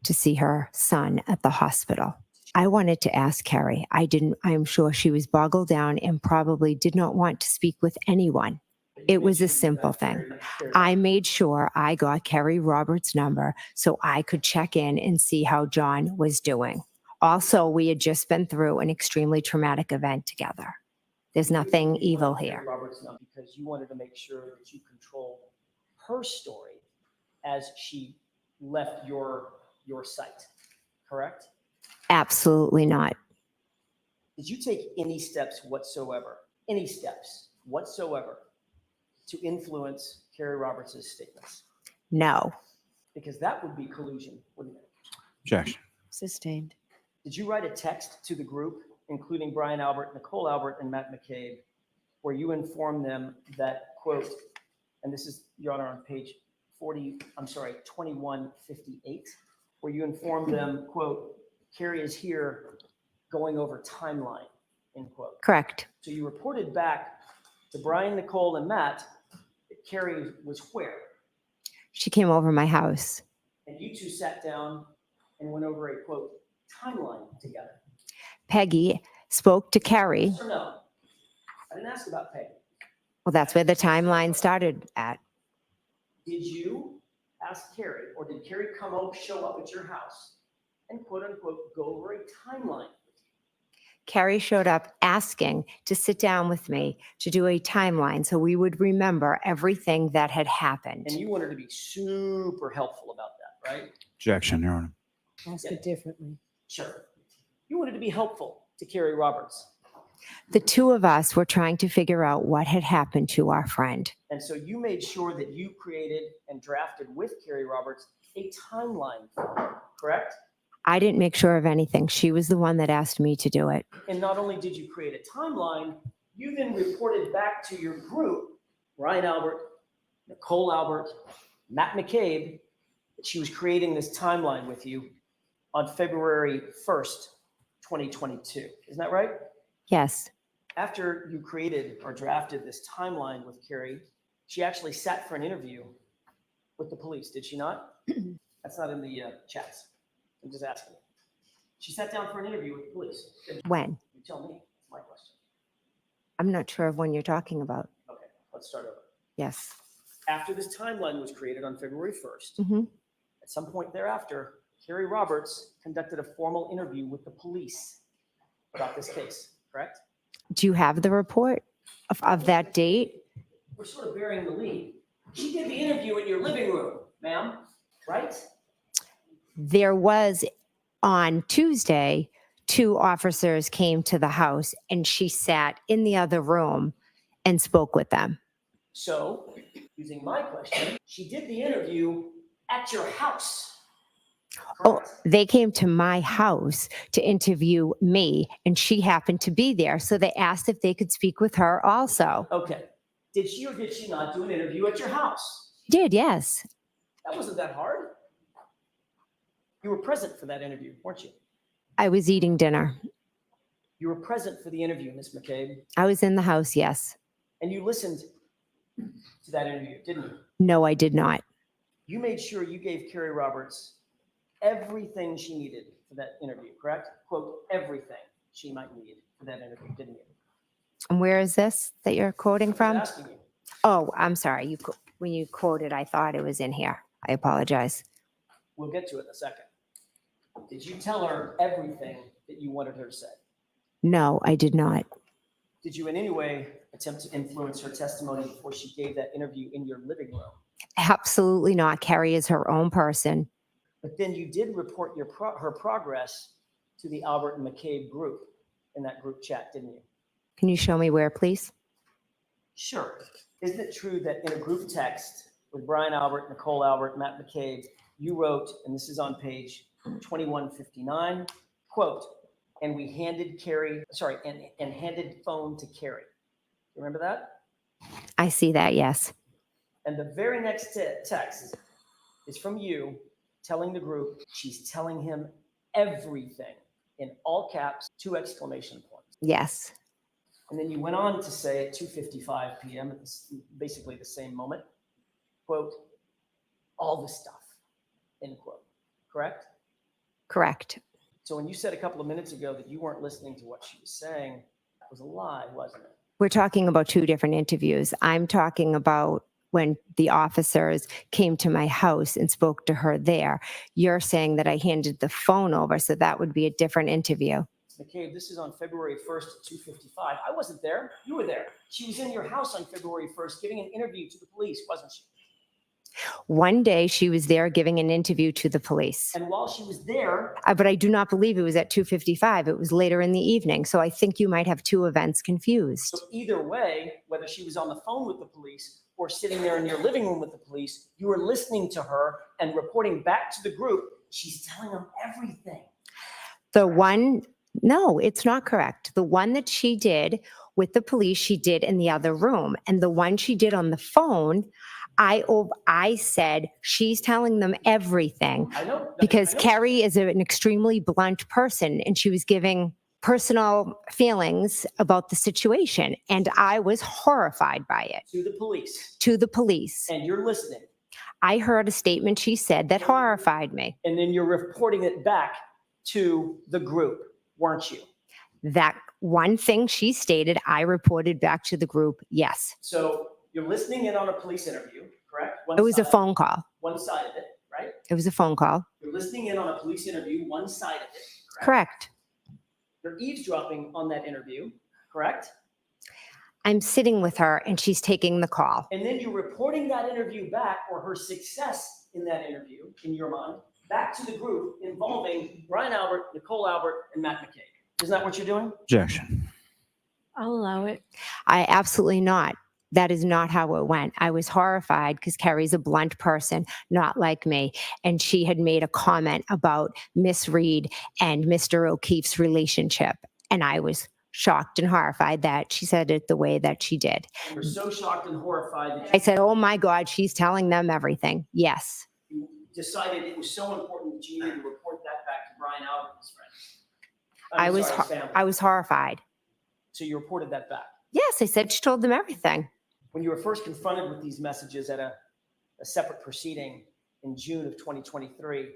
Speaker 3: to see her son at the hospital. I wanted to ask Carrie. I'm sure she was boggled down and probably did not want to speak with anyone. It was a simple thing. I made sure I got Carrie Roberts' number so I could check in and see how John was doing. Also, we had just been through an extremely traumatic event together. There's nothing
Speaker 2: You
Speaker 3: evil
Speaker 2: wanted Carrie
Speaker 3: here.
Speaker 2: Roberts' number because you wanted to make sure that you controlled her story as she left your site, correct?
Speaker 3: Absolutely not.
Speaker 2: Did you take any steps whatsoever to influence Carrie Roberts' statements?
Speaker 3: No.
Speaker 2: Because that would be collusion, wouldn't it?
Speaker 4: Objection.
Speaker 5: Sustained.
Speaker 2: Did you write a text to the group, including Brian Albert, Nicole Albert, and Matt McCabe, where you informed them that, quote, and this is, Your Honor, on page 2158, where you informed them, quote, Carrie is here going over timeline, end quote.
Speaker 3: Correct.
Speaker 2: So you reported back to Brian, Nicole, and Matt that Carrie was where?
Speaker 3: She came over my house.
Speaker 2: And you two sat down and went over a, quote, timeline together.
Speaker 3: Peggy spoke to Carrie.
Speaker 2: Yes or no? I didn't ask about Peggy.
Speaker 3: Well, that's where the timeline started at.
Speaker 2: Did you ask Carrie, or did Carrie show up at your house and quote unquote go over a timeline?
Speaker 3: Carrie showed up asking to sit down with me to do a timeline so we would remember everything that had happened.
Speaker 2: And you wanted to be super helpful about that, right?
Speaker 4: Objection, Your Honor.
Speaker 5: Ask
Speaker 2: Yeah.
Speaker 5: it differently.
Speaker 2: Sure. You wanted to be helpful to Carrie Roberts.
Speaker 3: The two of us were trying to figure out what had happened to our friend.
Speaker 2: And so you made sure that you created and drafted with Carrie Roberts a timeline, correct?
Speaker 3: I didn't make sure of anything. She was the one that asked me to do it.
Speaker 2: And not only did you create a timeline, you then reported back to your group, Brian Albert, Nicole Albert, Matt McCabe, that she was creating this timeline with you on February 1st, 2022. Isn't that right?
Speaker 3: Yes,
Speaker 2: After you created or drafted this timeline with Carrie, she actually sat for an interview with the police, did she not? That's not in the chats. I'm just asking. She sat down for an interview with the police.
Speaker 3: when?
Speaker 2: You tell me. That's my question.
Speaker 3: I'm not sure of when you're talking about.
Speaker 2: Okay, let's start over.
Speaker 3: Yes.
Speaker 2: After this timeline was created on February 1st,
Speaker 3: Mhm.
Speaker 2: at some point thereafter, Carrie Roberts conducted a formal interview with the police about this case, correct?
Speaker 3: Do you have the report? of that date.
Speaker 2: We're sort of burying the lead. She did the interview in your living room, ma'am, right?
Speaker 3: There was on Tuesday, 2 officers came to the house and she sat in the other room and spoke with them.
Speaker 2: So, using my question, she did the interview at your house.
Speaker 3: Oh,
Speaker 2: Correct?
Speaker 3: they came to my house to interview me and she happened to be there. So they asked if they could speak with her also.
Speaker 2: Okay. Did she or did she not do an interview at your house?
Speaker 3: Did, yes.
Speaker 2: That wasn't that hard. You were present for that interview, weren't you?
Speaker 3: I was eating dinner.
Speaker 2: You were present for the interview, Ms. McCabe,
Speaker 3: I was in the house, yes.
Speaker 2: and you listened to that interview, didn't you?
Speaker 3: No, I did not.
Speaker 2: You made sure you gave Carrie Roberts everything she needed for that interview, correct? Quote, everything she might need for that interview, didn't you?
Speaker 3: And where is this that you're quoting
Speaker 2: I'm
Speaker 3: from?
Speaker 2: asking you.
Speaker 3: Oh, I'm sorry. When you quoted, I thought it was in here. I apologize.
Speaker 2: We'll get to it in a second. Did you tell her everything that you wanted her to say?
Speaker 3: No, I did not.
Speaker 2: Did you in any way attempt to influence her testimony before she gave that interview in your living room?
Speaker 3: Absolutely not. Carrie is her own person.
Speaker 2: But then you did report her progress to the Albert and McCabe group in that group chat, didn't you?
Speaker 3: Can you show me where, please?
Speaker 2: Sure. Isn't it true that in a group text with Brian Albert, Nicole Albert, Matt McCabe, you wrote, and this is on page 2159, quote, and we handed and handed phone to Carrie. Remember that?
Speaker 3: I see that, yes.
Speaker 2: And the very next text is from you telling the group she's telling him everything in all caps, 2 exclamation points.
Speaker 3: Yes.
Speaker 2: And then you went on to say at 2:55 p.m., at basically the same moment, quote, all the stuff, end quote, correct?
Speaker 3: Correct.
Speaker 2: So when you said a couple of minutes ago that you weren't listening to what she was saying, that was a lie, wasn't it?
Speaker 3: We're talking about 2 different interviews. I'm talking about when the officers came to my house and spoke to her there. You're saying that I handed the phone over, so that would be a different interview.
Speaker 2: McCabe, this is on February 1st at 2:55. I wasn't there. You were there. She was in your house on February 1st giving an interview to the police, wasn't she?
Speaker 3: One day she was there giving an interview to the police.
Speaker 2: And while she was there,
Speaker 3: But I do not believe it was at 2:55. It was later in the evening. So I think you might have 2 events confused.
Speaker 2: so either way, whether she was on the phone with the police or sitting there in your living room with the police, you were listening to her and reporting back to the group. She's telling them everything.
Speaker 3: No, it's not correct. The one that she did with the police, she did in the other room. And the one she did on the phone, I said, she's telling them everything.
Speaker 2: I know.
Speaker 3: Because
Speaker 2: I know.
Speaker 3: Carrie is an extremely blunt person and she was giving personal feelings about the situation. And I was horrified by it.
Speaker 2: To the police.
Speaker 3: To the police.
Speaker 2: And you're listening.
Speaker 3: I heard a statement she said that horrified me.
Speaker 2: And then you're reporting it back to the group, weren't you?
Speaker 3: That one thing she stated, I reported back to the group, yes.
Speaker 2: So you're listening in on a police interview, correct?
Speaker 3: It was a phone call.
Speaker 2: One side of it, right?
Speaker 3: It was a phone call.
Speaker 2: You're listening in on a police interview, one side of it, correct?
Speaker 3: Correct.
Speaker 2: You're eavesdropping on that interview, correct?
Speaker 3: I'm sitting with her and she's taking the call.
Speaker 2: And then you're reporting that interview back, or her success in that interview, in your mind, back to the group involving Brian Albert, Nicole Albert, and Matt McCabe. Isn't that what you're doing?
Speaker 4: Objection.
Speaker 1: I'll allow it.
Speaker 3: I absolutely not. That is not how it went. I was horrified because Carrie's a blunt person, not like me. And she had made a comment about Miss Read and Mr. O'Keefe's relationship. And I was shocked and horrified that she said it the way that she did.
Speaker 2: You were so shocked and horrified that
Speaker 3: I said, oh my God, she's telling them everything. Yes.
Speaker 2: you decided it was so important that you needed to report that back to Brian Albert and his friends.
Speaker 3: I was horrified.
Speaker 2: So you reported that back.
Speaker 3: Yes, I said she told them everything.
Speaker 2: When you were first confronted with these messages at a separate proceeding in June of 2023,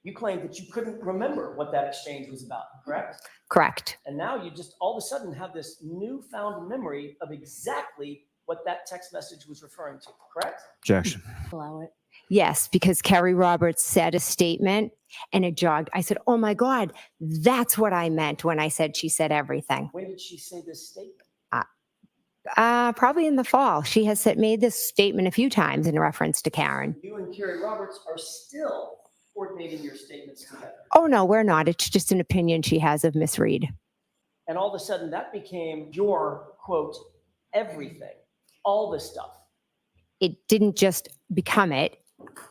Speaker 2: you claimed that you couldn't remember what that exchange was about, correct?
Speaker 3: Correct.
Speaker 2: And now you just all of a sudden have this newfound memory of exactly what that text message was referring to, correct?
Speaker 4: Objection.
Speaker 1: Allow it.
Speaker 3: Yes, because Carrie Roberts said a statement and it jogged. I said, oh my God, that's what I meant when I said she said everything.
Speaker 2: When did she say this statement?
Speaker 3: Probably in the fall. She has made this statement a few times in reference to Karen.
Speaker 2: You and Carrie Roberts are still coordinating your statements together.
Speaker 3: Oh, no, we're not. It's just an opinion she has of Miss Read.
Speaker 2: And all of a sudden that became your, quote, everything, all this stuff.
Speaker 3: It didn't just become it.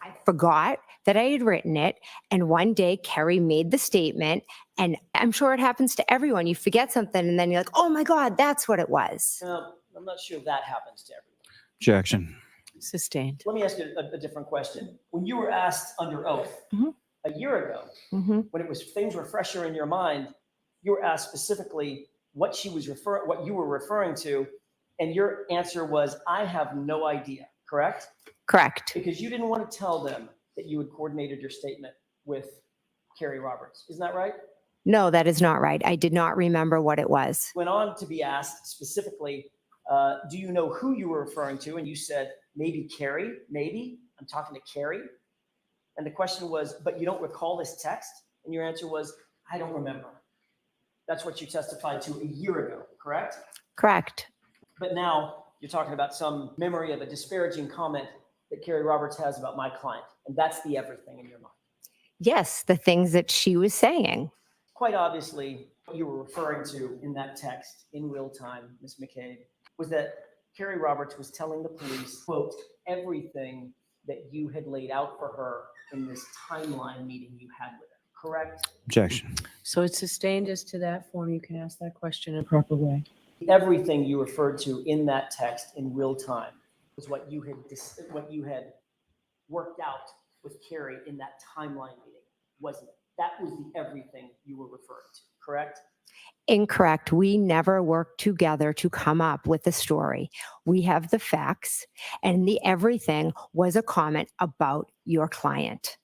Speaker 3: I forgot that I had written it. And one day Kerry made the statement. And I'm sure it happens to everyone. You forget something and then you're like, oh my God, that's what it was.
Speaker 2: I'm not sure if that happens to everyone.
Speaker 4: Objection.
Speaker 5: Sustained.
Speaker 2: Let me ask you a different question. When you were asked under oath
Speaker 3: Mhm.
Speaker 2: a year ago, when things were fresher in your mind, you were asked specifically what you were referring to, and your answer was, I have no idea, correct?
Speaker 3: Correct.
Speaker 2: Because you didn't want to tell them that you had coordinated your statement with Carrie Roberts. Isn't that right?
Speaker 3: No, that is not right. I did not remember what it was.
Speaker 2: Went on to be asked specifically, do you know who you were referring to? And you said, maybe Carrie, maybe. I'm talking to Carrie. And the question was, but you don't recall this text? And your answer was, I don't remember. That's what you testified to a year ago, correct?
Speaker 3: Correct.
Speaker 2: But now you're talking about some memory of a disparaging comment that Carrie Roberts has about my client. And that's the everything in your mind.
Speaker 3: Yes, the things that she was saying.
Speaker 2: Quite obviously, what you were referring to in that text in real time, Ms. McCabe, was that Carrie Roberts was telling the police, quote, everything that you had laid out for her in this timeline meeting you had with her, correct?
Speaker 4: Objection.
Speaker 5: So it's sustained as to that form. You can ask that question in a proper way.
Speaker 2: Everything you referred to in that text in real time was what you had worked out with Carrie in that timeline meeting, wasn't it? That was the everything you were referring to, correct?
Speaker 3: Incorrect. We never worked together to come up with a story. We have the facts, and the everything was a comment about your client.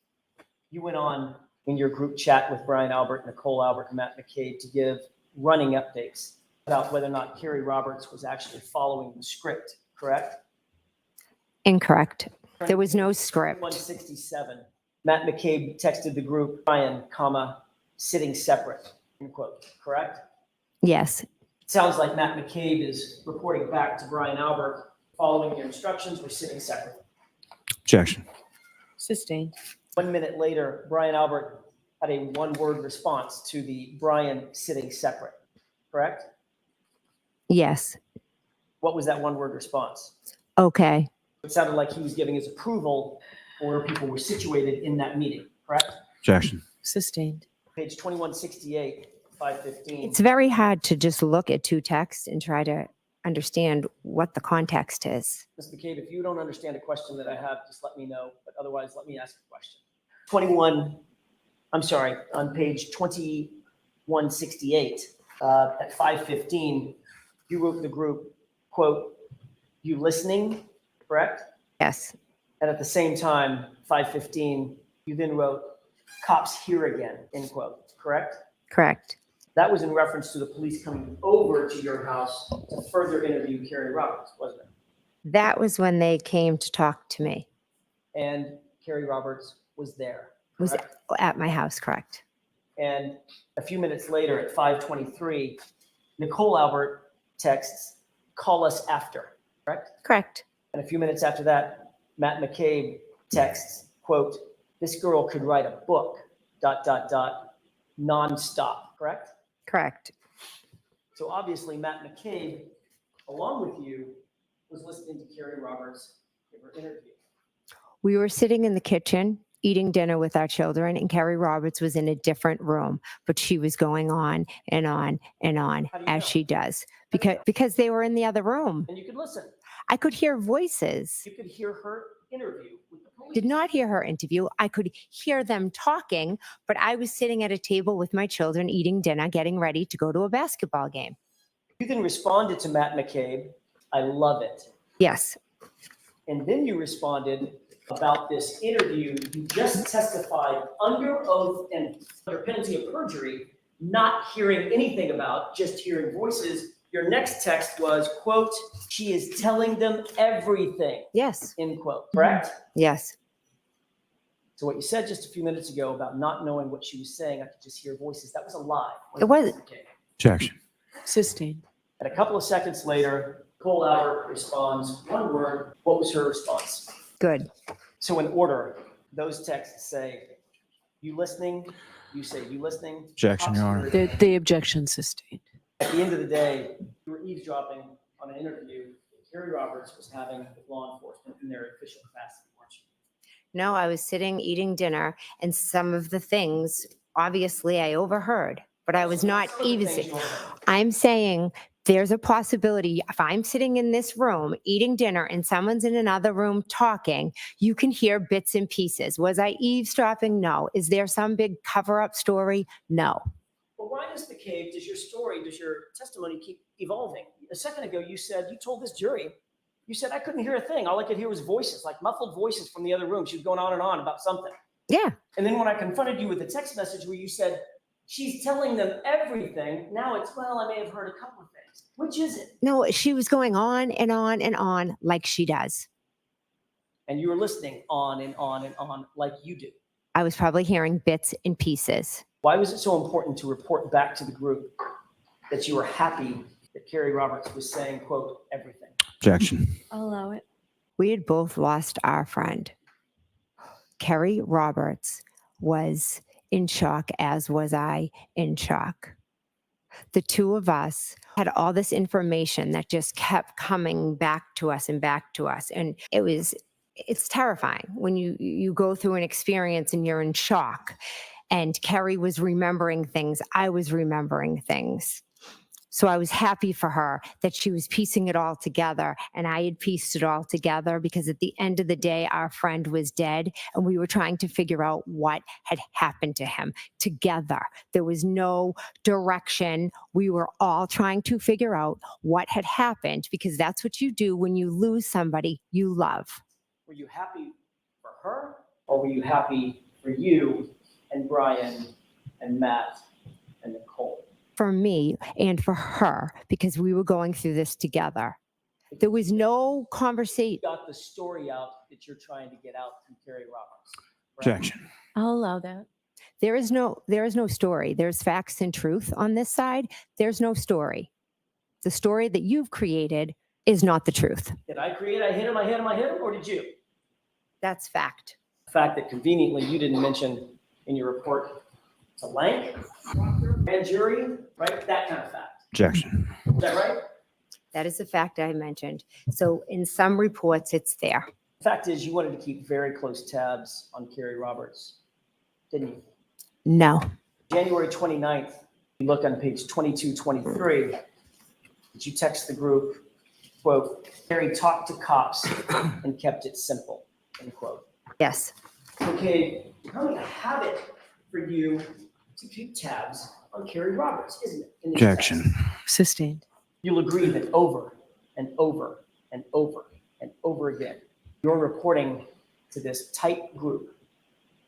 Speaker 2: You went on in your group chat with Brian Albert, Nicole Albert, and Matt McCabe to give running updates about whether or not Carrie Roberts was actually following the script, correct?
Speaker 3: Incorrect. There was no script.
Speaker 2: 167. Matt McCabe texted the group, Brian, sitting separate, end quote, correct?
Speaker 3: Yes.
Speaker 2: Sounds like Matt McCabe is reporting back to Brian Albert, following your instructions, we're sitting separate.
Speaker 4: Objection.
Speaker 5: Sustained.
Speaker 2: 1 minute later, Brian Albert had a one-word response to the Brian sitting separate, correct?
Speaker 3: Yes.
Speaker 2: What was that one-word response?
Speaker 3: Okay.
Speaker 2: It sounded like he was giving his approval for where people were situated in that meeting, correct?
Speaker 4: Objection.
Speaker 5: Sustained.
Speaker 2: Page 2168, 515.
Speaker 3: It's very hard to just look at two texts and try to understand what the context is.
Speaker 2: Ms. McCabe, if you don't understand a question that I have, just let me know, but otherwise let me ask a question. On page 2168, at 515, you wrote the group, quote, you listening, correct?
Speaker 3: Yes.
Speaker 2: And at the same time, 515, you then wrote, cops here again, end quote, correct?
Speaker 3: Correct.
Speaker 2: That was in reference to the police coming over to your house to further interview Carrie Roberts, wasn't it?
Speaker 3: That was when they came to talk to me.
Speaker 2: And Carrie Roberts was there,
Speaker 3: Was
Speaker 2: correct?
Speaker 3: at my house, correct?
Speaker 2: And a few minutes later at 5:23, Nicole Albert texts, call us after, correct?
Speaker 3: Correct.
Speaker 2: And a few minutes after that, Matt McCabe texts, quote, this girl could write a book, ... nonstop, correct?
Speaker 3: Correct.
Speaker 2: So obviously Matt McCabe, along with you, was listening to Carrie Roberts give her interview.
Speaker 3: We were sitting in the kitchen eating dinner with our children, and Carrie Roberts was in a different room, but she was going on and on and on
Speaker 2: How do you
Speaker 3: as
Speaker 2: know?
Speaker 3: she does
Speaker 2: How do you know?
Speaker 3: because they were in the other room.
Speaker 2: And you could listen.
Speaker 3: I could hear voices.
Speaker 2: You could hear her interview with the police.
Speaker 3: Did not hear her interview. I could hear them talking, but I was sitting at a table with my children eating dinner, getting ready to go to a basketball game.
Speaker 2: You then responded to Matt McCabe, I love it.
Speaker 3: Yes.
Speaker 2: And then you responded about this interview you just testified under oath and under penalty of perjury, not hearing anything about, just hearing voices. Your next text was, quote, she is telling them everything,
Speaker 3: Yes.
Speaker 2: end quote, correct?
Speaker 3: Yes.
Speaker 2: So what you said just a few minutes ago about not knowing what she was saying, I could just hear voices, that was a lie.
Speaker 3: It was.
Speaker 2: Okay.
Speaker 4: Objection.
Speaker 5: Sustained.
Speaker 2: And a couple of seconds later, Nicole Albert responds, one word. What was her response?
Speaker 3: Good.
Speaker 2: So in order, those texts say, you listening? You say, you listening?
Speaker 4: Objection, Your Honor.
Speaker 5: The objection sustained.
Speaker 2: At the end of the day, you were eavesdropping on an interview that Kerry Roberts was having with law enforcement in their official capacity, weren't you?
Speaker 3: No, I was sitting eating dinner, and some of the things, obviously, I overheard, but I was not
Speaker 2: Some of the
Speaker 3: even.
Speaker 2: things you overheard.
Speaker 3: I'm saying there's a possibility if I'm sitting in this room eating dinner and someone's in another room talking, you can hear bits and pieces. Was I eavesdropping? No. Is there some big cover-up story? No.
Speaker 2: Well, why does McCabe, does your testimony keep evolving? A second ago, you said, you told this jury, you said, I couldn't hear a thing. All I could hear was voices, like muffled voices from the other room. She was going on and on about something.
Speaker 3: Yeah.
Speaker 2: And then when I confronted you with a text message where you said, she's telling them everything, now it's, well, I may have heard a couple of things. Which is it?
Speaker 3: No, she was going on and on and on like she does.
Speaker 2: And you were listening on and on and on like you do.
Speaker 3: I was probably hearing bits and pieces.
Speaker 2: Why was it so important to report back to the group that you were happy that Kerry Roberts was saying, quote, everything?
Speaker 4: Objection.
Speaker 1: I'll allow it.
Speaker 3: We had both lost our friend. Kerry Roberts was in shock, as was I in shock. The two of us had all this information that just kept coming back to us and back to us. And it's terrifying when you go through an experience and you're in shock. And Kerry was remembering things. I was remembering things. So I was happy for her that she was piecing it all together, and I had pieced it all together because at the end of the day, our friend was dead and we were trying to figure out what had happened to him together. There was no direction. We were all trying to figure out what had happened because that's what you do when you lose somebody you love.
Speaker 2: Were you happy for her, or were you happy for you and Brian and Matt and Nicole?
Speaker 3: For me and for her, because we were going through this together. There was no conversation.
Speaker 2: You got the story out that you're trying to get out from Kerry Roberts. right?
Speaker 4: Objection.
Speaker 1: I'll allow that.
Speaker 3: There is no story. There's facts and truth on this side. There's no story. The story that you've created is not the truth.
Speaker 2: Did I create, I hit him, or did you?
Speaker 3: That's fact.
Speaker 2: The fact that conveniently you didn't mention in your report to Lank, grand jury, right? That kind of fact.
Speaker 4: Objection.
Speaker 2: Is that right?
Speaker 3: That is the fact I mentioned. So in some reports, it's there.
Speaker 2: The fact is you wanted to keep very close tabs on Kerry Roberts, didn't you?
Speaker 3: No.
Speaker 2: January 29th, you look on page 2223, that you text the group, quote, Kerry talked to cops and kept it simple, end quote.
Speaker 3: Yes.
Speaker 2: Okay, becoming a habit for you to keep tabs on Kerry Roberts, isn't it? in these
Speaker 4: Objection.
Speaker 2: texts?
Speaker 5: Sustained.
Speaker 2: You'll agree that over and over and over and over again, you're reporting to this tight group,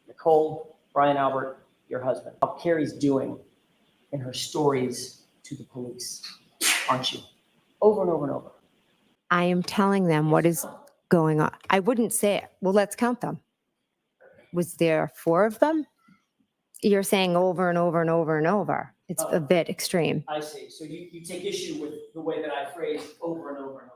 Speaker 2: Nicole, Brian Albert, your husband, how Kerry's doing in her stories to the police, aren't you? Over and over and over.
Speaker 3: I am telling them what is going on. I wouldn't say it. Well, let's count them. Was there 4 of them? You're saying over and over and over and over. It's a bit extreme.
Speaker 2: I see. So you take issue with the way that I phrase over and over and over.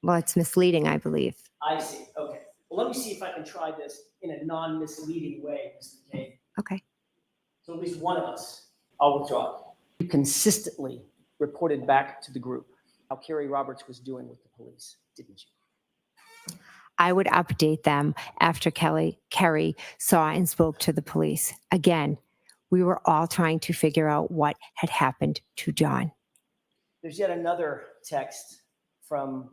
Speaker 3: Well, it's misleading, I believe.
Speaker 2: I see. Okay. Well, let me see if I can try this in a non-misleading way, Mr. Kane.
Speaker 3: Okay.
Speaker 2: So at least one of us, I'll withdraw. You consistently reported back to the group how Kerry Roberts was doing with the police, didn't you?
Speaker 3: I would update them after Kerry saw and spoke to the police. Again, we were all trying to figure out what had happened to John.
Speaker 2: There's yet another text from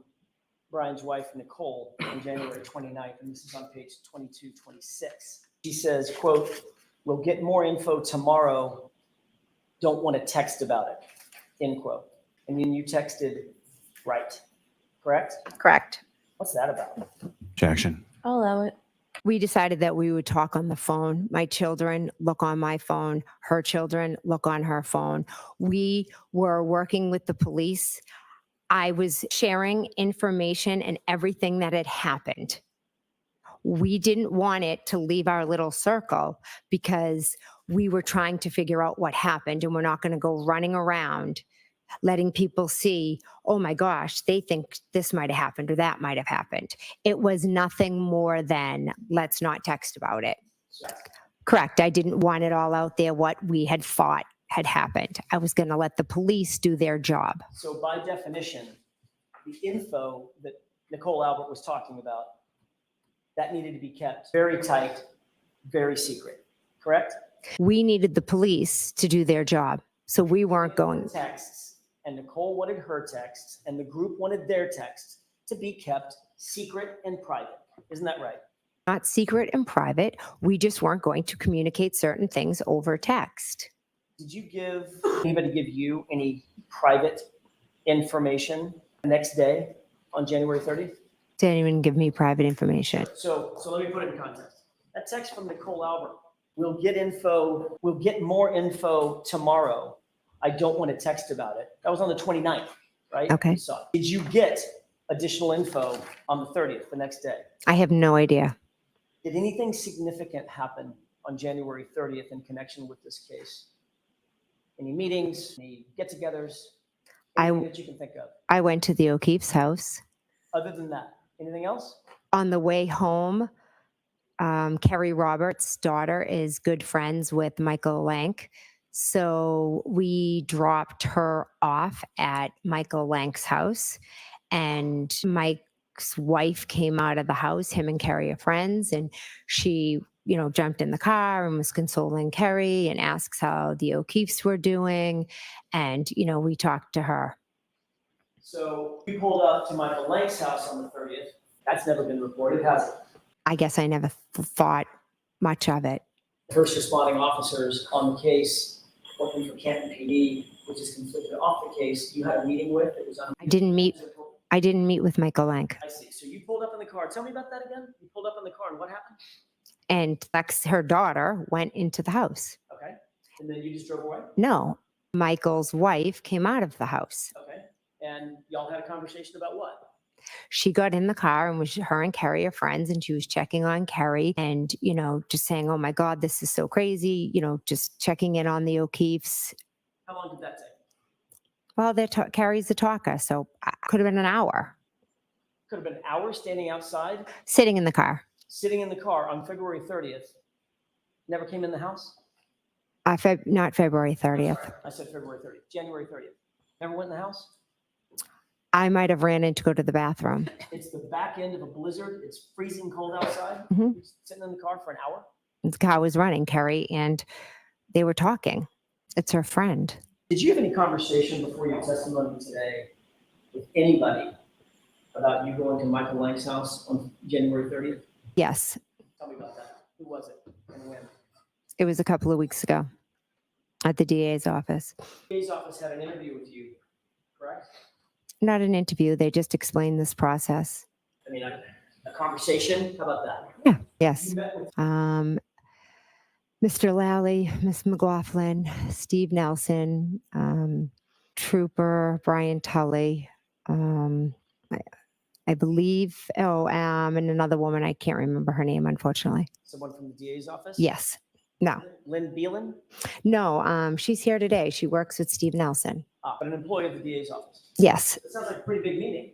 Speaker 2: Brian's wife, Nicole, on January 29th, and this is on page 2226. She says, quote, we'll get more info tomorrow. Don't want to text about it, end quote. And then you texted, right, correct?
Speaker 3: Correct.
Speaker 2: What's that about?
Speaker 4: Objection.
Speaker 1: I'll allow it.
Speaker 3: We decided that we would talk on the phone. My children look on my phone. Her children look on her phone. We were working with the police. I was sharing information and everything that had happened. We didn't want it to leave our little circle because we were trying to figure out what happened, and we're not going to go running around letting people see, oh my gosh, they think this might have happened or that might have happened. It was nothing more than let's not text about it. Correct. I didn't want it all out there what we had thought had happened. I was going to let the police do their job.
Speaker 2: So by definition, the info that Nicole Albert was talking about, that needed to be kept very tight, very secret, correct?
Speaker 3: We needed the police to do their job. So we weren't going.
Speaker 2: Texts, and Nicole wanted her texts, and the group wanted their texts to be kept secret and private. Isn't that right?
Speaker 3: Not secret and private. We just weren't going to communicate certain things over text.
Speaker 2: Did anybody give you any private information the next day on January 30th?
Speaker 3: Didn't even give me private information.
Speaker 2: So let me put it in context. That text from Nicole Albert, we'll get more info tomorrow. I don't want to text about it. That was on the 29th, right?
Speaker 3: Okay.
Speaker 2: You saw it. Did you get additional info on the 30th, the next day?
Speaker 3: I have no idea.
Speaker 2: Did anything significant happen on January 30th in connection with this case? Any meetings, any get-togethers, anything that you can think of?
Speaker 3: I went to the O'Keefe's house.
Speaker 2: Other than that, anything else?
Speaker 3: On the way home, Kerry Roberts' daughter is good friends with Michael Lank. So we dropped her off at Michael Lank's house, and Mike's wife came out of the house. Him and Kerry are friends, and she, jumped in the car and was consoling Kerry and asks how the O'Keefes were doing. And, we talked to her.
Speaker 2: So you pulled up to Michael Lank's house on the 30th. That's never been reported, has it?
Speaker 3: I guess I never thought much of it.
Speaker 2: First responding officers on the case, working for Canton PD, which is conflicted off the case, you had a meeting with, it was on.
Speaker 3: I didn't meet with Michael Lank.
Speaker 2: I see. So you pulled up in the car. Tell me about that again. You pulled up in the car and what happened?
Speaker 3: And her daughter went into the house.
Speaker 2: Okay. And then you just drove away?
Speaker 3: No, Michael's wife came out of the house.
Speaker 2: Okay. And y'all had a conversation about what?
Speaker 3: She got in the car and her and Kerry are friends, and she was checking on Kerry and, just saying, oh my God, this is so crazy, just checking in on the O'Keefes.
Speaker 2: How long did that take?
Speaker 3: Well, Kerry's the talker, so could have been an hour.
Speaker 2: Could have been an hour standing outside,
Speaker 3: Sitting in the car.
Speaker 2: sitting in the car on February 30th. Never came in the house?
Speaker 3: Not February 30th.
Speaker 2: Sorry, I said February 30th, January 30th. Never went in the house?
Speaker 3: I might have ran in to go to the bathroom.
Speaker 2: It's the back end of a blizzard. It's freezing cold outside.
Speaker 3: Mhm.
Speaker 2: You're sitting in the car for an hour.
Speaker 3: The car was running, Kerry, and they were talking. It's her friend.
Speaker 2: Did you have any conversation before your testimony today with anybody about you going to Michael Lank's house on January 30th?
Speaker 3: Yes,
Speaker 2: Tell me about that. Who was it and when?
Speaker 3: it was a couple of weeks ago at the DA's office.
Speaker 2: The DA's office had an interview with you, correct?
Speaker 3: Not an interview. They just explained this process.
Speaker 2: I mean, a conversation. How about that?
Speaker 3: Yeah. Yes.
Speaker 2: You met with
Speaker 3: Mr. Lally, Miss McLaughlin, Steve Nelson, Trooper Brian Tully, I believe, and another woman, I can't remember her name, unfortunately.
Speaker 2: someone from the DA's office?
Speaker 3: Yes. No.
Speaker 2: Lynn Beelan?
Speaker 3: No, she's here today. She works with Steve Nelson.
Speaker 2: But an employee of the DA's office.
Speaker 3: Yes.
Speaker 2: That sounds like a pretty big meeting.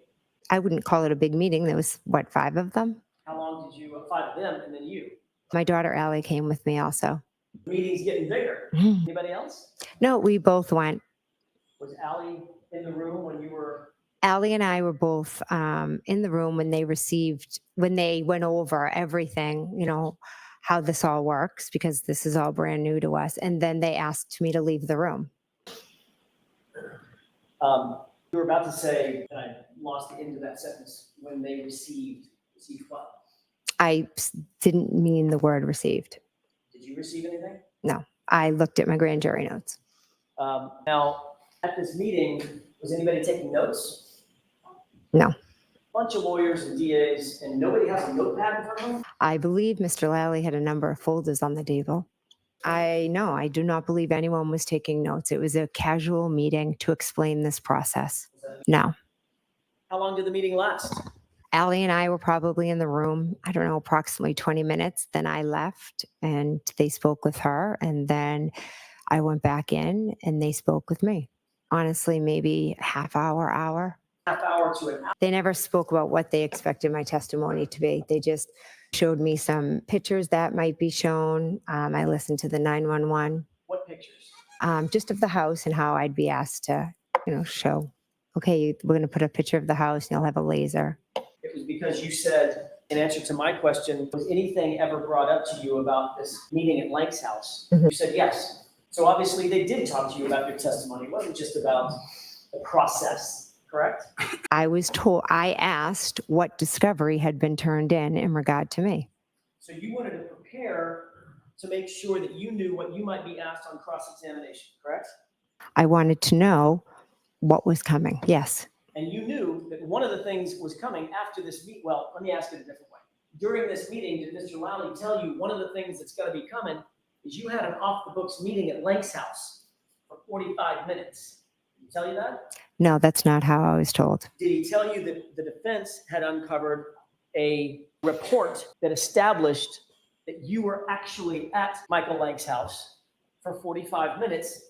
Speaker 3: I wouldn't call it a big meeting. There was, 5 of them?
Speaker 2: How long did you, 5 of them and then you?
Speaker 3: My daughter Allie came with me also.
Speaker 2: The meeting's getting bigger.
Speaker 3: Mhm.
Speaker 2: Anybody else?
Speaker 3: No, we both went.
Speaker 2: Was Allie in the room when you were?
Speaker 3: Allie and I were both in the room when they went over everything, how this all works, because this is all brand new to us. And then they asked me to leave the room.
Speaker 2: You were about to say, and I lost the end of that sentence, when they received what?
Speaker 3: I didn't mean the word received.
Speaker 2: Did you receive anything?
Speaker 3: No, I looked at my grand jury notes.
Speaker 2: Now, at this meeting, was anybody taking notes?
Speaker 3: No.
Speaker 2: Bunch of lawyers and DAs, and nobody has a notepad in front of them?
Speaker 3: I believe Mr. Lally had a number of folders on the table. I do not believe anyone was taking notes. It was a casual meeting to explain this process. No.
Speaker 2: How long did the meeting last?
Speaker 3: Allie and I were probably in the room, I don't know, approximately 20 minutes. Then I left and they spoke with her. And then I went back in and they spoke with me. honestly, maybe half hour.
Speaker 2: Half hour to an hour.
Speaker 3: They never spoke about what they expected my testimony to be. They just showed me some pictures that might be shown. I listened to the 911,
Speaker 2: What pictures?
Speaker 3: just of the house and how I'd be asked to, show, okay, we're going to put a picture of the house and you'll have a laser.
Speaker 2: It was because you said, in answer to my question, was anything ever brought up to you about this meeting at Lank's house? You said yes. So obviously they did talk to you about your testimony. It wasn't just about the process, correct?
Speaker 3: I asked what discovery had been turned in regard to me.
Speaker 2: So you wanted to prepare to make sure that you knew what you might be asked on cross-examination, correct?
Speaker 3: I wanted to know what was coming. Yes.
Speaker 2: And you knew that one of the things was coming after this meet. Well, let me ask it a different way. During this meeting, did Mr. Lally tell you one of the things that's going to be coming is you had an off-the-books meeting at Lank's house for 45 minutes? Did he tell you that?
Speaker 3: No, that's not how I was told.
Speaker 2: Did he tell you that the defense had uncovered a report that established that you were actually at Michael Lank's house for 45 minutes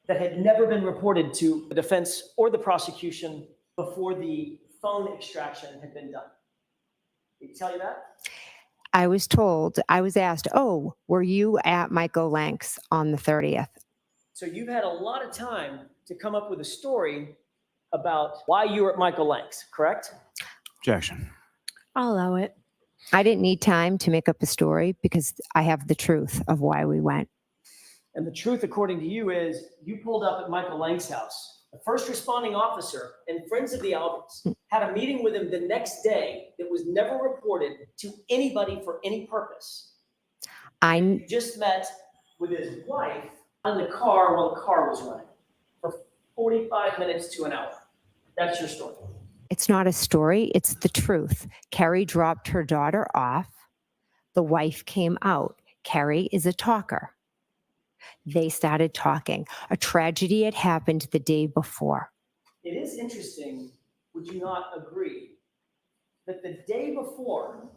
Speaker 2: that had never been reported to the defense or the prosecution before the phone extraction had been done? Did he tell you that?
Speaker 3: I was asked, oh, were you at Michael Lank's on the 30th?
Speaker 2: So you've had a lot of time to come up with a story about why you were at Michael Lank's, correct?
Speaker 4: Objection.
Speaker 5: I'll allow it.
Speaker 3: I didn't need time to make up a story because I have the truth of why we went.
Speaker 2: And the truth, according to you, is you pulled up at Michael Lank's house. The first responding officer and friends of the Alberts had a meeting with him the next day that was never reported to anybody for any purpose. You just met with his wife in the car while the car was running for 45 minutes to an hour. That's your story.
Speaker 3: It's not a story. It's the truth. Carrie dropped her daughter off. The wife came out. Carrie is a talker. They started talking. A tragedy had happened the day before.
Speaker 2: It is interesting, would you not agree, that the day before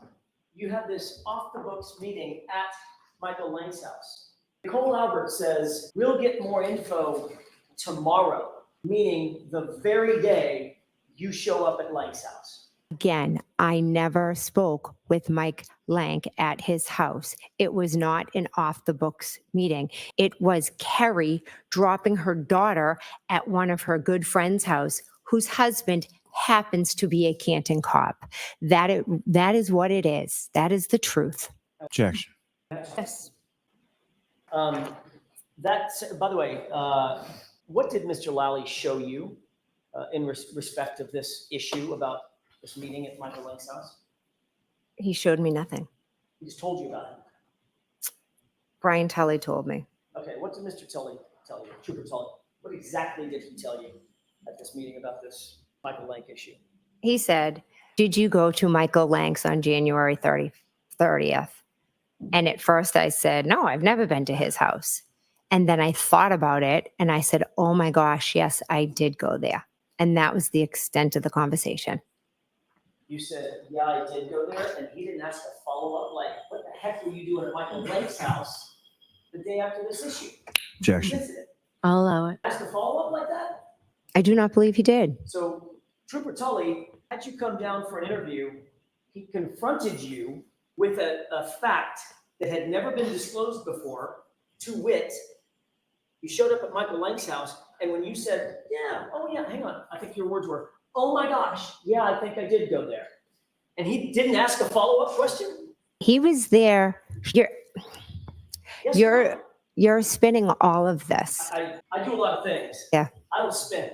Speaker 2: you had this off-the-books meeting at Michael Lank's house, Nicole Albert says, we'll get more info tomorrow, meaning the very day you show up at Lank's house.
Speaker 3: Again, I never spoke with Mike Lank at his house. It was not an off-the-books meeting. It was Carrie dropping her daughter at one of her good friend's house, whose husband happens to be a Canton cop. That is what it is. That is the truth.
Speaker 4: Objection.
Speaker 5: Yes.
Speaker 2: That's, by the way, what did Mr. Lally show you in respect of this issue about this meeting at Michael Lank's house?
Speaker 3: He showed me nothing.
Speaker 2: He just told you about it.
Speaker 3: Brian Tully told me.
Speaker 2: Okay, what did Mr. Tully tell you? Trooper Tully, what exactly did he tell you at this meeting about this Michael Lank issue?
Speaker 3: He said, did you go to Michael Lank's on January 30th? And at first I said, no, I've never been to his house. And then I thought about it and I said, oh my gosh, yes, I did go there. And that was the extent of the conversation.
Speaker 2: You said, yeah, I did go there, and he didn't ask a follow-up, like, what the heck were you doing at Michael Lank's house the day after this issue?
Speaker 4: Objection.
Speaker 2: This incident?
Speaker 5: I'll allow it.
Speaker 2: Ask a follow-up like that?
Speaker 3: I do not believe he did.
Speaker 2: So Trooper Tully had you come down for an interview. He confronted you with a fact that had never been disclosed before, to wit, you showed up at Michael Lank's house, and when you said, yeah, oh yeah, hang on, I think your words were, oh my gosh, yeah, I think I did go there. And he didn't ask a follow-up question?
Speaker 3: He was there.
Speaker 2: Yes,
Speaker 3: You're spinning all of this.
Speaker 2: I do a lot of things.
Speaker 3: Yeah.
Speaker 2: I don't spin.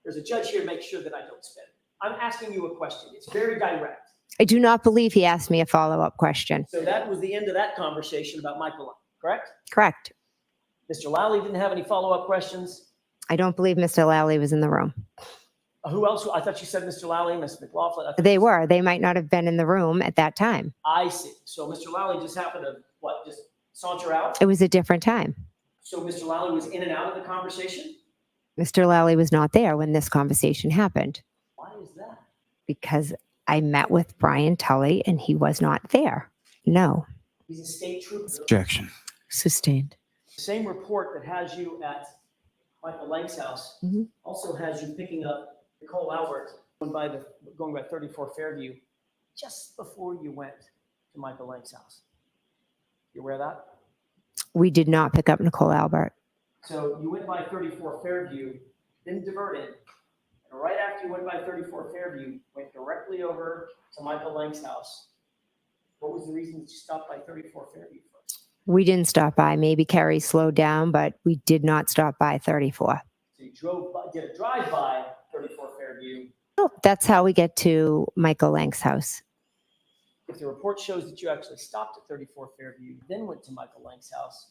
Speaker 2: There's a judge here to make sure that I don't spin. I'm asking you a question. It's very direct.
Speaker 3: I do not believe he asked me a follow-up question.
Speaker 2: So that was the end of that conversation about Michael Lank, correct?
Speaker 3: Correct.
Speaker 2: Mr. Lally didn't have any follow-up questions.
Speaker 3: I don't believe Mr. Lally was in the room.
Speaker 2: Who else? I thought you said Mr. Lally, Ms. McLaughlin. I thought
Speaker 3: They
Speaker 2: you said-
Speaker 3: were. They might not have been in the room at that time.
Speaker 2: I see. So Mr. Lally just happened to, just saunter out?
Speaker 3: It was a different time.
Speaker 2: So Mr. Lally was in and out of the conversation?
Speaker 3: Mr. Lally was not there when this conversation happened
Speaker 2: Why is that?
Speaker 3: because I met with Brian Tully and he was not there. No.
Speaker 2: He's a state trooper.
Speaker 4: Objection.
Speaker 5: Sustained.
Speaker 2: Same report that has you at Michael Lank's house
Speaker 3: Mhm.
Speaker 2: also has you picking up Nicole Albert going by 34 Fairview just before you went to Michael Lank's house. You aware of that?
Speaker 3: We did not pick up Nicole Albert.
Speaker 2: So you went by 34 Fairview, then diverted, and right after you went by 34 Fairview, went directly over to Michael Lank's house. What was the reason that you stopped by 34 Fairview first?
Speaker 3: We didn't stop by. Maybe Carrie slowed down, but we did not stop by 34.
Speaker 2: So you did a drive by 34 Fairview.
Speaker 3: Oh, that's how we get to Michael Lank's house.
Speaker 2: If the report shows that you actually stopped at 34 Fairview, then went to Michael Lank's house,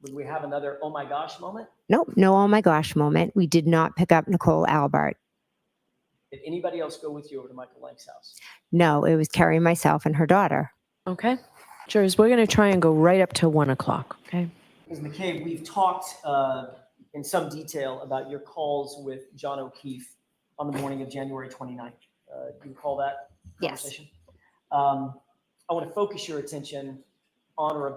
Speaker 2: would we have another oh my gosh moment?
Speaker 3: Nope, no oh my gosh moment. We did not pick up Nicole Albert.
Speaker 2: Did anybody else go with you over to Michael Lank's house?
Speaker 3: No, it was Carrie, myself, and her daughter.
Speaker 5: Okay. Jurors, we're going to try and go right up to 1 o'clock. Okay.
Speaker 2: Ms. McCabe, we've talked in some detail about your calls with John O'Keefe on the morning of January 29th. Do you recall that
Speaker 3: Yes.
Speaker 2: conversation? I want to focus your attention on or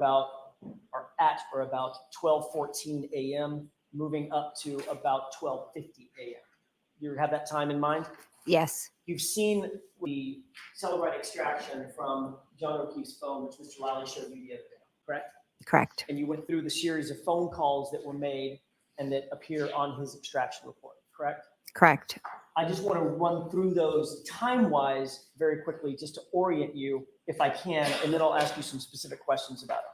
Speaker 2: at 12:14 a.m., moving up to about 12:50 a.m. You have that time in mind?
Speaker 3: Yes,
Speaker 2: You've seen the Celebrite extraction from John O'Keefe's phone, which Mr. Lally showed you the other day, correct?
Speaker 3: correct.
Speaker 2: And you went through the series of phone calls that were made and that appear on his extraction report, correct?
Speaker 3: Correct.
Speaker 2: I just want to run through those time-wise very quickly just to orient you if I can, and then I'll ask you some specific questions about it.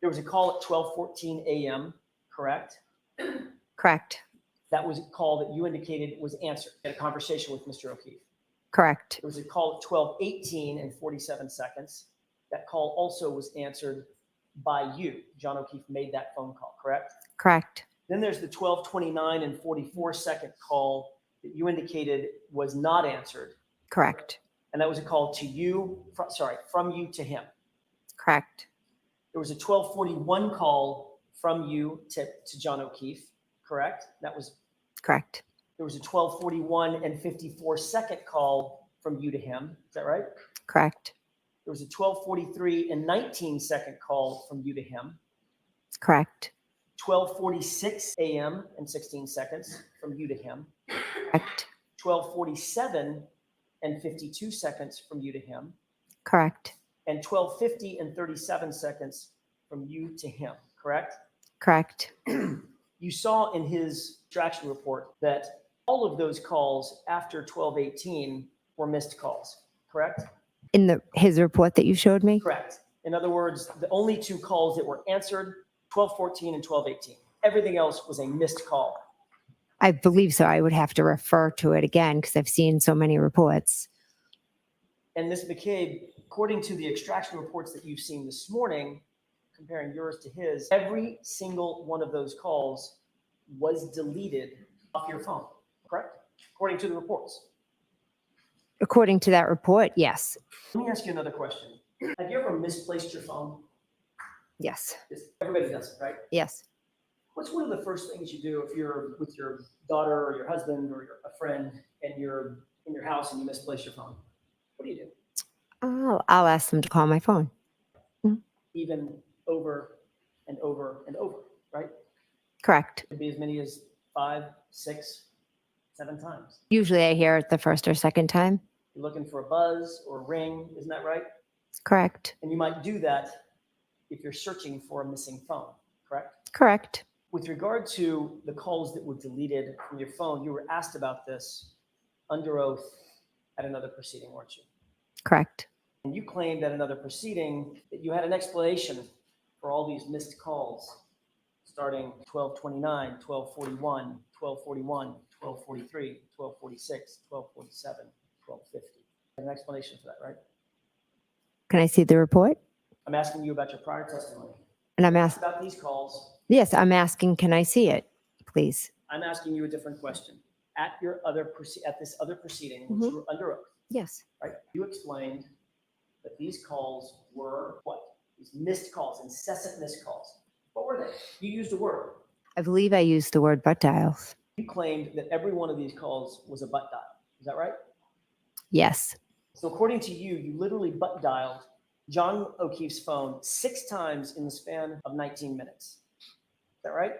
Speaker 2: There was a call at 12:14 a.m., correct?
Speaker 3: Correct.
Speaker 2: That was a call that you indicated was answered in a conversation with Mr. O'Keefe.
Speaker 3: Correct.
Speaker 2: There was a call at 12:18 and 47 seconds. That call also was answered by you. John O'Keefe made that phone call, correct?
Speaker 3: Correct.
Speaker 2: Then there's the 12:29 and 44-second call that you indicated was not answered.
Speaker 3: Correct.
Speaker 2: And that was a call to you, from you to him.
Speaker 3: Correct.
Speaker 2: There was a 12:41 call from you to John O'Keefe, correct? That was,
Speaker 3: Correct.
Speaker 2: there was a 12:41 and 54-second call from you to him. Is that right?
Speaker 3: Correct.
Speaker 2: There was a 12:43 and 19-second call from you to him.
Speaker 3: Correct.
Speaker 2: 12:46 a.m. and 16 seconds from you to him.
Speaker 3: Correct.
Speaker 2: 12:47 and 52 seconds from you to him.
Speaker 3: Correct.
Speaker 2: And 12:50 and 37 seconds from you to him, correct?
Speaker 3: Correct.
Speaker 2: You saw in his extraction report that all of those calls after 12:18 were missed calls, correct?
Speaker 3: In his report that you showed me?
Speaker 2: Correct. In other words, the only two calls that were answered, 12:14 and 12:18. Everything else was a missed call.
Speaker 3: I believe so. I would have to refer to it again because I've seen so many reports.
Speaker 2: And Ms. McCabe, according to the extraction reports that you've seen this morning, comparing yours to his, every single one of those calls was deleted off your phone, correct? According to the reports.
Speaker 3: According to that report, yes.
Speaker 2: Let me ask you another question. Have you ever misplaced your phone?
Speaker 3: Yes.
Speaker 2: Everybody does it, right?
Speaker 3: Yes.
Speaker 2: What's one of the first things you do if you're with your daughter or your husband or a friend and you're in your house and you misplace your phone? What do you do?
Speaker 3: Oh, I'll ask them to call my phone.
Speaker 2: Even over and over and over, right?
Speaker 3: Correct.
Speaker 2: It could be as many as 5, 6, 7 times.
Speaker 3: Usually I hear it the first or second time.
Speaker 2: You're looking for a buzz or a ring, isn't that right?
Speaker 3: Correct.
Speaker 2: And you might do that if you're searching for a missing phone, correct?
Speaker 3: Correct.
Speaker 2: With regard to the calls that were deleted from your phone, you were asked about this under oath at another proceeding, weren't you?
Speaker 3: Correct.
Speaker 2: And you claimed at another proceeding that you had an explanation for all these missed calls, starting 12:29, 12:41, 12:41, 12:43, 12:46, 12:47, 12:50. An explanation for that, right?
Speaker 3: Can I see the report?
Speaker 2: I'm asking you about your prior testimony.
Speaker 3: And I'm
Speaker 2: Asked
Speaker 3: asking,
Speaker 2: about these calls.
Speaker 3: yes, I'm asking, can I see it, please?
Speaker 2: I'm asking you a different question. At this other proceeding, which you were under oath,
Speaker 3: Yes.
Speaker 2: right? You explained that these calls were what? These missed calls, incessant missed calls. What were they? You used a word.
Speaker 3: I believe I used the word butt dials.
Speaker 2: You claimed that every one of these calls was a butt dial. Is that right?
Speaker 3: Yes.
Speaker 2: So according to you, you literally butt dialed John O'Keefe's phone 6 times in the span of 19 minutes. Is that right?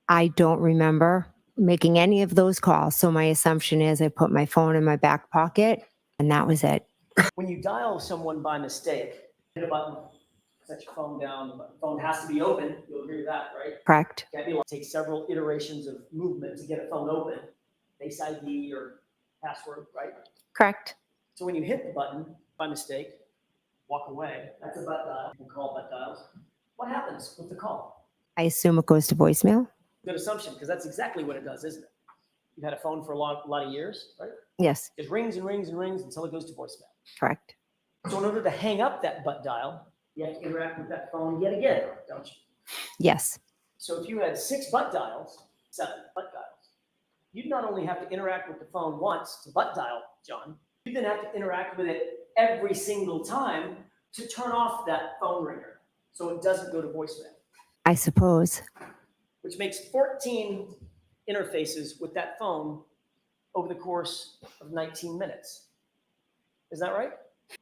Speaker 3: I don't remember making any of those calls. So my assumption is I put my phone in my back pocket and that was it.
Speaker 2: When you dial someone by mistake, hit a button, set your phone down, the phone has to be open. You'll agree with that, right?
Speaker 3: Correct?
Speaker 2: Can't be like, take several iterations of movement to get a phone open, Face ID or password, right?
Speaker 3: Correct.
Speaker 2: So when you hit the button by mistake, walk away, that's a butt dial. You can call butt dials. What happens with the call?
Speaker 3: I assume it goes to voicemail.
Speaker 2: Good assumption, because that's exactly what it does, isn't it? You've had a phone for a lot of years, right?
Speaker 3: Yes,
Speaker 2: It rings and rings and rings until it goes to voicemail.
Speaker 3: correct.
Speaker 2: So in order to hang up that butt dial, you have to interact with that phone yet again, don't you?
Speaker 3: Yes.
Speaker 2: So if you had 6 butt dials, 7 butt dials, you'd not only have to interact with the phone once to butt dial John, you then have to interact with it every single time to turn off that phone ringer so it doesn't go to voicemail,
Speaker 3: I suppose.
Speaker 2: which makes 14 interfaces with that phone over the course of 19 minutes. Is that right?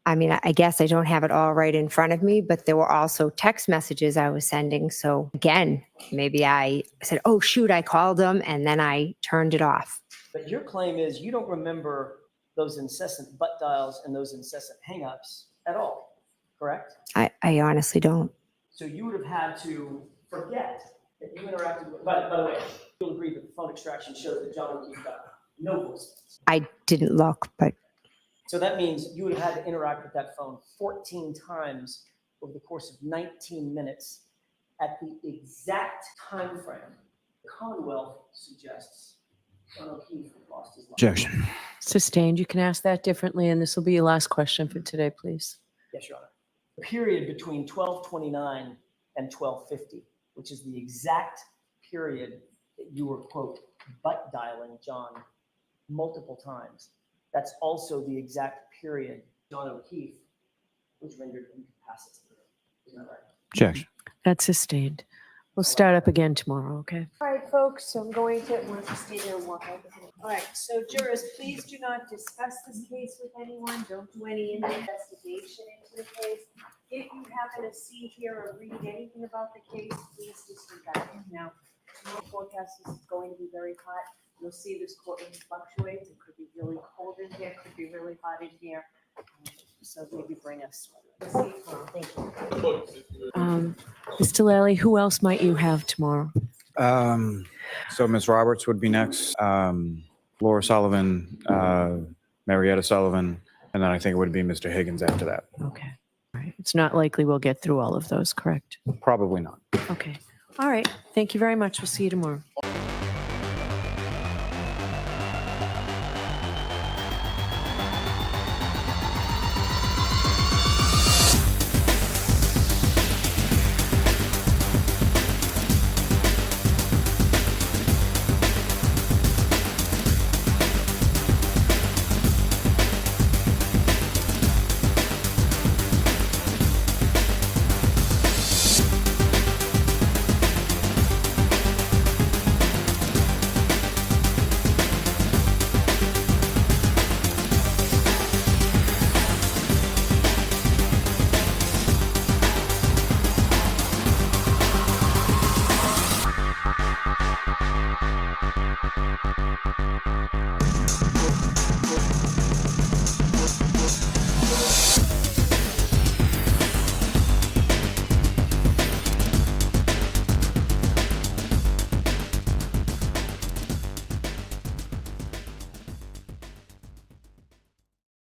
Speaker 3: I mean, I guess I don't have it all right in front of me, but there were also text messages I was sending. So again, maybe I said, oh, shoot, I called them and then I turned it off.
Speaker 2: But your claim is you don't remember those incessant butt dials and those incessant hangups at all, correct?
Speaker 3: I honestly don't.
Speaker 2: So you would have had to forget that you interacted with, by the way, you'll agree that the phone extraction shows that John O'Keefe got no voicemails.
Speaker 3: I didn't look, but
Speaker 2: So that means you would have had to interact with that phone 14 times over the course of 19 minutes at the exact time frame the Commonwealth suggests John O'Keefe lost his life.
Speaker 4: Objection.
Speaker 5: Sustained. You can ask that differently, and this will be your last question for today, please.
Speaker 2: Yes, Your Honor. The period between 1229 and 1250, which is the exact period that you were, quote, butt dialing John multiple times. That's also the exact period John O'Keefe was rendered incapacitated. Isn't that right?
Speaker 4: Objection.
Speaker 5: That's sustained. We'll start up again tomorrow, okay?
Speaker 1: All right, folks, so I'm going to, want to stay there and walk out. All right, so jurors, please do not discuss this case with anyone. Don't do any investigation into the case. If you happen to see, hear, or read anything about the case, please disregard it. Now, tomorrow forecast is going to be very hot. You'll see this courtroom fluctuates. It could be really cold in here, could be really hot in here. So maybe bring us. See you tomorrow. Thank you.
Speaker 5: Mr. Lally, who else might you have tomorrow?
Speaker 4: So Ms. Roberts would be next, Laura Sullivan, Marietta Sullivan, and then I think it would be Mr. Higgins after that.
Speaker 5: Okay. All right. It's not likely we'll get through all of those, correct?
Speaker 4: Probably not.
Speaker 5: Okay. All right. Thank you very much. We'll see you tomorrow.